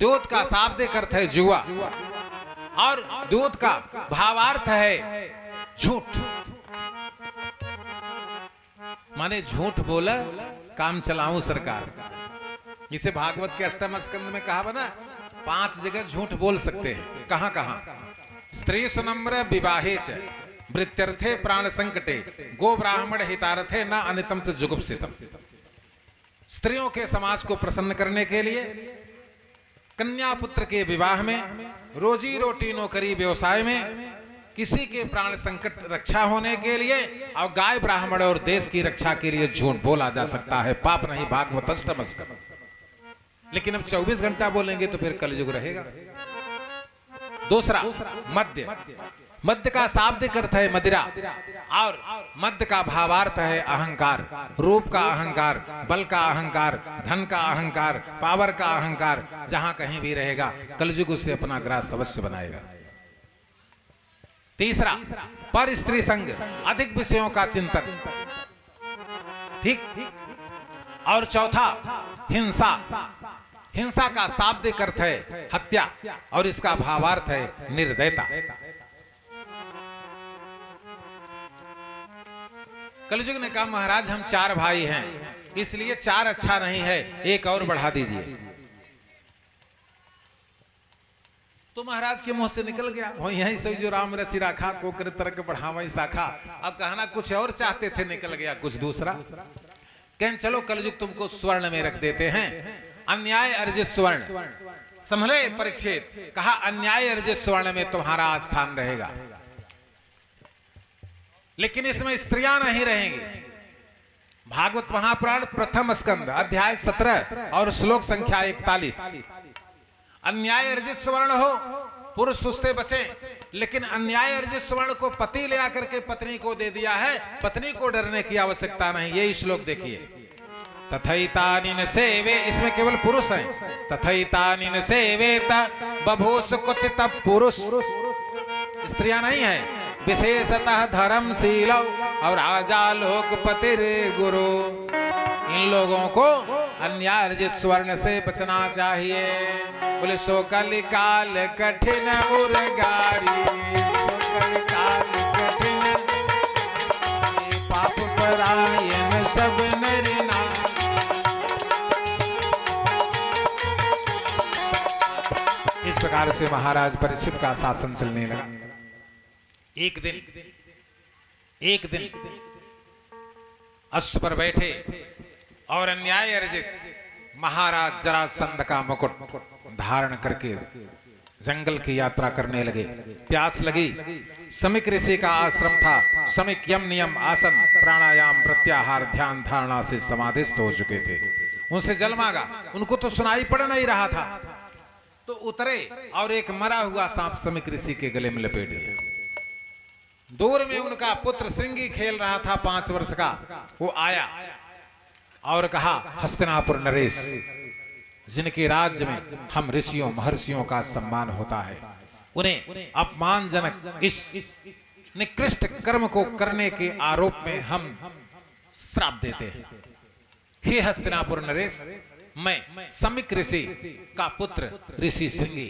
[SPEAKER 1] दूत का शाब्दिक अर्थ है जुआ, और दूत का भावार्थ है झूठ। माने झूठ बोला काम चलाऊं सरकार। इसे भागवत के 8वें स्कंद में कहा बना, 5 जगह झूठ बोल सकते हैं। कहां कहां? स्त्री सुनम्र विवाहे च, वृत्यर्थे प्राण संकटे, गो ब्राह्मण हितार्थे न अनितम च जुगुप्सितम। स्त्रियों के समाज को प्रसन्न करने के लिए, कन्या पुत्र के विवाह में, रोजी रोटी नौकरी व्यवसाय में, किसी के प्राण संकट रक्षा होने के लिए, और गाय ब्राह्मण और देश की रक्षा के लिए झूठ बोला जा सकता है। पाप नहीं, भागवत 8वें स्कंद। लेकिन अब 24 घंटा बोलेंगे तो फिर कलयुग रहेगा। दूसरा मद्य, मद्य का शाब्दिक अर्थ है मदिरा, और मद्य का भावार्थ है अहंकार। रूप का अहंकार, बल का अहंकार, धन का अहंकार, पावर का अहंकार, जहां कहीं भी रहेगा कलयुग उससे अपना ग्रास अवश्य बनाएगा। तीसरा पर स्त्री संग, अधिक विषयों का चिंतन, ठीक। और चौथा हिंसा, हिंसा का शाब्दिक अर्थ है हत्या, और इसका भावार्थ है निर्दयता। कलयुग ने कहा, महाराज हम 4 भाई हैं, इसलिए 4 अच्छा नहीं है, एक और बढ़ा दीजिए। तो महाराज के मुंह से निकल गया, वही यही सही जो राम रचि राखा, कोकर तरक बढ़ावा शाखा। अब कहना कुछ और चाहते थे, निकल गया कुछ दूसरा। कहें चलो कलयुग तुमको स्वर्ण में रख देते हैं, अन्याय अर्जित स्वर्ण। संभले परीक्षित, कहा अन्याय अर्जित स्वर्ण में तुम्हारा स्थान रहेगा, लेकिन इसमें स्त्रियां नहीं रहेंगी। भागवत महापुराण 1 स्कंद अध्याय 17 और श्लोक संख्या 41। अन्याय अर्जित स्वर्ण हो, पुरुष उससे बचे, लेकिन अन्याय अर्जित स्वर्ण को पति ले आकर के पत्नी को दे दिया है, पत्नी को डरने की आवश्यकता नहीं। यही श्लोक देखिए, तथैतानिन सेवे, इसमें केवल पुरुष है। तथैतानिन सेवेत बभूस कुचित पुरुष, स्त्रियां नहीं है। विशेषतः धर्मशील और राजा लोकपति गुरु, इन लोगों को अन्याय अर्जित स्वर्ण से बचना चाहिए। बोले सो कलिकाल कठिन उर्गारी, सो कलिकाल कठिन पाप परायण सब नर नारी। इस प्रकार से महाराज परीक्षित का शासन चलने लगा। एक दिन अश्व पर बैठे और अन्याय अर्जित महाराज जरासंध का मुकुट धारण करके जंगल की यात्रा करने लगे। प्यास लगी, समिक ऋषि का आश्रम था। समिक यम नियम आसन प्राणायाम प्रत्याहार ध्यान धारणा से समाधिस्थ हो चुके थे। उनसे जल मांगा, उनको तो सुनाई पड़ नहीं रहा था, तो उतरे और एक मरा हुआ सांप समिक ऋषि के गले में लपेट दिया। दूर में उनका पुत्र श्रृंगी खेल रहा था 5 वर्ष का, वो आया और कहा, हस्तिनापुर नरेश, जिनके राज्य में हम ऋषियों महर्षियों का सम्मान होता है, उन्हें अपमानजनक इस निकृष्ट कर्म को करने के आरोप में हम श्राप देते हैं। हे हस्तिनापुर नरेश, मैं समिक ऋषि का पुत्र ऋषि श्रृंगी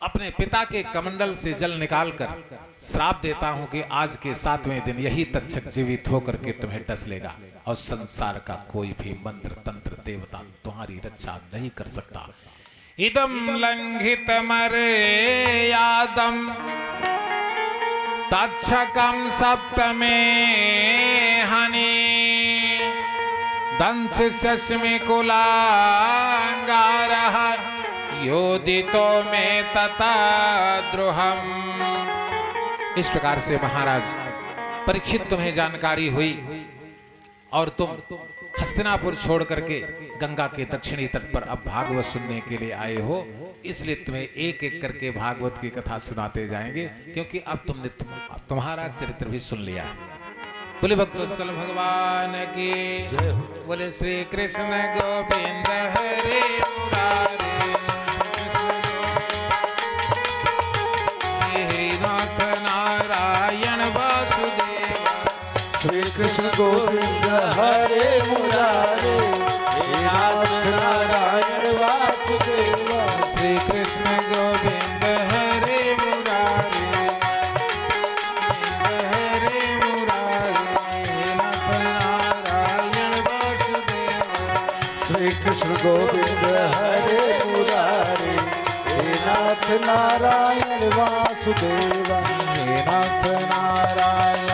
[SPEAKER 1] अपने पिता के कमंडल से जल निकालकर श्राप देता हूं कि आज के 7वें दिन यही तक्षक जीवित होकर के तुम्हें डस लेगा और संसार का कोई भी मंत्र तंत्र देवता तुम्हारी रक्षा नहीं कर सकता। इदम लंघित मर्यादम तक्षकम सप्तमे हनि दंश शस्मि कुलांगारः योदितो में तथा द्रोहम। इस प्रकार से महाराज परीक्षित, तुम्हें जानकारी हुई और तुम हस्तिनापुर छोड़ करके गंगा के दक्षिणी तट पर अब भागवत सुनने के लिए आए हो, इसलिए तुम्हें एक एक करके भागवत की कथा सुनाते जाएंगे, क्योंकि अब तुमने तुम्हारा चरित्र भी सुन लिया है। बोले भक्तवत्सल भगवान की, बोले श्री कृष्ण गोविंद हरे मुरारे, नाथ नारायण वासुदेव।
[SPEAKER 3] श्री कृष्ण गोविंद हरे मुरारे, हे नाथ नारायण वासुदेव।
[SPEAKER 1] श्री कृष्ण गोविंद हरे मुरारे, हरे मुरारे, हे नाथ नारायण वासुदेव।
[SPEAKER 3] श्री कृष्ण गोविंद हरे मुरारे, हे नाथ नारायण वासुदेव।
[SPEAKER 1] हे नाथ नारायण